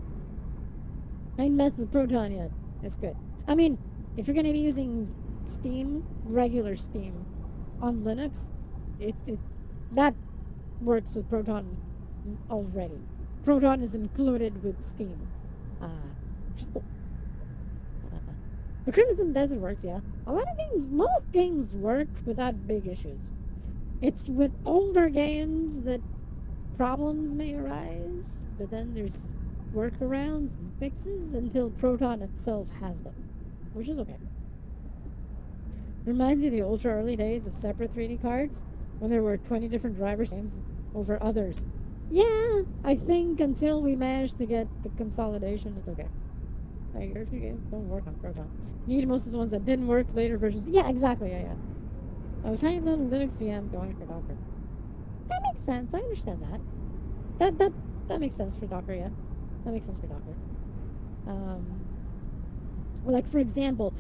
ain't messed with Proton yet. It's good. I mean, if you're gonna be using Steam, regular Steam, on Linux, it that works with Proton already. Proton is included with Steam. Which is cool. The Crimson Desert works, yeah. A lot of games, most games work without big issues. It's with older games that problems may arise, but then there's workarounds and fixes until Proton itself has them, which is okay. Reminds me of the ultra early days of separate 3D cards when there were 20 different drivers games over others. Yeah, I think until we manage to get the consolidation, it's okay. Like, your few games don't work on Proton. You need most of the ones that didn't work later versions. Yeah, exactly. Yeah. I was tiny little Linux VM going for Docker. That makes sense. I understand that. That makes sense for Docker. Yeah, that makes sense for Docker. Like for example,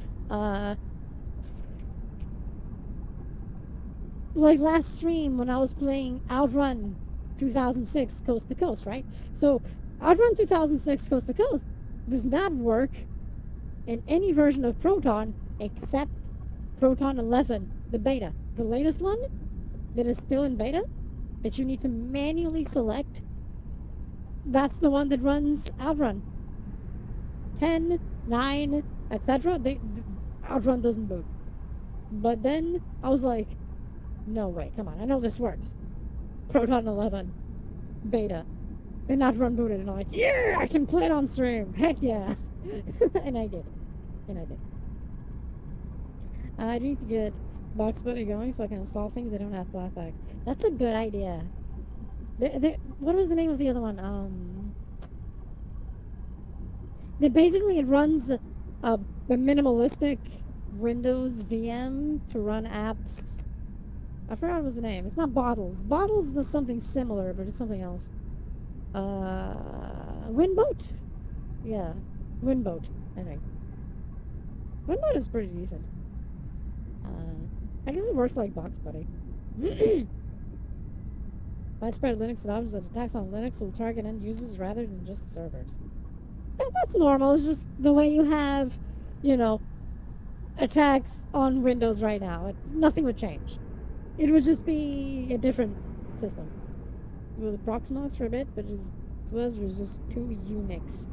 like last stream when I was playing Outrun 2006 Coast to Coast, right? So Outrun 2006 Coast to Coast does not work in any version of Proton except Proton 11, the beta. The latest one that is still in beta, that you need to manually select, that's the one that runs Outrun. 10, 9, etc. Outrun doesn't boot. But then I was like, no way, come on, I know this works. Proton 11, beta. And Outrun booted, and I'm like, yeah, I can play it on stream. Heck yeah. And I did. I need to get Box Buddy going so I can install things that don't have flashbacks. That's a good idea. What was the name of the other one? Basically it runs the minimalistic Windows VM to run apps. I forgot what was the name. It's not Bottles. Bottles does something similar, but it's something else. Winboat? Yeah, Winboat, I think. Winboat is pretty decent. I guess it works like Box Buddy. Widespread Linux adoption that attacks on Linux will target end users rather than just servers. That's normal. It's just the way you have, attacks on Windows right now. Nothing would change. It would just be a different system. With Proxmox for a bit, but it was just too Unix.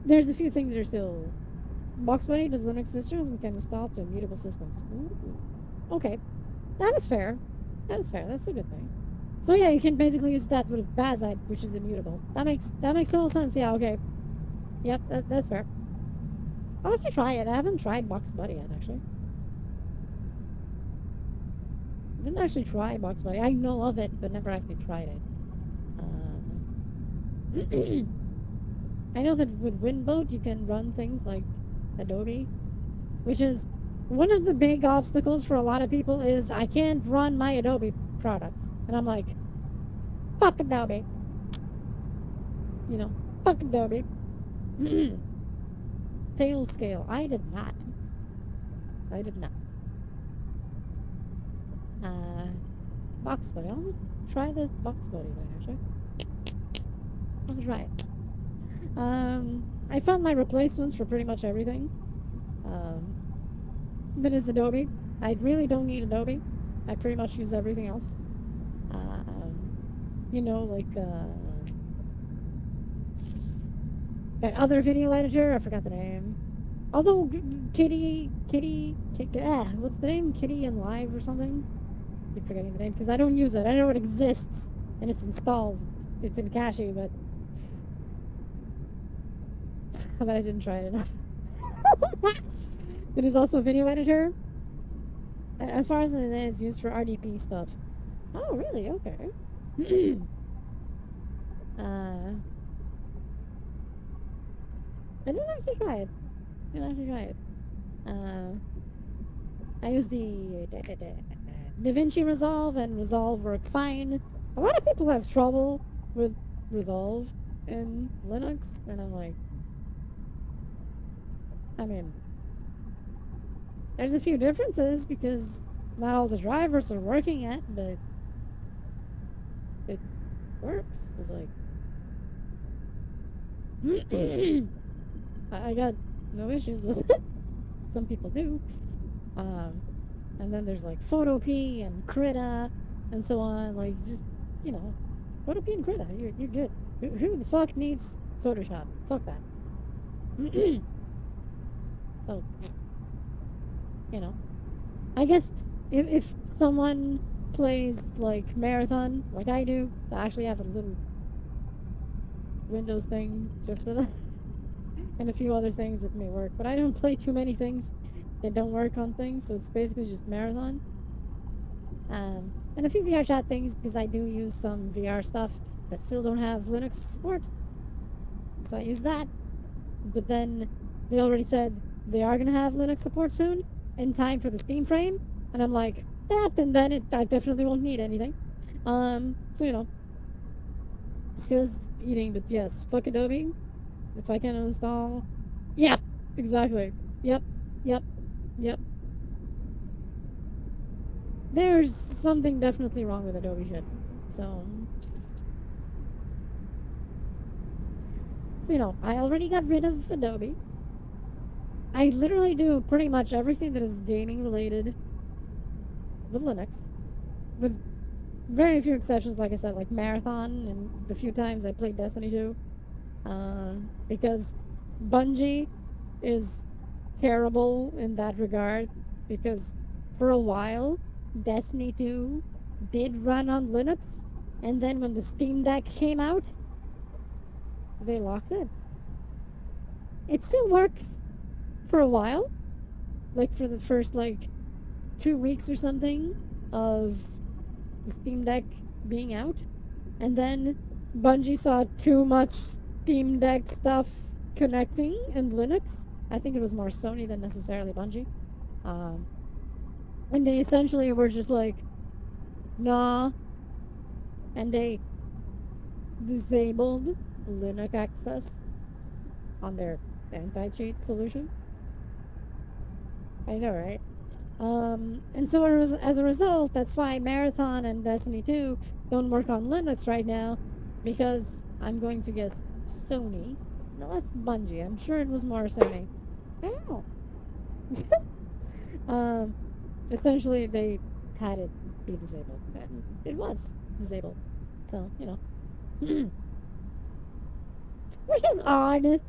There's a few things that are still... Box Buddy does Linux distros and can install to immutable systems. Ooh. Okay. That is fair. That's a good thing. So yeah, you can basically use that with Bazite, which is immutable. That makes total sense. Yeah, okay. Yep, that's fair. I'll have to try it. I haven't tried Box Buddy yet, actually. I didn't actually try Box Buddy. I know of it, but never actually tried it. I know that with Winboat you can run things like Adobe, which is one of the big obstacles for a lot of people is I can't run my Adobe products. And I'm like, fuck Adobe. Fuck Adobe. Tail scale. I did not. Box Buddy. I'll try this Box Buddy thing, actually. I'll try it. I found my replacements for pretty much everything. That is Adobe. I really don't need Adobe. I pretty much use everything else. That other video editor, I forgot the name. Although Kitty, what's the name? Kitty and Live or something? I keep forgetting the name because I don't use it. I know it exists and it's installed. It's in cache, but how about I didn't try it enough? It is also a video editor. As far as it is used for RDP stuff. Oh, really? Okay. uh, I didn't actually try it. Didn't actually try it. Uh, I use the DaVinci Resolve, and Resolve works fine. A lot of people have trouble with Resolve in Linux, and I'm like, I mean, there's a few differences because not all the drivers are working yet, but it works. It's like, I got no issues with it. Some people do. Um, and then there's like Photopea and Krita and so on. Like, just, you know, Photopea and Krita, you're good. Who the fuck needs Photoshop? Fuck that. So, you know, I guess if someone plays like Marathon, like I do, so I actually have a little Windows thing just for that, and a few other things that may work. But I don't play too many things that don't work on things, so it's basically just Marathon. And a few VR chat things because I do use some VR stuff that still don't have Linux support. So I use that. But then they already said they are going to have Linux support soon in time for the Steam frame. And I'm like, that, and then I definitely won't need anything. So, you know, just because eating, but yes, fuck Adobe. If I can install. Yeah, exactly. Yep, yep, yep. There's something definitely wrong with Adobe shit. So, you know, I already got rid of Adobe. I literally do pretty much everything that is gaming related with Linux, with very few exceptions, like I said, like Marathon and the few times I played Destiny 2. Because Bungie is terrible in that regard, because for a while, Destiny 2 did run on Linux, and then when the Steam Deck came out, they locked it. It still works for a while, like for the first like 2 weeks or something of the Steam Deck being out, and then Bungie saw too much Steam Deck stuff connecting in Linux. I think it was more Sony than necessarily Bungie. Um, and they essentially were just like, nah, and they disabled Linux access on their anti-cheat solution. I know, right? And so as a result, that's why Marathon and Destiny 2 don't work on Linux right now, because I'm going to guess Sony. No, that's Bungie. I'm sure it was more Sony. I don't know. um, essentially, they had it be disabled, and it was disabled. So, you know. Which is odd.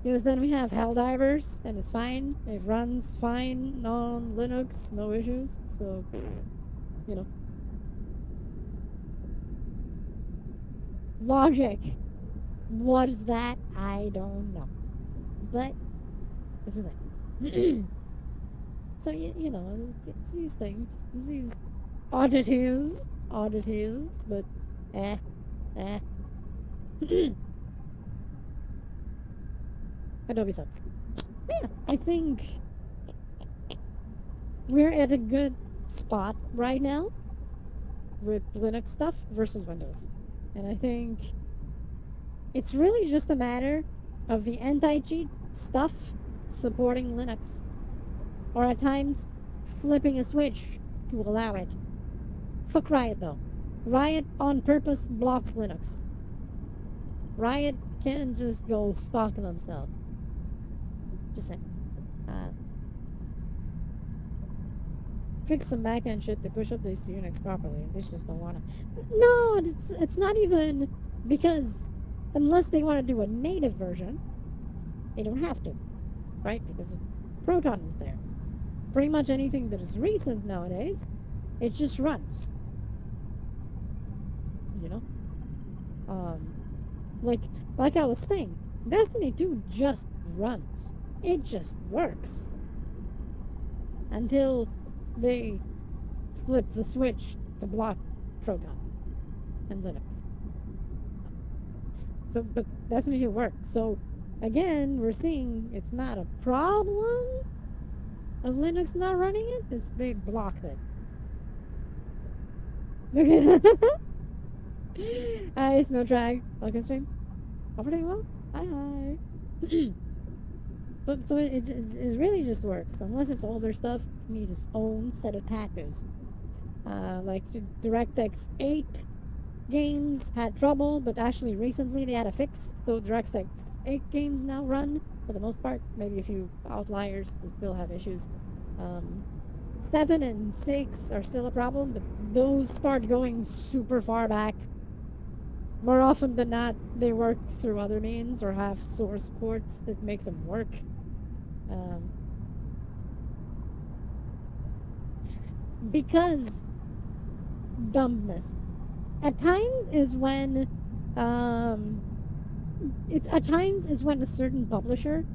Because then we have Helldivers, and it's fine. It runs fine on Linux, no issues. So, you know. Logic. What is that? I don't know. But, it's a thing. So, you know, it's these things. It's these oddities. Oddities, but, eh, eh. Adobe sucks. Yeah, I think we're at a good spot right now with Linux stuff versus Windows. And I think it's really just a matter of the anti-cheat stuff supporting Linux. Or at times, flipping a switch to allow it. Fuck Riot though. Riot on purpose blocks Linux. Riot can just go fuck themselves. Just saying. Fix some backend shit to push up these Unix properly, and they just don't want to. No, it's not even because unless they want to do a native version, they don't have to, right? Because Proton is there. Pretty much anything that is recent nowadays, it just runs. You know, like I was saying, Destiny 2 just runs. It just works until they flip the switch to block Proton and Linux. So, but that's not even work. So, again, we're seeing it's not a problem of Linux not running it. It's they blocked it. Okay. Hi, Snow Drag. Welcome stream. Operating well. Hi. But so it really just works unless it's older stuff. It needs its own set of patches. Like the DirectX 8 games had trouble, but actually recently they had a fix. So DirectX 8 games now run for the most part. Maybe a few outliers that still have issues. 7 and 6 are still a problem, but those start going super far back. More often than not, they work through other means or have source ports that make them work. Because dumbness. At times is when at times is when a certain publisher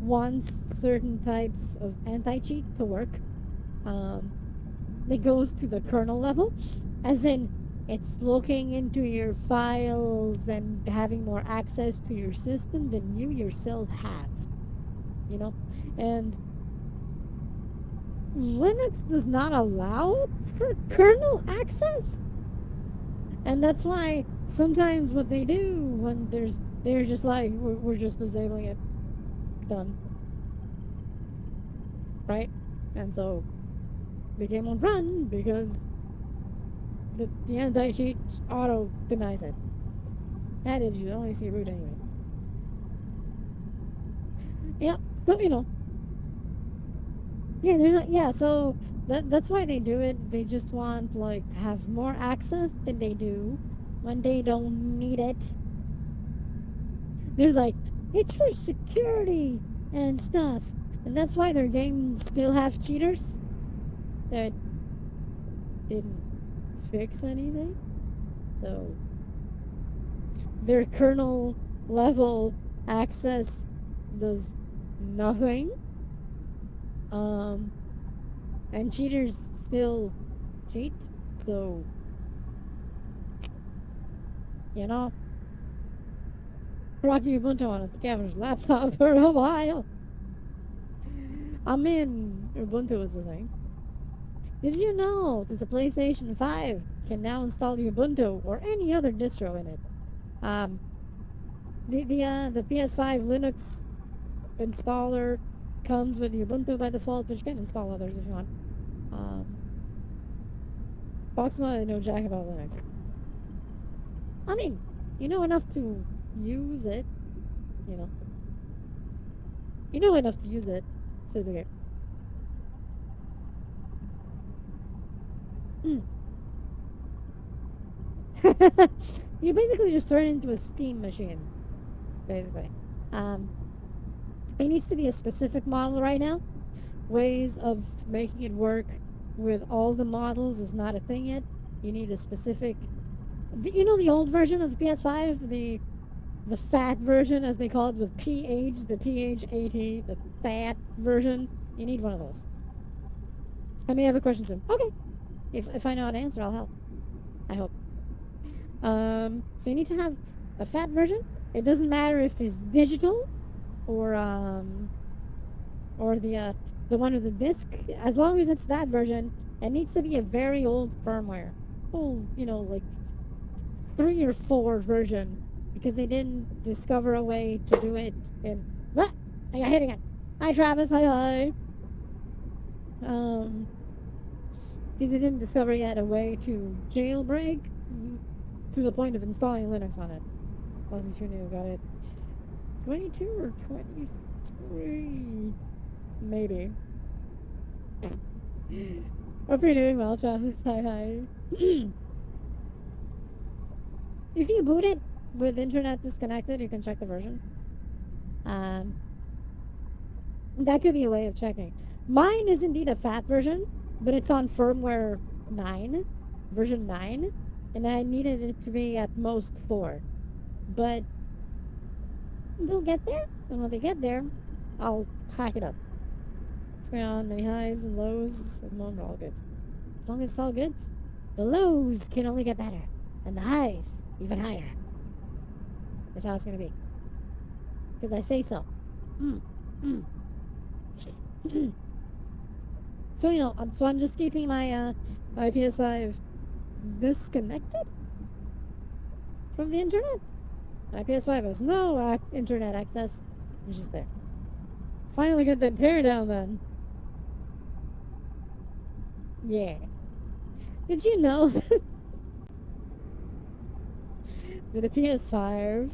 wants certain types of anti-cheat to work. It goes to the kernel level, as in it's looking into your files and having more access to your system than you yourself have. You know, and Linux does not allow for kernel access. And that's why sometimes what they do when they're just like, we're just disabling it. Done. Right? And so the game won't run because the anti-cheat auto denies it. How did you only see root anyway? Yeah, so yeah, they're not, yeah, so that's why they do it. They just want like to have more access than they do when they don't need it. They're like, it's for security and stuff. And that's why their games still have cheaters that didn't fix anything. So their kernel level access does nothing. And cheaters still cheat. So Rocky Ubuntu on a scavenger's laptop for a while. I'm in Ubuntu is the thing. Did you know that the PlayStation 5 can now install Ubuntu or any other distro in it? The PS5 Linux installer comes with Ubuntu by default, but you can install others if you want. Boxma, I know jack about Linux. I mean, you know enough to use it, you know. You know enough to use it, so it's okay. You basically just turn it into a steam machine, basically. It needs to be a specific model right now. Ways of making it work with all the models is not a thing yet. You need a specific... You know the old version of the PS5? The fat version, as they call it, with PH, the PH80, the fat version? You need one of those. I may have a question soon. Okay. If I know how to answer, I'll help. I hope. So you need to have a fat version. It doesn't matter if it's digital or the one with the disc. As long as it's that version, it needs to be a very old firmware. Oh, like 3 or 4 version, because they didn't discover a way to do it in... What? I got hit again. Hi, Travis. Hi. Because they didn't discover yet a way to jailbreak to the point of installing Linux on it. 22 new, got it. 22 or 23? Maybe. Hope you're doing well, Travis. Hi. If you boot it with internet disconnected, you can check the version. That could be a way of checking. Mine is indeed a fat version, but it's on firmware 9, version 9, and I needed it to be at most 4. But they'll get there, and when they get there, I'll hack it up. What's going on? Many highs and lows. At the moment, we're all good. As long as it's all good, the lows can only get better, and the highs even higher. That's how it's gonna be. Because I say so. Mm. Mm. So so I'm just keeping my my PS5 disconnected from the internet. My PS5 has no internet access. It's just there. Finally get the teardown then. Yeah. Did you know that the PS5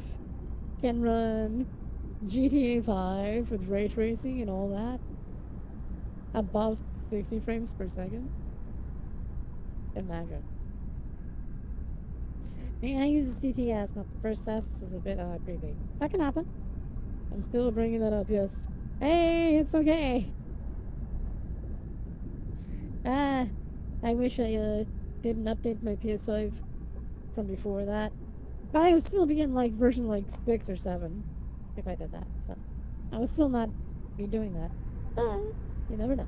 can run GTA 5 with ray tracing and all that above 60 frames per second? Imagine. I use CTS, not the first test, was a bit creepy. That can happen. I'm still bringing that up, yes. Hey, it's okay. I wish I didn't update my PS5 from before that. But I would still be in like version like 6 or 7 if I did that. So I would still not be doing that. But you never know.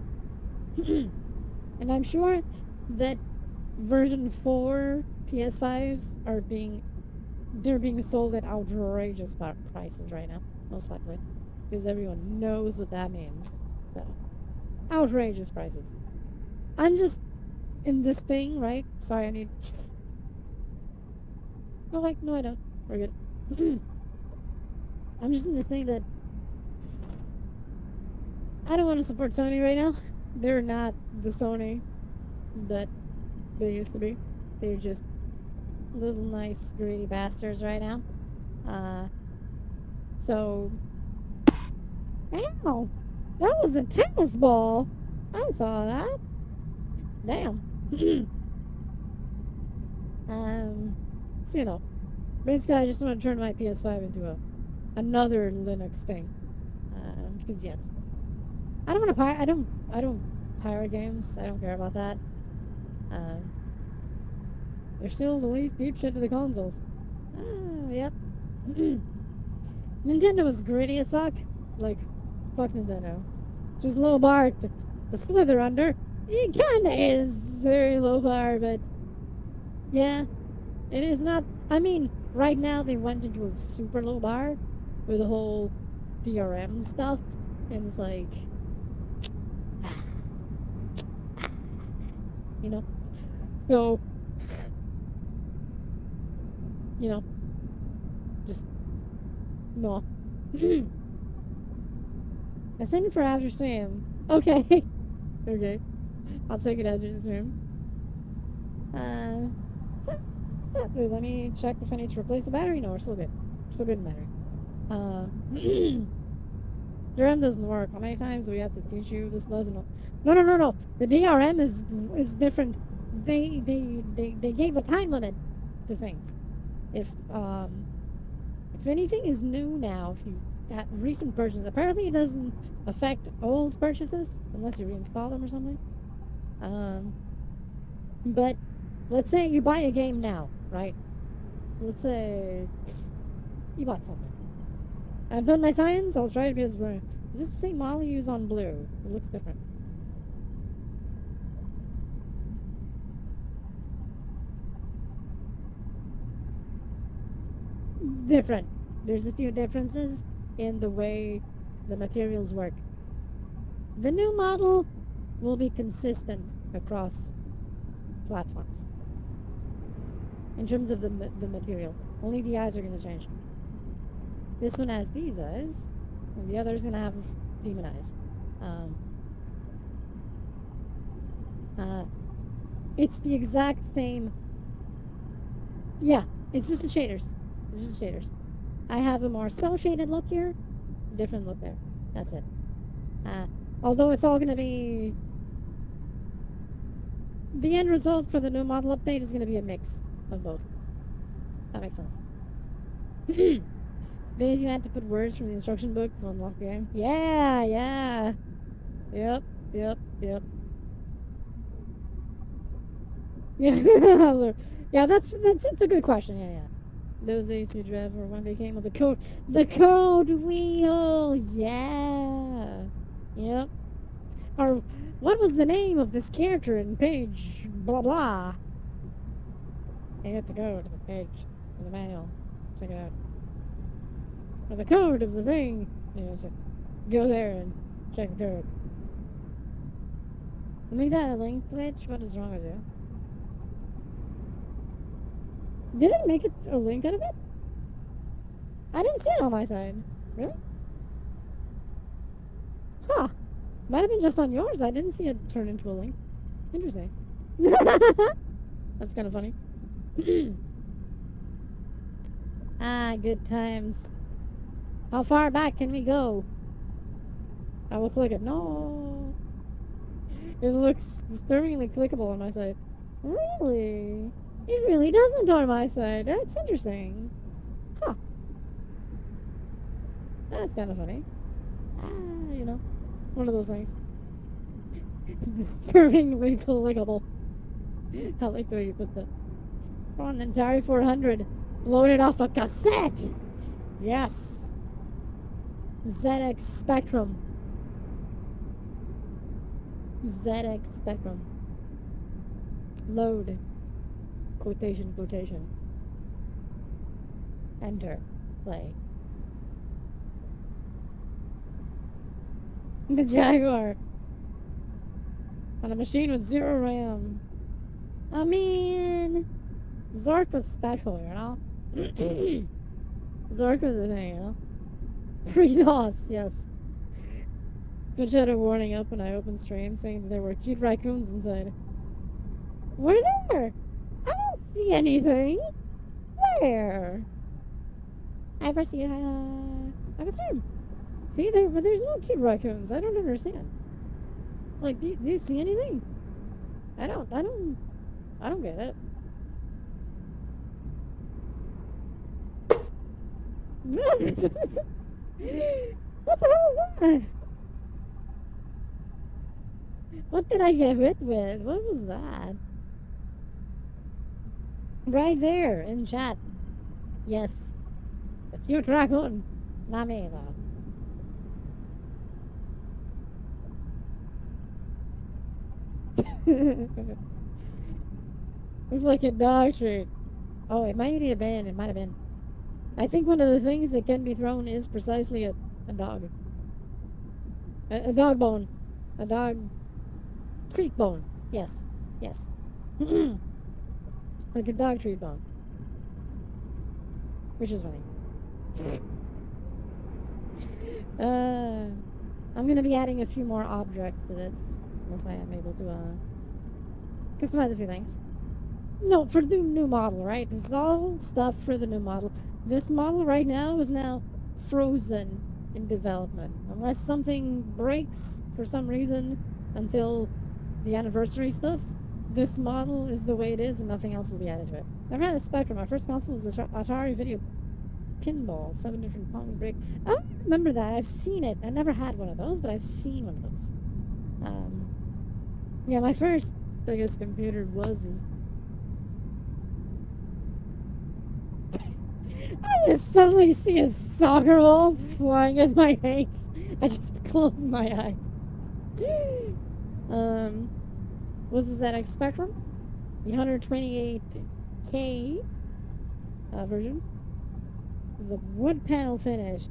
And I'm sure that version 4 PS5s they're being sold at outrageous prices right now, most likely. Because everyone knows what that means. So outrageous prices. I'm just in this thing, right? Sorry, I need no I don't. We're good. I'm just in this thing that I don't want to support Sony right now. They're not the Sony that they used to be. They're just little nice greedy bastards right now. So ow, that was a tennis ball. I saw that. Damn. So basically I just want to turn my PS5 into another Linux thing. Because yes, I don't want to I don't pirate games. I don't care about that. They're still the least deep shit to the consoles. Yep. Nintendo was greedy as fuck. Like, fuck Nintendo. Just low bar to slither under. It kinda is very low bar, but yeah, it is not. I mean, right now they went into a super low bar with the whole DRM stuff, and it's like, so, just no. I sent it for after stream. Okay. Okay. I'll take it after the stream. So, let me check if I need to replace the battery. No, we're still good. We're still good in battery. DRM doesn't work. How many times do we have to teach you this lesson? No. The DRM is different. They gave a time limit to things. If anything is new now, if you got recent purchases, apparently it doesn't affect old purchases unless you reinstall them or something. But let's say you buy a game now, right? Let's say you bought something. I've done my science. I'll try to be as bright. Is this the same model you use on blue? It looks different. Different. There's a few differences in the way the materials work. The new model will be consistent across platforms in terms of the material. Only the eyes are going to change. This one has these eyes, and the other's going to have demon eyes. It's the exact same. Yeah, it's just the shaders. It's just the shaders. I have a more cel-shaded look here, different look there. That's it. Although it's all going to be... The end result for the new model update is going to be a mix of both. That makes sense. Days you had to put words from the instruction book to unlock the game? Yeah. Yep. Yeah, that's a good question. Yeah. Those days you drive or when they came with the code wheel. Yeah. Yep. Or what was the name of this character in page blah blah? And you have to go to the page of the manual. Check it out. Or the code of the thing. You know, so go there and check the code. Make that a link glitch? What is wrong with you? Did it make it a link out of it? I didn't see it on my side. Really? Huh. Might have been just on yours. I didn't see it turn into a link. Interesting. That's kind of funny. Ah, good times. How far back can we go? I will click it. No. It looks disturbingly clickable on my side. Really? It really doesn't on my side. That's interesting. Huh. That's kind of funny. Ah, you know. One of those things. Disturbingly clickable. I like the way you put that. On an Atari 400. Loaded off a cassette. Yes. ZX Spectrum. ZX Spectrum. Load. Quotation, quotation. Enter. Play. The Jaguar. On a machine with 0 RAM. I mean, Zork was special, you know? Zork was the thing, you know? 3 dots, yes. Twitch had a warning up when I opened stream saying that there were cute raccoons inside. Were there? I don't see anything. Where? I ever see I can stream. See, but there's no cute raccoons. I don't understand. Like, do you see anything? I don't get it. What the hell was that? What did I get hit with? What was that? Right there in chat. Yes. The cute raccoon. Not me, though. It's like a dog treat. Oh, it might have been. It might have been. I think one of the things that can be thrown is precisely a dog. A dog bone. A dog treat bone. Yes. Yes. Like a dog treat bone. Which is funny. I'm gonna be adding a few more objects to this. Unless I am able to, customize a few things. No, for the new model, right? This is all stuff for the new model. This model right now is now frozen in development. Unless something breaks for some reason until the anniversary stuff, this model is the way it is and nothing else will be added to it. I've had a Spectrum. My first console was the Atari Video Pinball. 7 different Pong break. I don't remember that. I've seen it. I never had one of those, but I've seen one of those. Yeah, my first, I guess, computer was... I just suddenly see a soccer ball flying in my face. I just closed my eyes. Was this ZX Spectrum? The 128K version. The wood panel finish.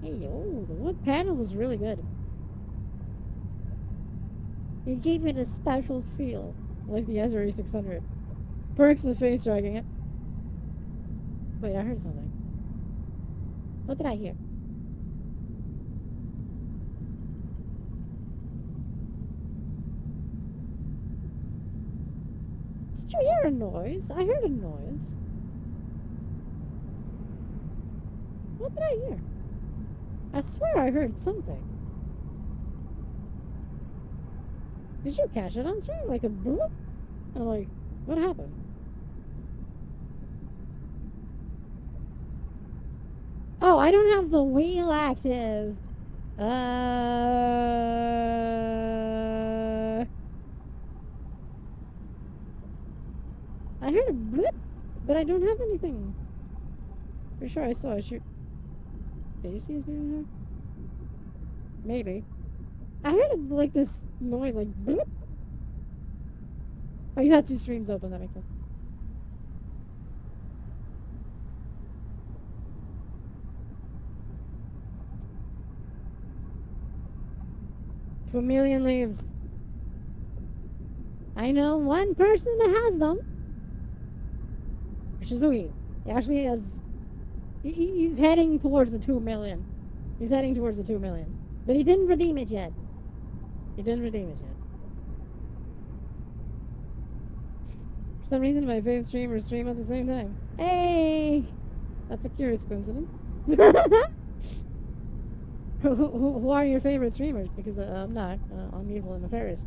Hey, yo, the wood panel was really good. It gave it a special feel, like the Atari 600. Perks of face tracking it. Wait, I heard something. What did I hear? Did you hear a noise? I heard a noise. What did I hear? I swear I heard something. Did you catch it on stream? Like a bloop? I'm like, what happened? Oh, I don't have the wheel active. I heard a blip, but I don't have anything. Pretty sure I saw a shoot. Did you see a shoot? Maybe. I heard it like this noise, like. Bloop. Oh, you had two streams open. That makes sense. To a million leaves. I know one person that has them, which is Louis. He actually has. He's heading towards the 2 million. He's heading towards the 2 million, but he didn't redeem it yet. He didn't redeem it yet. For some reason, my favorite streamers stream at the same time. Hey, that's a curious coincidence. who are your favorite streamers? Because I'm not. I'm evil and nefarious.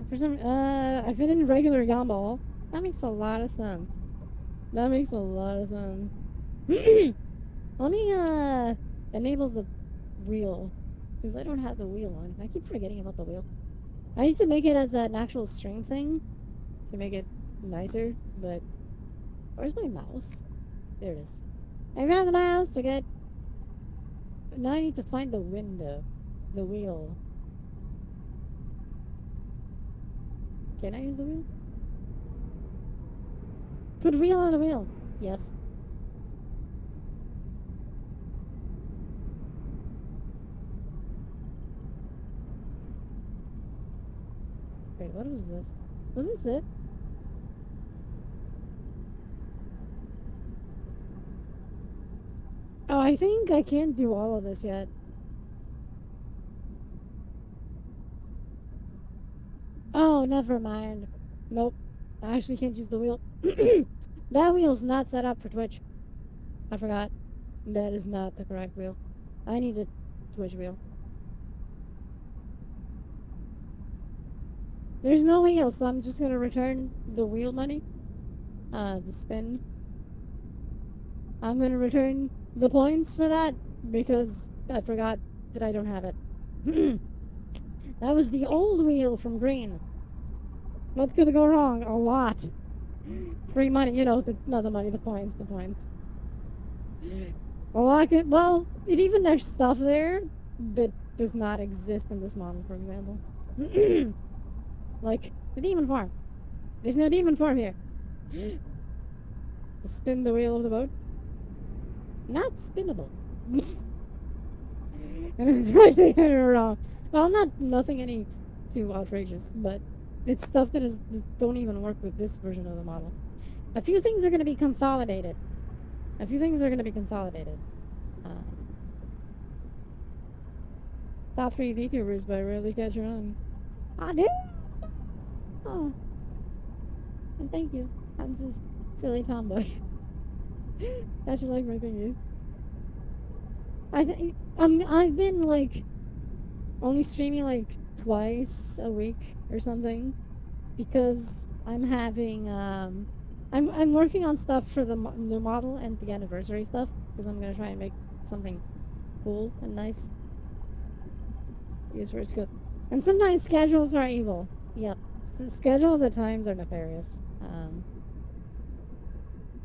For some, I fit in regular gumball. That makes a lot of sense. That makes a lot of sense. Let me enable the wheel, because I don't have the wheel on. I keep forgetting about the wheel. I need to make it as an actual string thing to make it nicer, but where's my mouse? There it is. I found the mouse. Okay. Now I need to find the window, the wheel. Can I use the wheel? Put wheel on the wheel. Yes. Wait, what was this? Was this it? Oh, I think I can't do all of this yet. Oh, never mind. Nope. I actually can't use the wheel. That wheel's not set up for Twitch. I forgot. That is not the correct wheel. I need a Twitch wheel. There's no wheel, so I'm just gonna return the wheel money. The spin. I'm gonna return the points for that because I forgot that I don't have it. That was the old wheel from Green. What could go wrong? A lot. Free money, you know, not the money, the points, the points. Well, it even there's stuff there that does not exist in this model, for example. Like, the demon farm. There's no demon farm here. Spin the wheel of the boat. Not spinnable. And I'm trying to get it wrong. Well, nothing any too outrageous, but it's stuff that don't even work with this version of the model. A few things are going to be consolidated. Top 3 VTubers, but I rarely catch on. Ah, dude! Oh. And thank you. I'm just silly tomboy. That you like my thingies. I've been like only streaming like twice a week or something because I'm having I'm working on stuff for the new model and the anniversary stuff because I'm gonna try and make something cool and nice. Use for good. And sometimes schedules are evil. Yep. The schedules at times are nefarious.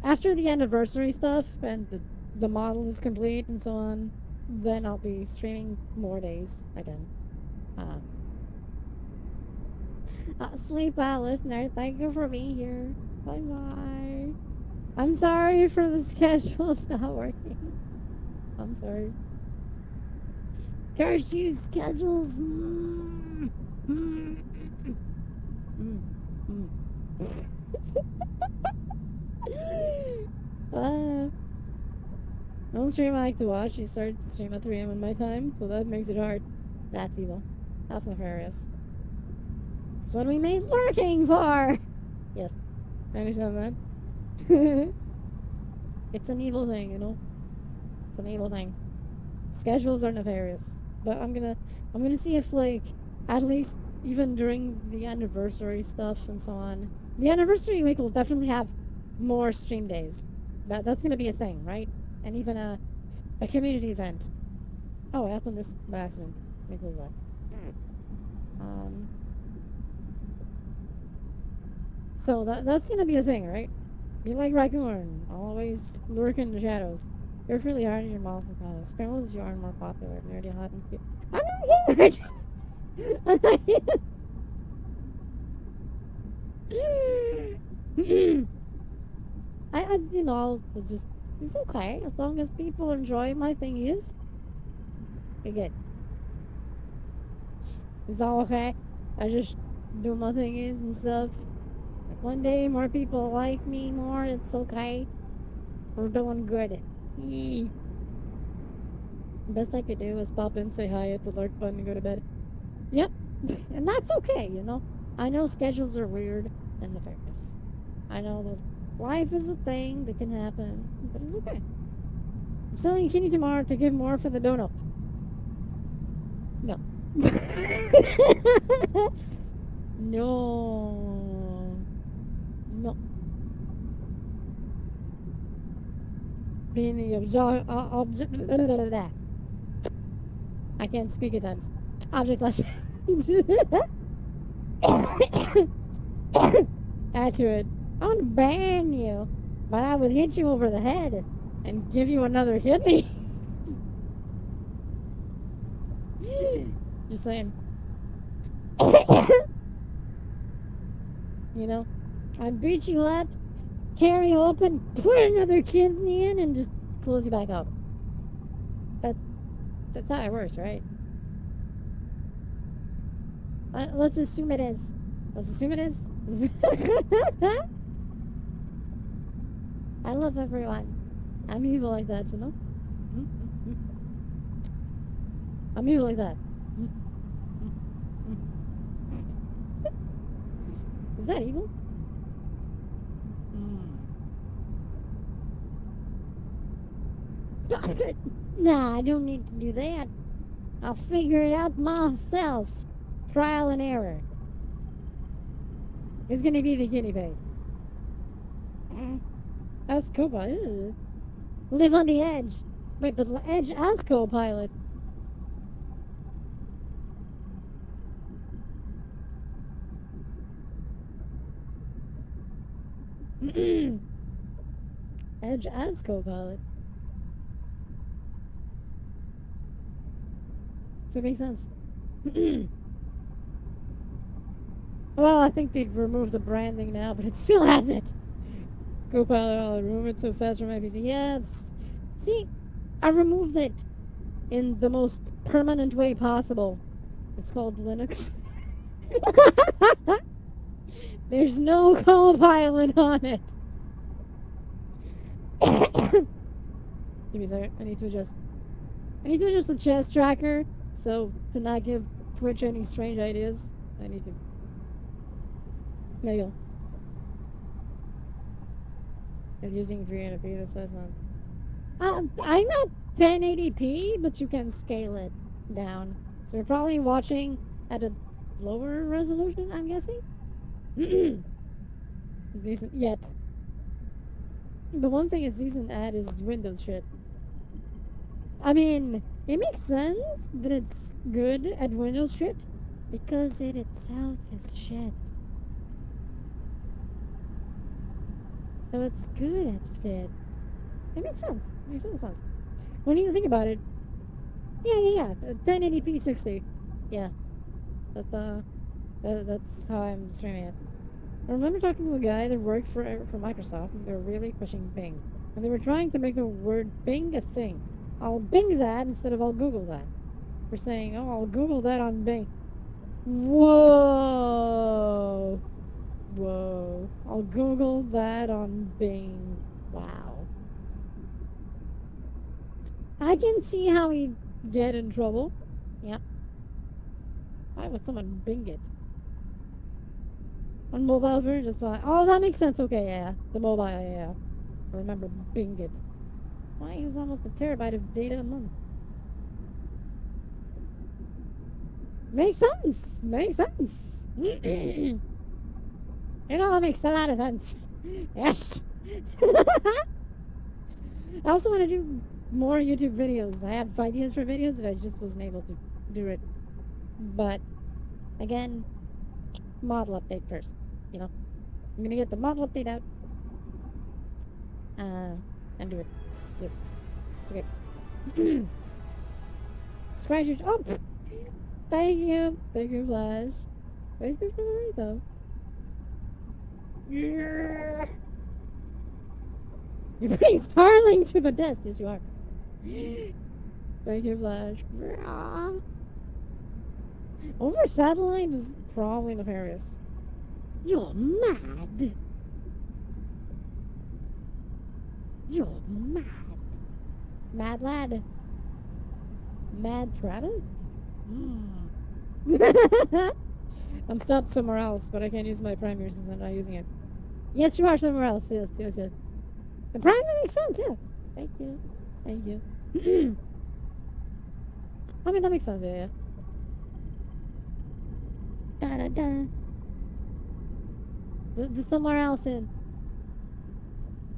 After the anniversary stuff and the model is complete and so on, then I'll be streaming more days again. Sleep well, listener. Thank you for being here. Bye bye. I'm sorry for the schedules not working. I'm sorry. Curse you, schedules. No stream I like to watch. You start to stream at 3 a.m. in my time, so that makes it hard. That's evil. That's nefarious. That's what we made lurking for! Yes, I understand that. It's an evil thing, you know? It's an evil thing. Schedules are nefarious. But I'm gonna see if, like, at least even during the anniversary stuff and so on, the anniversary week will definitely have more stream days. That's gonna be a thing, right? And even a community event. Oh, I opened this by accident. Let me close that. So that's gonna be a thing, right? Be like Raccoon, always lurk in the shadows. You're really hard in your mouth about it. Scrambles, you are more popular. Nerdy, hot, and cute. I'm not here! I'm not here! You know, it's just, it's okay. As long as people enjoy my thing is, we're good. It's all okay. I just do my thing is and stuff. If one day more people like me more, it's okay. We're doing good. Yee. Best I could do is pop in, say hi, hit the alert button, and go to bed. Yep. And that's okay, you know. I know schedules are weird and nefarious. I know that life is a thing that can happen, but it's okay. I'm selling Kitty tomorrow to give more for the dono. No. No. No. Being the I can't speak at times. Object lesson. Accurate. I want to ban you, but I would hit you over the head and give you another kidney. Just saying. You know, I'd beat you up, tear you open, put another kidney in, and just close you back up. That's how it works, right? Let's assume it is. Let's assume it is. I love everyone. I'm evil like that, you know? I'm evil like that. Is that evil? Nah, I don't need to do that. I'll figure it out myself. Trial and error. It's gonna be the guinea pig. As co-pilot. Live on the edge. Wait, but Edge as co-pilot. Edge as co-pilot. So it makes sense. Well, I think they've removed the branding now, but it still has it. Co-pilot all room, it's so fast for my PC. Yeah, see, I removed it in the most permanent way possible. It's called Linux. There's no co-pilot on it. Give me a second. I need to adjust the chest tracker, so to not give Twitch any strange ideas. I need to. There you go. It's using 300p, that's why it's not. I'm at 1080p, but you can scale it down. So you're probably watching at a lower resolution, I'm guessing? It's decent yet. The one thing it's decent at is Windows shit. I mean, it makes sense that it's good at Windows shit because it itself is shit. So it's good at shit. It makes sense. It makes total sense. When you think about it, yeah. 1080p 60. Yeah. That's how I'm streaming it. I remember talking to a guy that worked for Microsoft, and they were really pushing Bing. And they were trying to make the word Bing a thing. I'll Bing that instead of I'll Google that. We're saying, oh, I'll Google that on Bing. Whoa. I'll Google that on Bing. Wow. I can see how he'd get in trouble. Yeah. Why would someone Bing it? On mobile version, just fine. Oh, that makes sense. Okay, yeah. The mobile, yeah. Remember, Bing it. Why use almost a terabyte of data a month? Makes sense. Makes sense. You know, that makes a lot of sense. Yes. I also want to do more YouTube videos. I have ideas for videos that I just wasn't able to do it. But, again, model update first. You know, I'm gonna get the model update out. And do it. Yep. It's okay. Scratch your... Oh! Thank you. Thank you, Flash. Thank you for the though. Yeah. You're bringing Starling to the desk. Yes, you are. Thank you, Flash. Over satellite is probably nefarious. You're mad. You're mad. Mad lad. Mad Travis? I'm stopped somewhere else, but I can't use my primary since I'm not using it. Yes, you are somewhere else. Yes. The primary makes sense, yeah. Thank you. I mean, that makes sense, yeah. Da. The somewhere else in.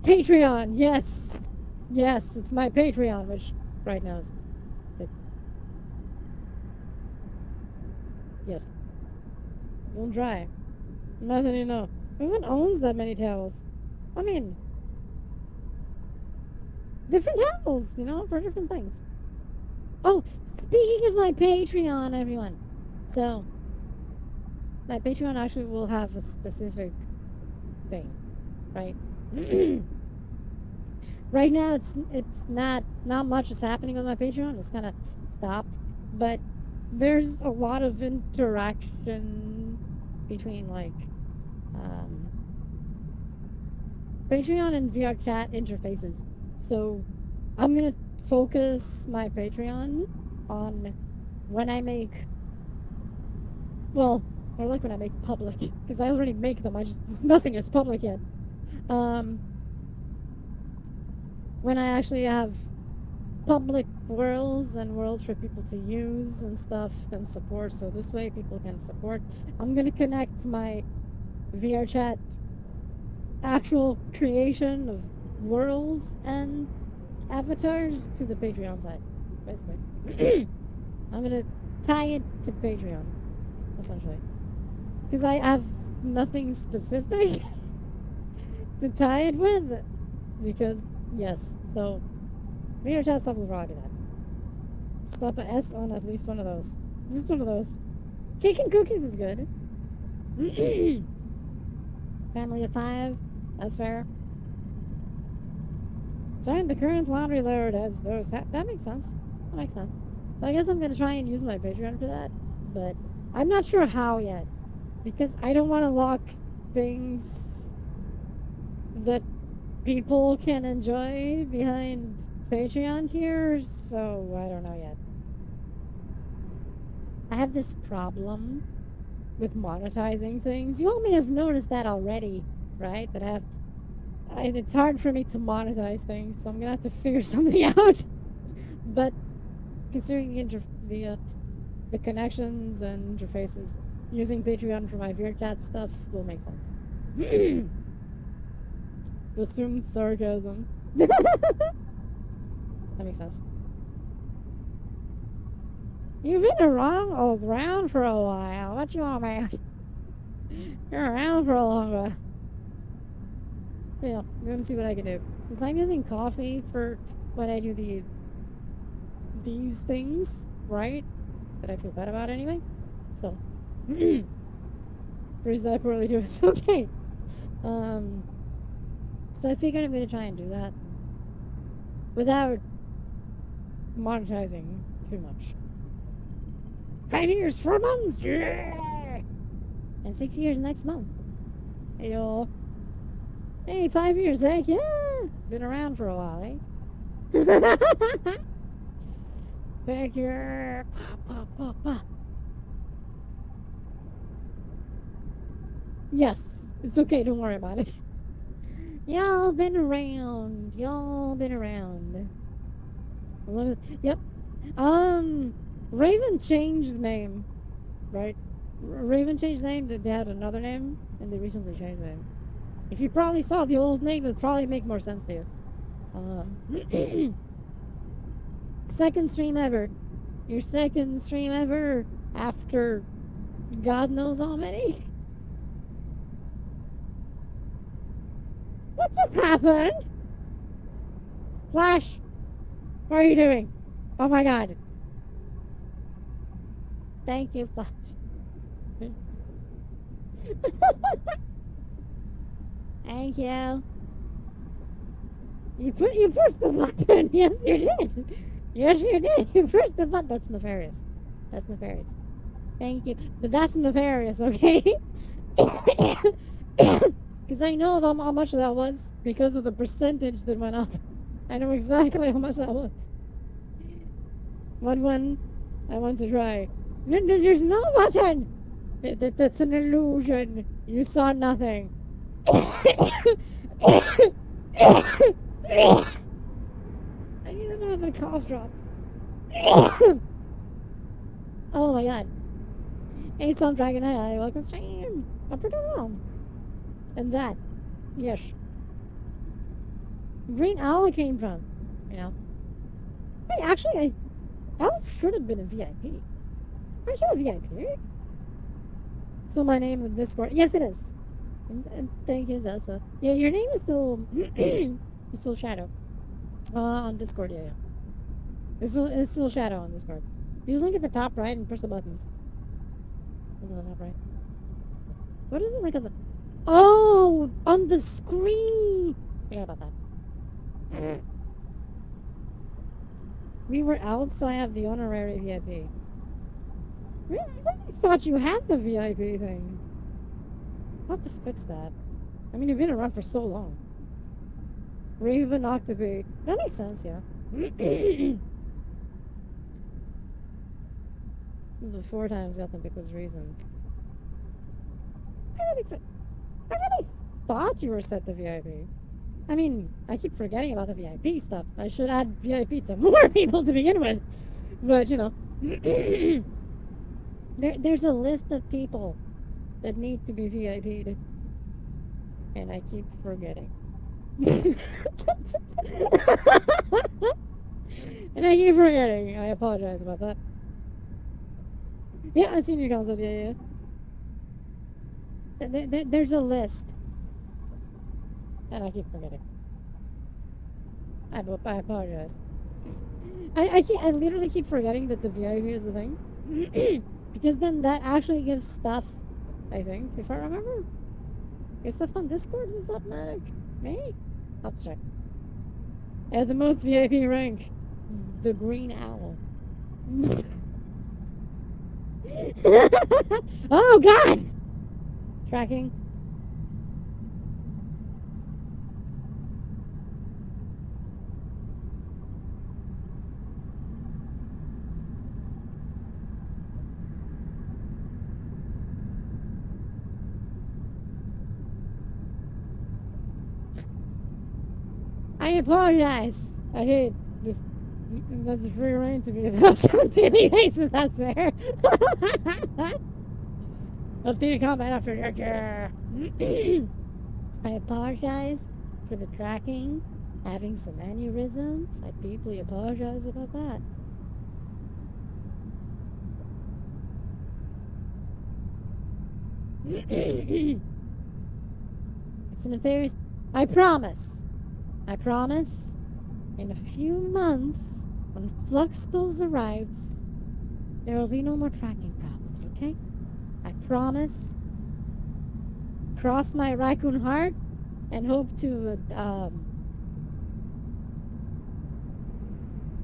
Patreon, yes! Yes, it's my Patreon, which right now is... Yes. Don't dry. Nothing you know. Who even owns that many towels? I mean... different towels, for different things. Oh, speaking of my Patreon, everyone. So, my Patreon actually will have a specific thing, right? Right now, it's not much is happening with my Patreon. It's kind of stopped, but there's a lot of interaction between Patreon and VR chat interfaces. So I'm gonna focus my Patreon on when I make, well, or when I make public, because I already make them. Nothing is public yet. When I actually have public worlds and worlds for people to use and stuff and support, so this way people can support. I'm gonna connect my VR chat actual creation of worlds and avatars to the Patreon side, basically. I'm gonna tie it to Patreon, essentially, because I have nothing specific to tie it with, because yes, so VR chat stuff will probably be that. Slap a S on at least one of those. Just one of those. Cake and cookies is good. Family of 5. That's fair. Join the current lottery load as those. That makes sense. That makes sense. So I guess I'm gonna try and use my Patreon for that, but I'm not sure how yet, because I don't want to lock things that people can enjoy behind Patreon tiers, so I don't know yet. I have this problem with monetizing things. You all may have noticed that already, right? That it's hard for me to monetize things, so I'm gonna have to figure something out. But considering the connections and interfaces, using Patreon for my VR chat stuff will make sense. Assumed sarcasm. That makes sense. You've been around for a while. What you want, man? You're around for a long while. So yeah, I'm gonna see what I can do. Since I'm using coffee for when I do these things, right? That I feel bad about anyway. So, reason I poorly do it's okay. So I figured I'm gonna try and do that without monetizing too much. 5 years, 4 months, yeah! And 6 years next month. Hey, y'all. Hey, 5 years, heck yeah! Been around for a while, eh? Heck yeah! Pa. Yes, it's okay, don't worry about it. Y'all been around. Yep. Raven changed the name, right? Raven changed the name. They had another name, and they recently changed the name. If you probably saw the old name, it would probably make more sense to you. Second stream ever. Your second stream ever after God knows how many. What just happened? Flash. What are you doing? Oh my god. Thank you, Flash. Thank you. You pushed the button. Yes, you did. Yes, you did. You pushed the button. That's nefarious. That's nefarious. Thank you. But that's nefarious, okay? Because I know how much that was because of the percentage that went up. I know exactly how much that was. What one I want to try? There's no button! That's an illusion. You saw nothing. I need another cough drop. Oh my god. Hey, Swamp Dragon, hi, welcome stream. Up or down? And that, yes. Green Owl came from, you know. Hey, actually, Owl should have been a VIP. Aren't you a VIP? So my name in Discord, yes it is. And thank you, Zelsa. Yeah, your name is still, it's still Shadow. On Discord, yeah. It's still Shadow on Discord. You link at the top right and push the buttons. Look at the top right. What is it like on the... Oh! On the screen! Forgot about that. We were out, so I have the honorary VIP. Really? I really thought you had the VIP thing. I'll have to fix that. I mean, you've been around for so long. Raven Octopus. That makes sense, yeah. The 4 times got them because reasons. I really thought you were set to VIP. I mean, I keep forgetting about the VIP stuff. I should add VIP to more people to begin with. But, you know. There's a list of people that need to be VIP'd. And I keep forgetting. And I keep forgetting. I apologize about that. Yeah, I've seen your concept, yeah. There's a list. And I keep forgetting. I apologize. I literally keep forgetting that the VIP is a thing. Because then that actually gives stuff, I think, if I remember. Gives stuff on Discord is automatic. Maybe? I'll check. I have the most VIP rank. The Green Owl. Oh god! Tracking. I apologize. I hate this. That's a free reign to be about something anyway, so that's fair. Updated combat after your I apologize for the tracking, having some aneurysms. I deeply apologize about that. It's a nefarious... I promise, in a few months, when Fluxpos arrives, there will be no more tracking problems, okay? I promise. Cross my raccoon heart and hope to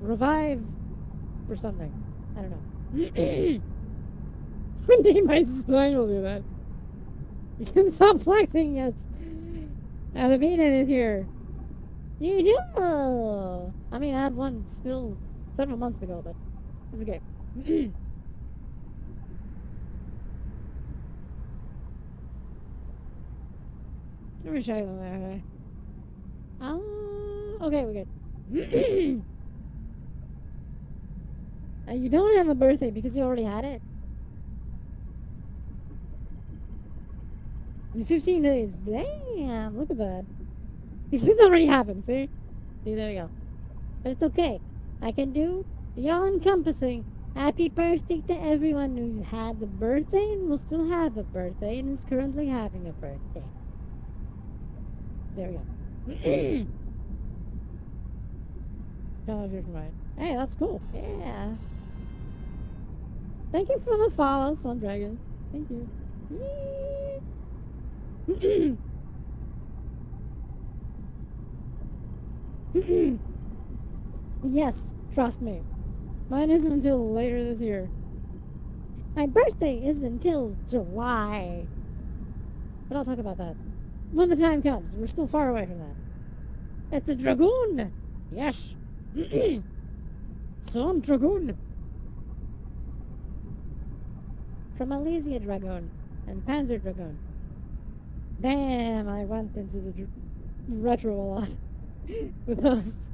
revive for something. I don't know. One day my spine will do that. You can stop flexing, yes. The beaten is here. You do! I mean, I had one still several months ago, but it's okay. Let me try them there. Okay, we're good. You don't have a birthday because you already had it. In 15 days. Damn, look at that. It already happened, see? See, there we go. But it's okay. I can do the all-encompassing happy birthday to everyone who's had the birthday and will still have a birthday and is currently having a birthday. There we go. Follow you from mine. Hey, that's cool. Yeah. Thank you for the follow, Sun Dragon. Thank you. Yes, trust me. Mine isn't until later this year. My birthday is until July. But I'll talk about that when the time comes. We're still far away from that. It's a dragoon. Yes. Son dragoon. From Malaysia dragoon and Panzer dragoon. Damn, I went into the retro a lot with those.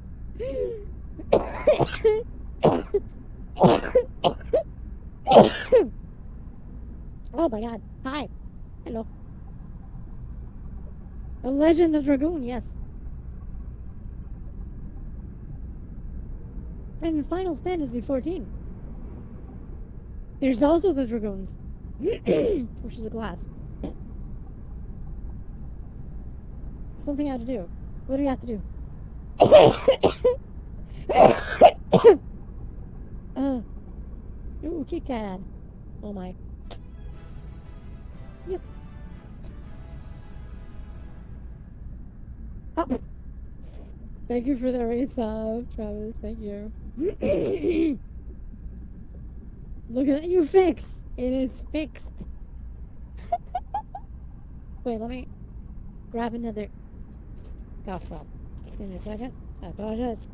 Oh my god. Hi. Hello. The Legend of Dragoon, yes. And Final Fantasy 14. There's also the Dragoons, which is a class. Something I have to do. What do we have to do? Ooh, Kit Kat. Oh my. Yep. Oh. Thank you for the resub, Travis. Thank you. Look at that. You fixed. It is fixed. Wait, let me grab another golf club. Give me a second. I apologize.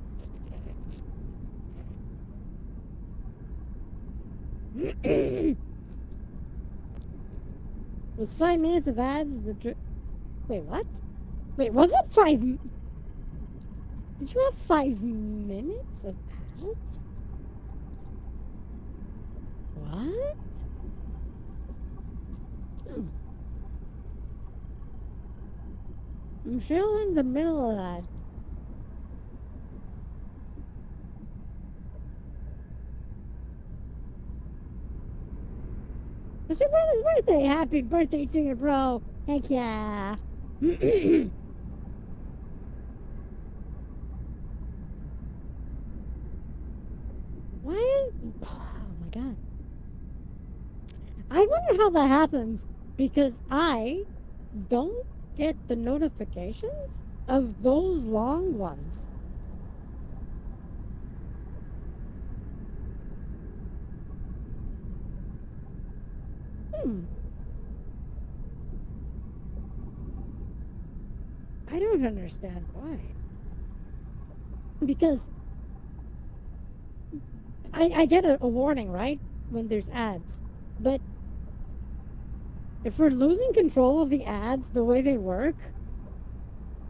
Was 5 minutes of ads Wait, what? Wait, was it 5? Did you have 5 minutes of ads? What? I'm still in the middle of that. It's your brother's birthday. Happy birthday to your bro. Heck yeah. Why? Oh my god. I wonder how that happens because I don't get the notifications of those long ones. I don't understand why. Because I get a warning, right? When there's ads. But if we're losing control of the ads the way they work,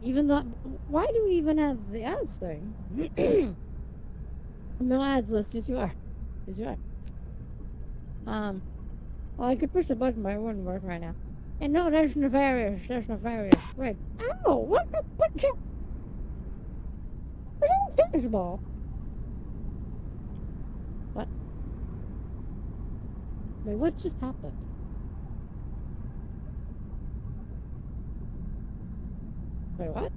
even though, why do we even have the ads thing? No ads list, yes you are. Yes you are. Well, I could push the button, but it wouldn't work right now. And no, there's nefarious. There's nefarious. Wait. Ow! What the fuck? Where's the tennis ball? What? Wait, what just happened? Wait, what?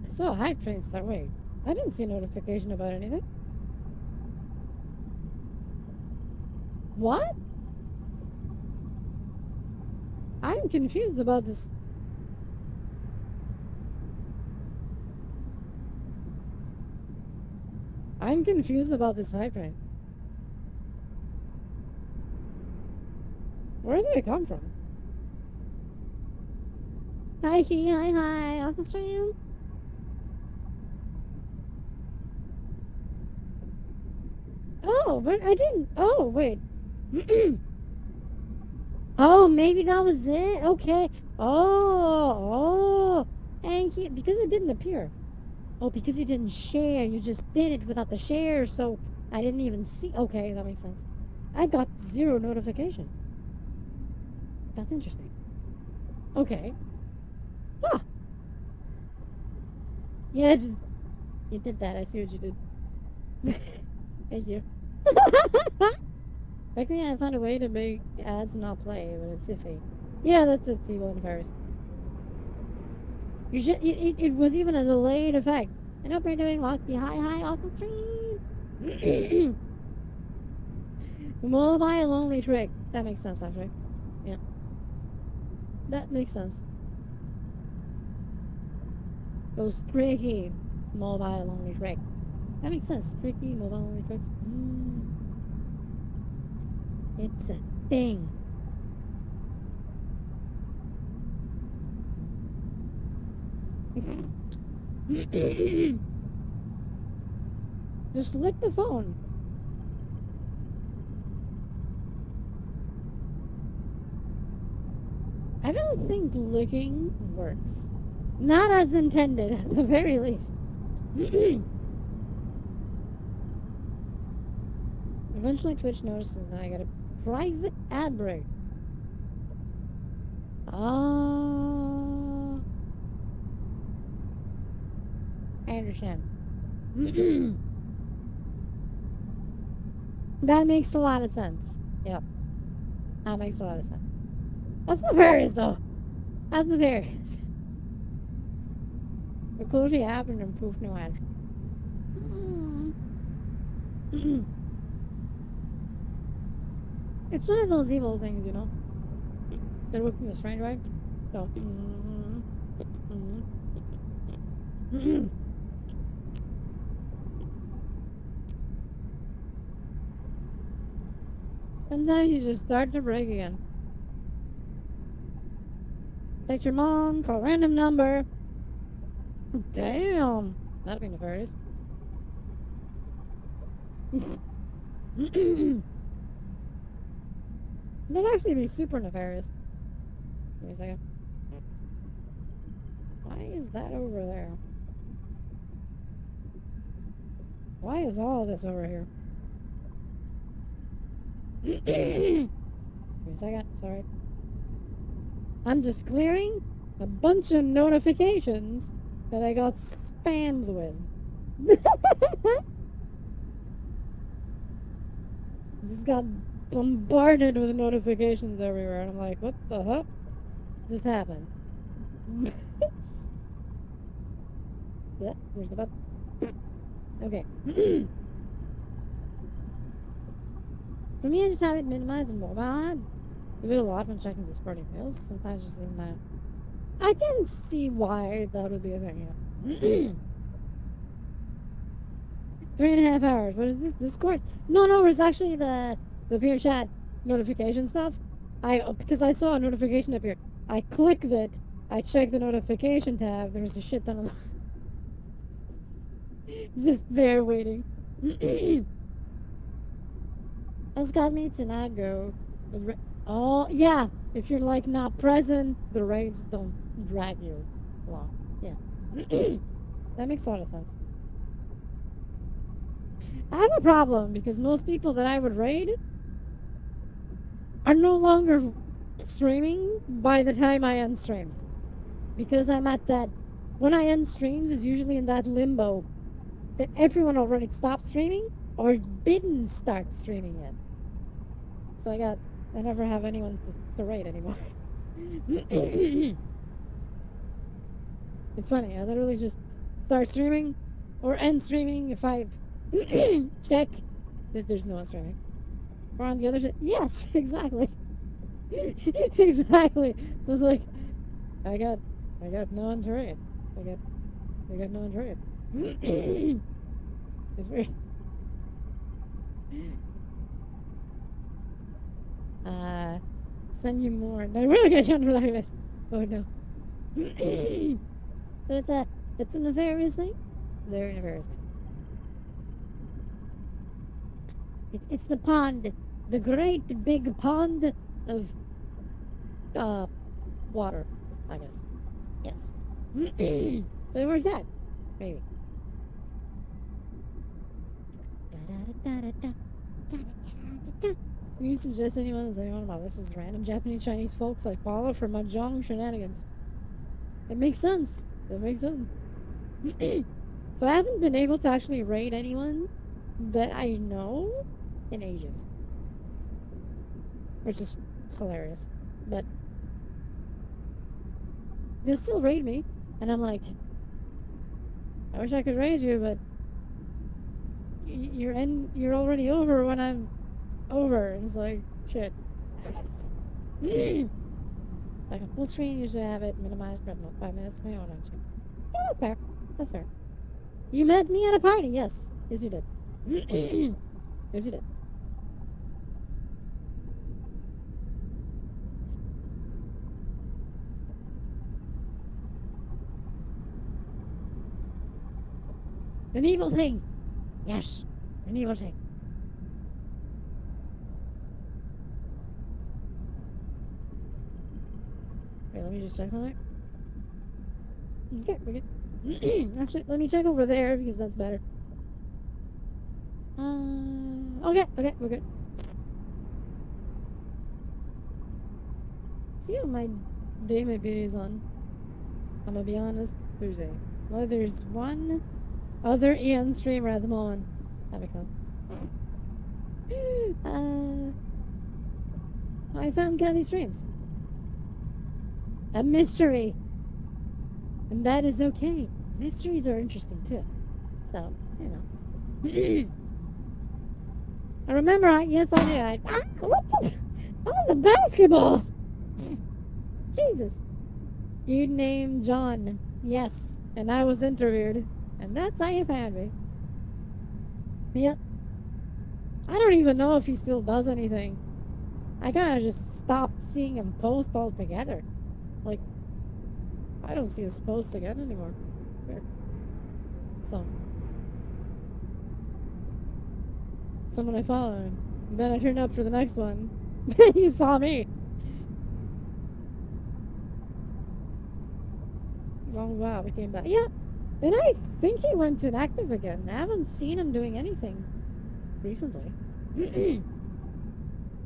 I saw a hype train start. Wait, I didn't see a notification about anything. What? I'm confused about this. I'm confused about this hype train. Where did they come from? Hi, hi, Uncle Sam. Oh, but I didn't. Oh, wait. Oh, maybe that was it. Okay. Oh. And because it didn't appear. Oh, because you didn't share. You just did it without the share, so I didn't even see. Okay, that makes sense. I got 0 notification. That's interesting. Okay. Ah. Yeah, you did that. I see what you did. Thank you. Luckily, I found a way to make ads not play, but it's iffy. Yeah, that's evil and nefarious. It was even a delayed effect. I hope you're doing lucky. Hi, welcome stream. Mobile only trick. That makes sense, actually. Yeah, that makes sense. Those tricky mobile only trick. That makes sense. Tricky mobile only tricks. It's a thing. Just lick the phone. I don't think licking works. Not as intended, at the very least. Eventually, Twitch notices that I got a private ad break. Ah, I understand. That makes a lot of sense. Yep, that makes a lot of sense. That's nefarious, though. That's nefarious. The close the app and improve no ad. It's one of those evil things, you know. That work in a strange way. So. Sometimes you just start to break again. Text your mom, call a random number. Damn. That'd be nefarious. That'd actually be super nefarious. Give me a second. Why is that over there? Why is all this over here? Give me a second, sorry. I'm just clearing a bunch of notifications that I got spammed with. Just got bombarded with notifications everywhere, and I'm like, what the fuck just happened? Yeah, where's the button? Okay. For me, I just have it minimized in mobile ad. Do it a lot when checking Discord emails. Sometimes just leave that. I can see why that would be a thing, yeah. 3.5 hours. What is this? Discord? No, it's actually the peer chat notification stuff. Because I saw a notification appear. I clicked it. I checked the notification tab. There was a shit ton of just there waiting. As God made to not go. Oh yeah, if you're like not present, the raids don't drag you along. Yeah, that makes a lot of sense. I have a problem because most people that I would raid are no longer streaming by the time I end streams. Because I'm at that, when I end streams is usually in that limbo that everyone already stopped streaming or didn't start streaming yet. So I never have anyone to raid anymore. It's funny, I literally just start streaming or end streaming if I check that there's no one streaming. Or on the other side, yes, exactly. Exactly. So it's like, I got no one to raid. I got no one to raid. It's weird. Send you more. No, we're gonna jump for that. Oh no. So it's a nefarious thing. Very nefarious thing. It's the pond, the great big pond of water, I guess. Yes. So where's that? Maybe. Can you suggest anyone about this is random Japanese Chinese folks like Paula from Mahjong shenanigans? It makes sense. That makes sense. So I haven't been able to actually raid anyone that I know in ages. Which is hilarious. But they'll still raid me, and I'm like, I wish I could raid you, but you're already over when I'm over. And it's like, shit. Like a full screen, usually I have it minimized, but not 5 minutes. My own time. Yeah, that's fair. That's fair. You met me at a party, yes. Yes, you did. Yes, you did. An evil thing. Yes, an evil thing. Wait, let me just check something. Okay, we're good. Actually, let me check over there because that's better. Okay, we're good. See how my day my beauty is on. I'm gonna be honest, Thursday. Well, there's one other Ian streamer at the moment. That makes sense. I found Kelly streams. A mystery. And that is okay. Mysteries are interesting too. So, you know. I remember, yes, I did. What the? Oh, the basketball! Jesus. Dude named John. Yes. And I was interviewed. And that's how you found me. Yep. I don't even know if he still does anything. I kind of just stopped seeing him post altogether. Like, I don't see his post again anymore. Weird. So, someone I followed. And then I turned up for the next one. You saw me. Oh wow, we came back. Yeah. And I think he went inactive again. I haven't seen him doing anything recently.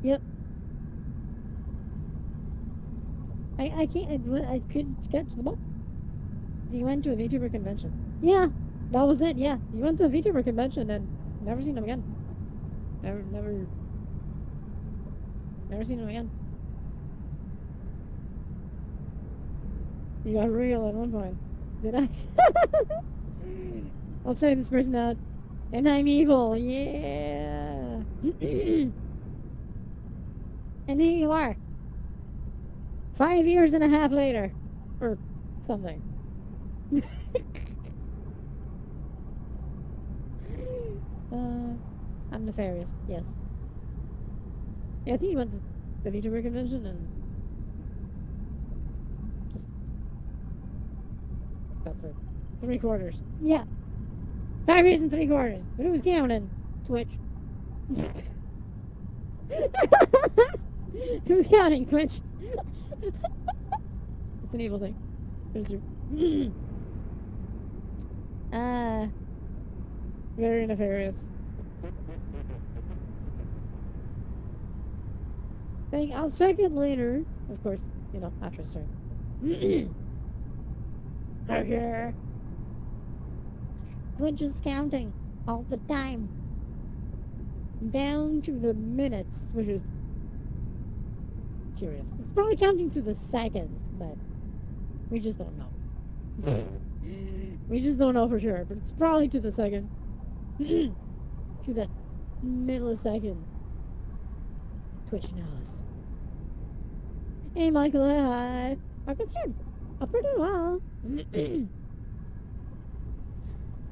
Yep. I can't. I couldn't catch the ball. So he went to a VTuber convention. Yeah, that was it. Yeah, he went to a VTuber convention and never seen him again. Never seen him again. You got real at one point. Did I? I'll check this person out. And I'm evil. Yeah. And here you are. 5 years and a half later. Or something. I'm nefarious. Yes. Yeah, I think he went to the VTuber convention and just that's it. 3/4. Yeah. 5 years and 3/4. But who's counting? Twitch. Who's counting? Twitch. It's an evil thing. There's your very nefarious. I'll check it later. Of course, you know, after a start. Okay. Twitch is counting all the time. Down to the minutes, which is curious. It's probably counting to the seconds, but we just don't know. We just don't know for sure, but it's probably to the second. To the millisecond. Twitch knows. Hey Michael, hi. I'm concerned. I'm pretty well.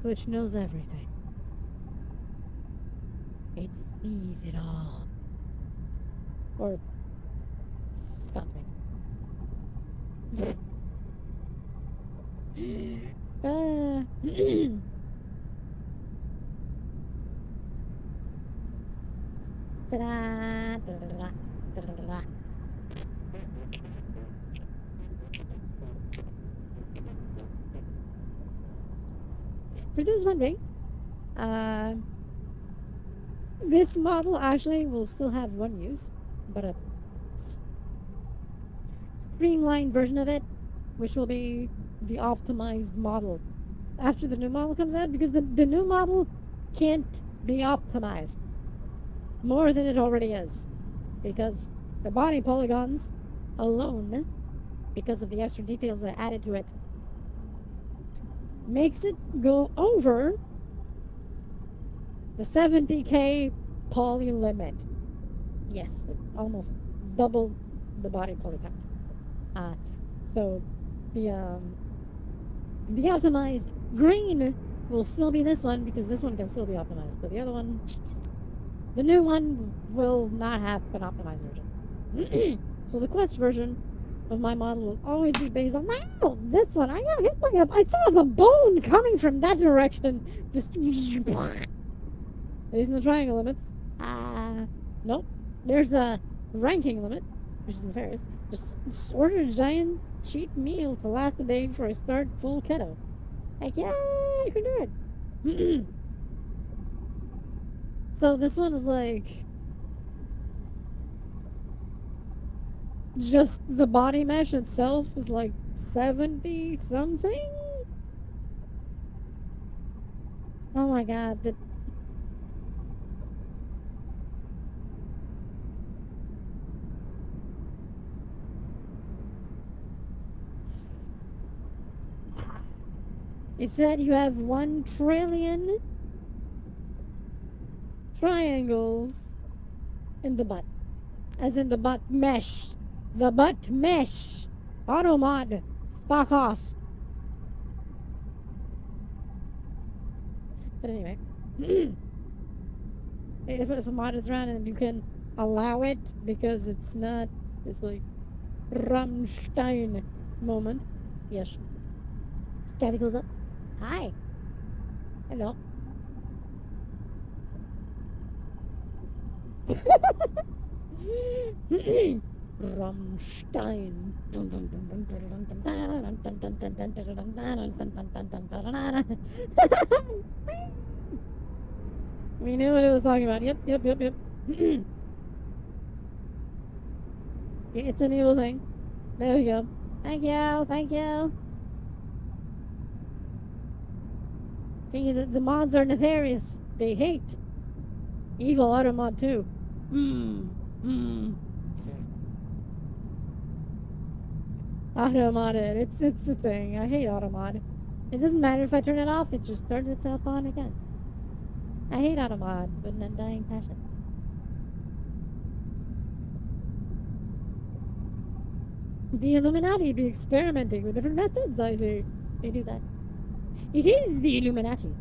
Twitch knows everything. It sees it all. Or something. Ta-da, da-da-da, da-da-da-da. For those wondering, this model actually will still have one use, but a streamlined version of it, which will be the optimized model after the new model comes out, because the new model can't be optimized more than it already is, because the body polygons alone because of the extra details I added to it, makes it go over the 70K poly limit. Yes, it almost doubled the body poly count. So the optimized green will still be this one because this one can still be optimized, but the other one, the new one, will not have an optimized version. So the Quest version of my model will always be based on this one. I got hit by I saw the bone coming from that direction. Just using the triangle limits. Nope. There's a ranking limit, which is nefarious. Just order a giant cheap meal to last a day before I start full keto. Like, yeah, you can do it. So this one is like just the body mesh itself is like 70 something. Oh my god, it said you have 1 trillion triangles in the butt. As in the butt mesh. The butt mesh. Auto mod. Fuck off. But anyway. if a mod is around and you can allow it because it's not, it's like Rammstein moment. Yes. Kathy goes up. Hi. Hello. Rammstein. We knew what it was talking about. Yep. It's an evil thing. There we go. Thank you. See, the mods are nefarious. They hate. Evil Automod too. Automodded. It's a thing. I hate Automod. It doesn't matter if I turn it off, it just turns itself on again. I hate Automod with an undying passion. The Illuminati be experimenting with different methods, I see. They do that. It is the Illuminati.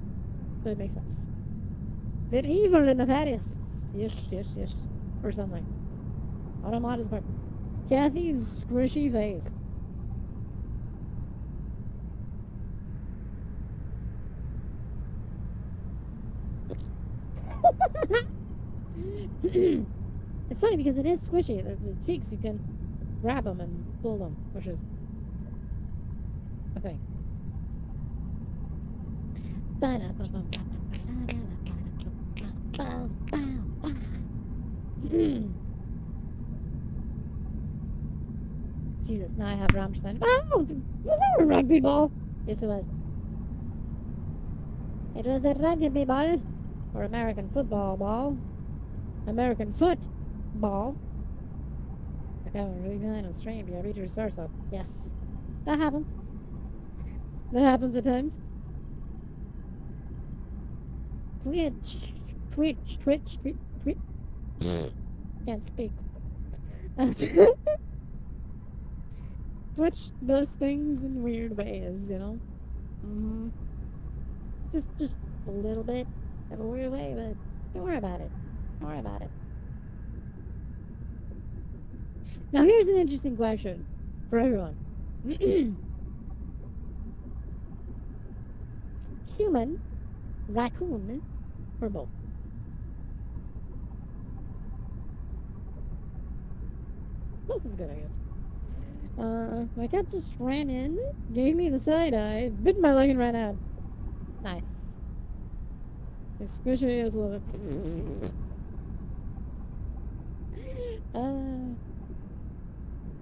So it makes sense. They're evil and nefarious. Yes. Or something. Automod is part. Kathy's squishy face. It's funny because it is squishy. The cheeks, you can grab them and pull them, which is a thing. Jesus, now I have Rammstein. Oh, was that a rugby ball? Yes, it was. It was a rugby ball. Or American football ball. American foot ball. Okay, I'm really behind on stream. Yeah, read your source up. Yes. That happens. That happens at times. Twitch. Can't speak. Twitch does things in weird ways, you know? Just a little bit of a weird way, but don't worry about it. Now here's an interesting question for everyone. Human, raccoon, or both? Both is good, I guess. My cat just ran in, gave me the side eye, bit my leg and ran out. Nice. It's squishy as a little bit.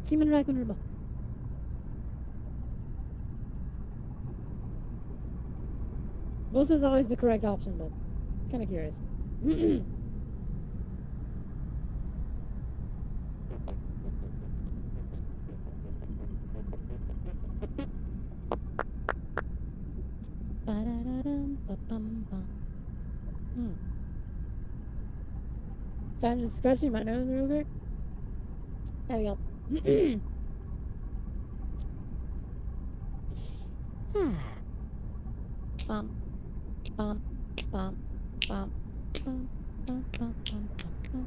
Human, raccoon, or both? Both is always the correct option, but kind of curious. Hmm. So I'm just scratching my nose real quick. There we go. Bum, bum, bum, bum, bum, bum, bum, bum, bum,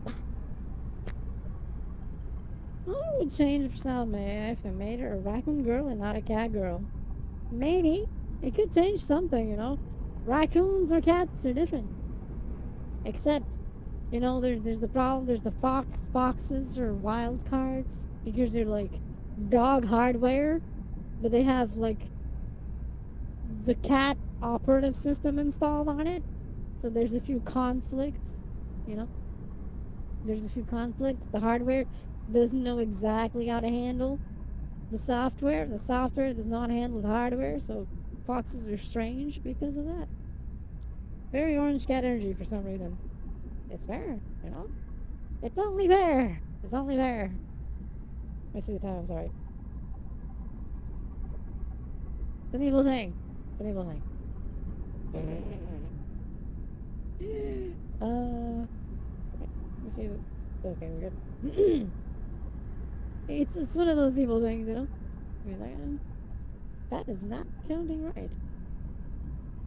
bum. I would change Salma if I made her a raccoon girl and not a cat girl. Maybe. It could change something, you know. Raccoons or cats are different. Except, you know, there's the problem, there's the foxes are wild cards because they're like dog hardware, but they have like the cat operative system installed on it. So there's a few conflicts, you know. There's a few conflicts. The hardware doesn't know exactly how to handle the software. The software does not handle the hardware, so foxes are strange because of that. Very orange cat energy for some reason. It's fair, you know? It's only fair. It's only fair. I see the time, I'm sorry. It's an evil thing. It's an evil thing. Let me see. Okay, we're good. It's one of those evil things, you know? That is not counting right.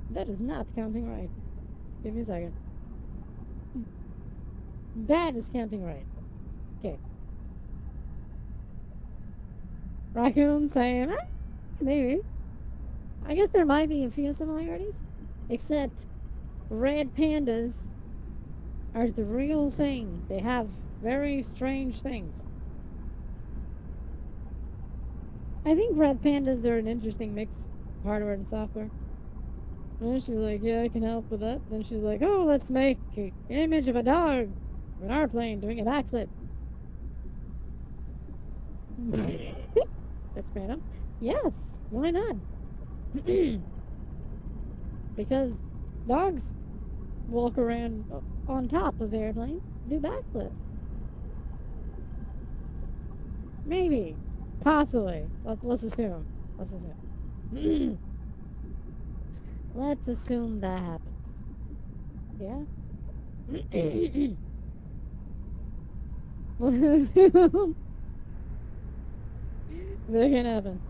That is not counting right. Give me a second. That is counting right. Okay. Raccoon, same. Maybe. I guess there might be a few similarities. Except red pandas are the real thing. They have very strange things. I think red pandas are an interesting mix of hardware and software. And then she's like, yeah, I can help with that. Then she's like, oh, let's make an image of a dog of an airplane doing a backflip. That's fair enough. Yes, why not? Because dogs walk around on top of the airplane, do backflips. Maybe. Possibly. Let's assume. Let's assume. Let's assume that happens. Yeah? Let's assume that can happen.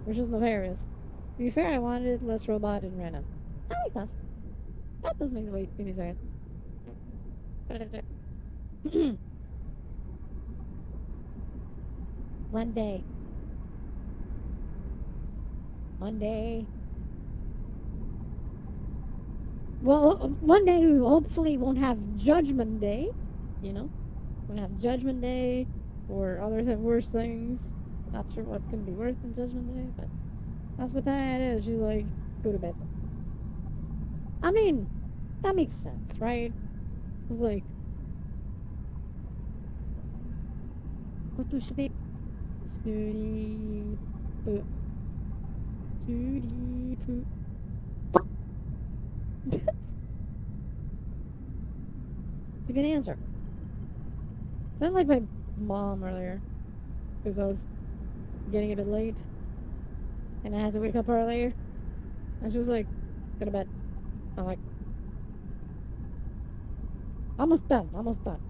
Which is nefarious. To be fair, I wanted it less robot and random. I like that. That does make the way give me a second. One day. One day. Well, one day we hopefully won't have Judgment Day, you know? Won't have Judgment Day or other worse things. Not sure what can be worse than Judgment Day, but that's what time it is. She's like, go to bed. I mean, that makes sense, right? Like, go to sleep. Sleep. Sleep. It's a good answer. Sounded like my mom earlier. Because I was getting a bit late. And I had to wake up earlier. And she was like, go to bed. I'm like, almost done. Almost done.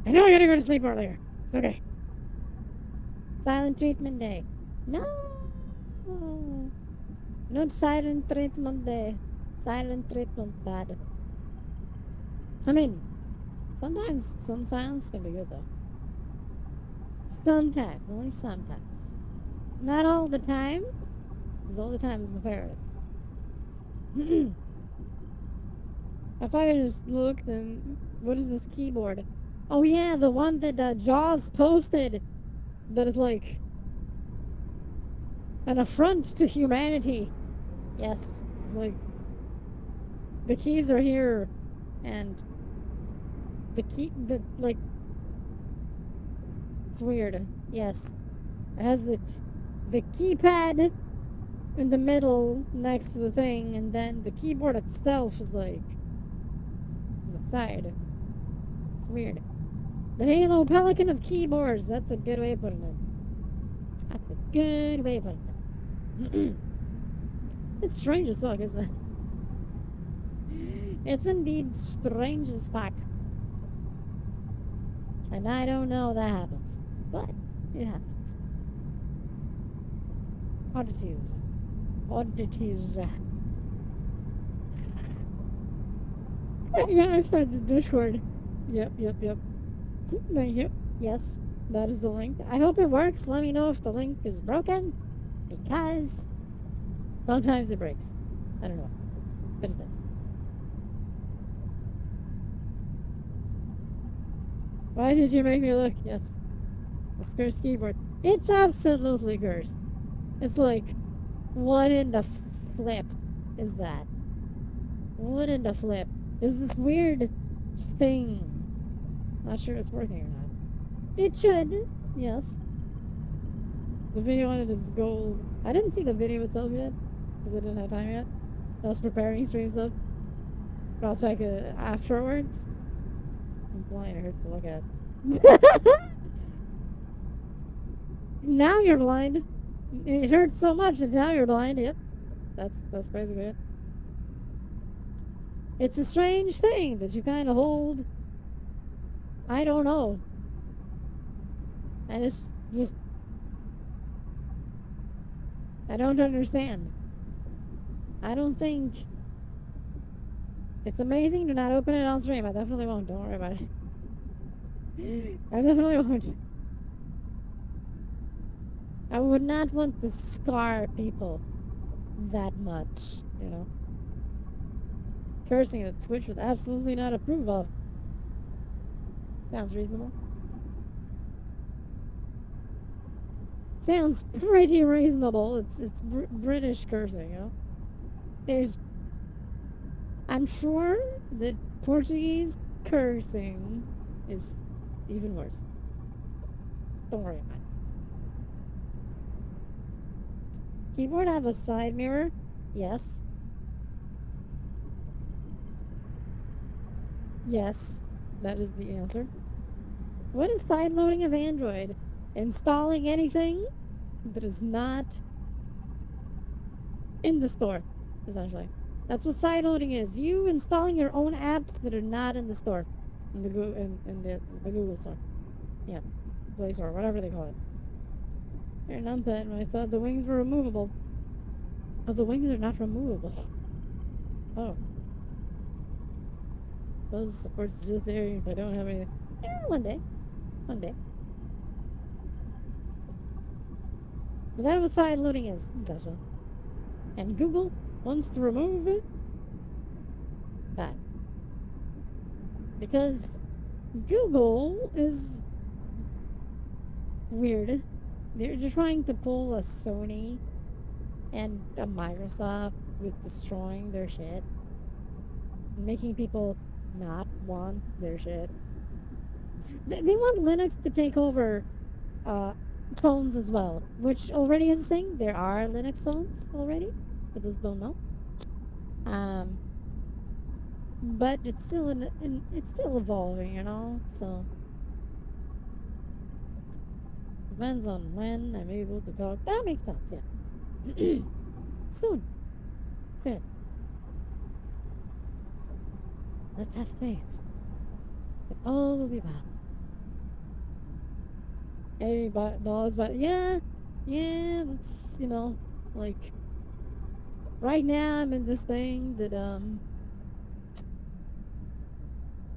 I know I gotta go to sleep earlier. It's okay. Silent treatment day. No. Not silent treatment day. Silent treatment bad. I mean, sometimes some silence can be good though. Sometimes, only sometimes. Not all the time, because all the time is nefarious. If I just looked and what is this keyboard? Oh yeah, the one that Jaws posted that is like an affront to humanity. Yes, it's like the keys are here and like it's weird. Yes, it has the keypad in the middle next to the thing, and then the keyboard itself is like on the side. It's weird. The Halo Pelican of keyboards. That's a good way of putting it. That's a good way of putting it. It's strange as fuck, isn't it? It's indeed strange as fuck. And I don't know that happens. But it happens. Oddities. Oddities. Yeah, I found the Discord. Yep. Thank you. Yes, that is the link. I hope it works. Let me know if the link is broken. Because sometimes it breaks. I don't know. But it does. Why did you make me look? Yes. A cursed keyboard. It's absolutely cursed. It's like, what in the flip is that? What in the flip? There's this weird thing. Not sure it's working or not. It should. Yes. The video on it is gold. I didn't see the video itself yet. Because I didn't have time yet. I was preparing stream stuff. But I'll check it afterwards. I'm blind. It hurts to look at. Now you're blind. It hurts so much that now you're blind. Yep. That's basically it. It's a strange thing that you kind of hold. I don't know. And it's just... I don't understand. I don't think... It's amazing to not open it on stream. I definitely won't. Don't worry about it. I definitely won't. I would not want to scar people that much, you know. Cursing that Twitch would absolutely not approve of. Sounds reasonable. Sounds pretty reasonable. It's British cursing, you know. There's... I'm sure that Portuguese cursing is even worse. Don't worry about it. Keyboard have a side mirror? Yes. Yes, that is the answer. What is side loading of Android? Installing anything that is not in the store, essentially. That's what side loading is. You installing your own apps that are not in the store. In the Google store. Yeah. Play Store, whatever they call it. They're numpad, and I thought the wings were removable. Oh, the wings are not removable. Oh. Those supports just there if I don't have anything. Yeah, one day. One day. But that's what side loading is. That's what. And Google wants to remove that. Because Google is weird. They're trying to pull a Sony and a Microsoft with destroying their shit. Making people not want their shit. They want Linux to take over phones as well, which already is a thing. There are Linux phones already, for those who don't know. But it's still it's still evolving, you know. So depends on when I'm able to talk. That makes sense, yeah. Soon. Let's have faith that all will be well. Any balls, but yeah, that's, you know, like, right now I'm in this thing that,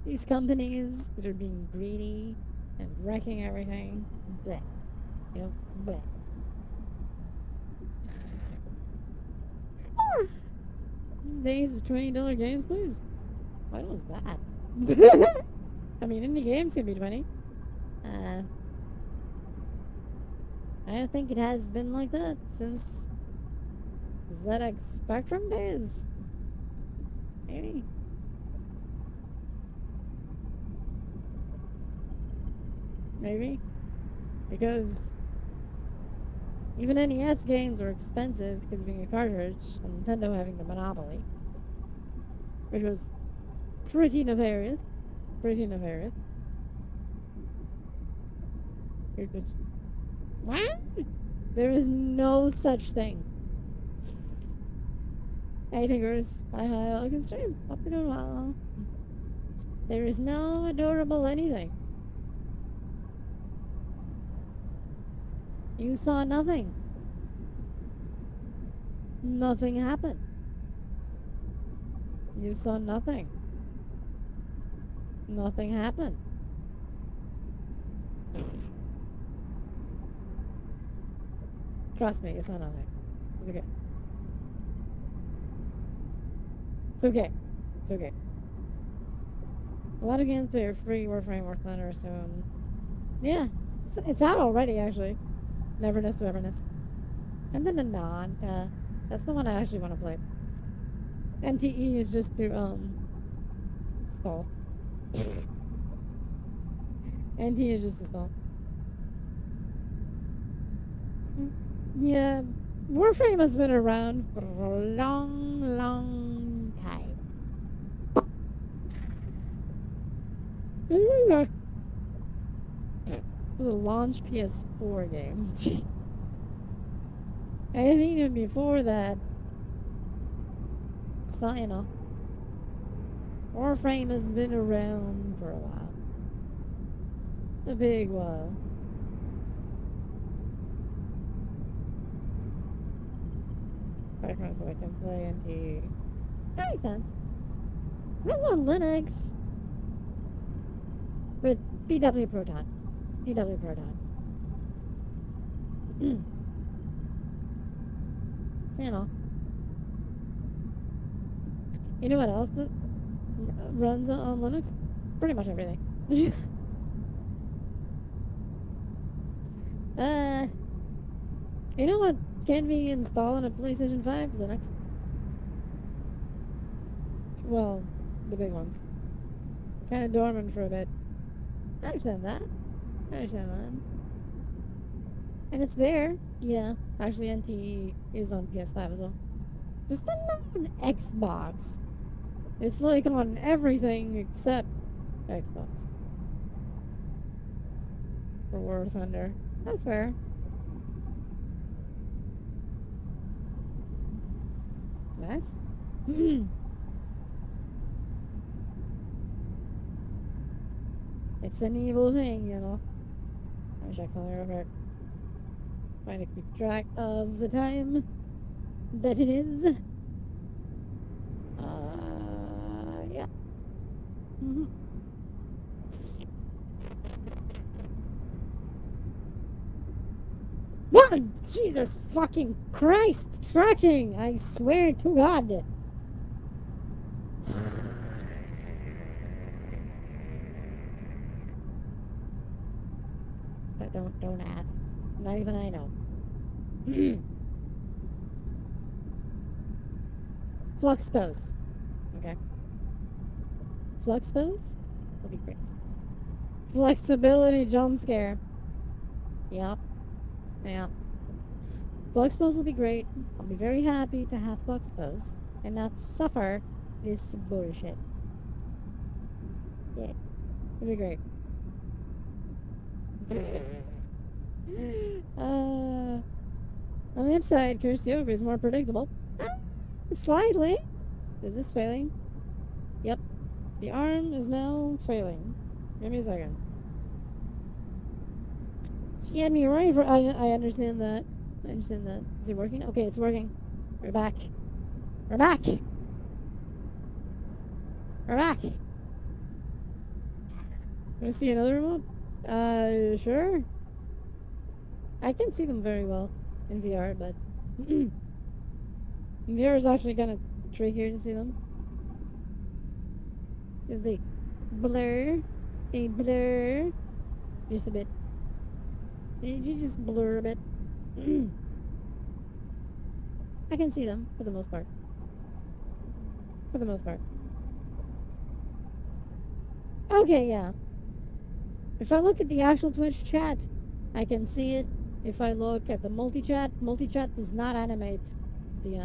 these companies that are being greedy and wrecking everything, bleh, you know, bleh. Days of $20 games, please. When was that? I mean, indie games can be 20. I don't think it has been like that since ZX Spectrum days. Maybe. Maybe. Because even NES games are expensive because of being a cartridge, and Nintendo having the monopoly. Which was pretty nefarious. Pretty nefarious. What? There is no such thing Hey, Tiggers. Hi, hi, welcome stream. Hope you're doing well. There is no adorable anything. You saw nothing. Nothing happened. You saw nothing. Nothing happened. Trust me, you saw nothing. It's okay. It's okay. It's okay. A lot of games are free Warframe or Thunder soon. Yeah, it's out already, actually. Neverness to Everness. And then the Nanta. That's the one I actually want to play. NTE is just to, stall. NTE is just to stall. Yeah, Warframe has been around for a long, long time. It was a launch PS4 game. And even before that, so, you know, Warframe has been around for a while. A big while. Background so I can play NT. That makes sense. Run on Linux. With DW Proton. DW Proton. So, you know. You know what else that runs on Linux? Pretty much everything. You know what can be installed on a PlayStation 5? Linux. Well, the big ones. Kind of dormant for a bit. I understand that. I understand that. And it's there. Yeah. Actually, NTE is on PS5 as well. Just not on Xbox. It's like on everything except Xbox. For War Thunder. That's fair. Nice. It's an evil thing, you know. Let me check something real quick. Trying to keep track of the time that it is. Yeah. What? Jesus fucking Christ! Tracking! I swear to God! But don't ask. Not even I know. Flux pose. Okay. Flux pose? Would be great. Flexibility jump scare. Yep. Yep. Flux pose will be great. I'll be very happy to have flux pose and not suffer this bullshit. Yeah. It'll be great. On the upside, Kursioka is more predictable. Slightly. Is this failing? Yep. The arm is now failing. Give me a second. She had me right for. I understand that. I understand that. Is it working? Okay, it's working. We're back. We're back. We're back. Want to see another remote? Sure. I can see them very well in VR, but VR is actually kind of trickier to see them. Because they blur. They blur. Just a bit. You just blur a bit. I can see them, for the most part. For the most part. Okay, yeah. If I look at the actual Twitch chat, I can see it. If I look at the multi-chat does not animate the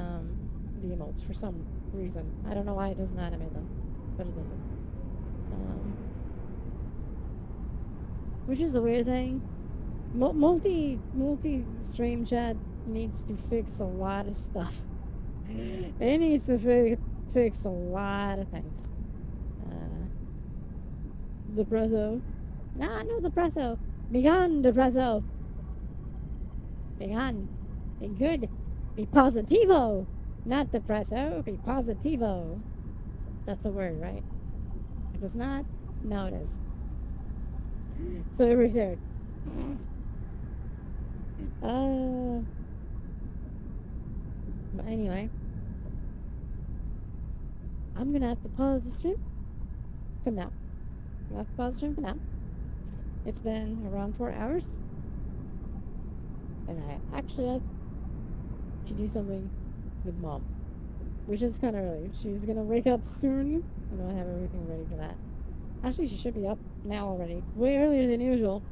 emotes for some reason. I don't know why it doesn't animate them, but it doesn't. Which is a weird thing. Multi-stream chat needs to fix a lot of stuff. It needs to fix a lot of things. Uh, Depresso. Nah, no depresso. Be gone, depresso. Be gone. Be good. Be positivo. Not depresso. Be positivo. That's a word, right? If it's not, no, it is. So it was there. Uh, but anyway, I'm gonna have to pause the stream for now. I'll have to pause the stream for now. It's been around 4 hours, and I actually have to do something with mom, which is kind of early. She's gonna wake up soon, and I have everything ready for that. Actually, she should be up now already, way earlier than usual,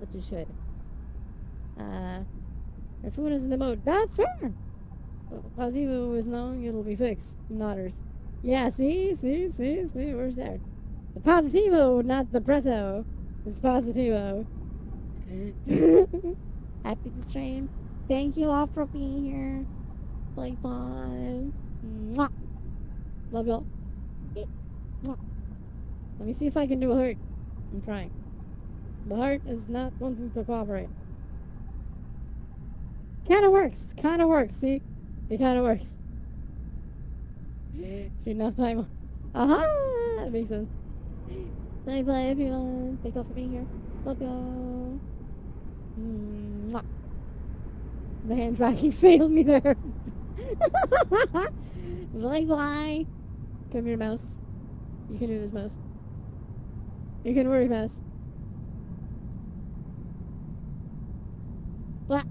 but she should. Her food is in the mode. That's fair. Positivo is knowing it'll be fixed. Nodders. Yeah, see, where's there? The positivo, not the presso. It's positivo. Happy to stream. Thank you all for being here. Bye bye. Mwah. Love y'all. Mwah. Let me see if I can do a heart. I'm trying. The heart is not wanting to cooperate. Kinda works. See? It kinda works. See, now time. Aha! That makes sense. Bye bye, everyone. Thank you all for being here. Love y'all. Mwah. The hand tracking failed me there. Bye bye. Come here, mouse. You can do this, mouse. You can worry, mouse. What?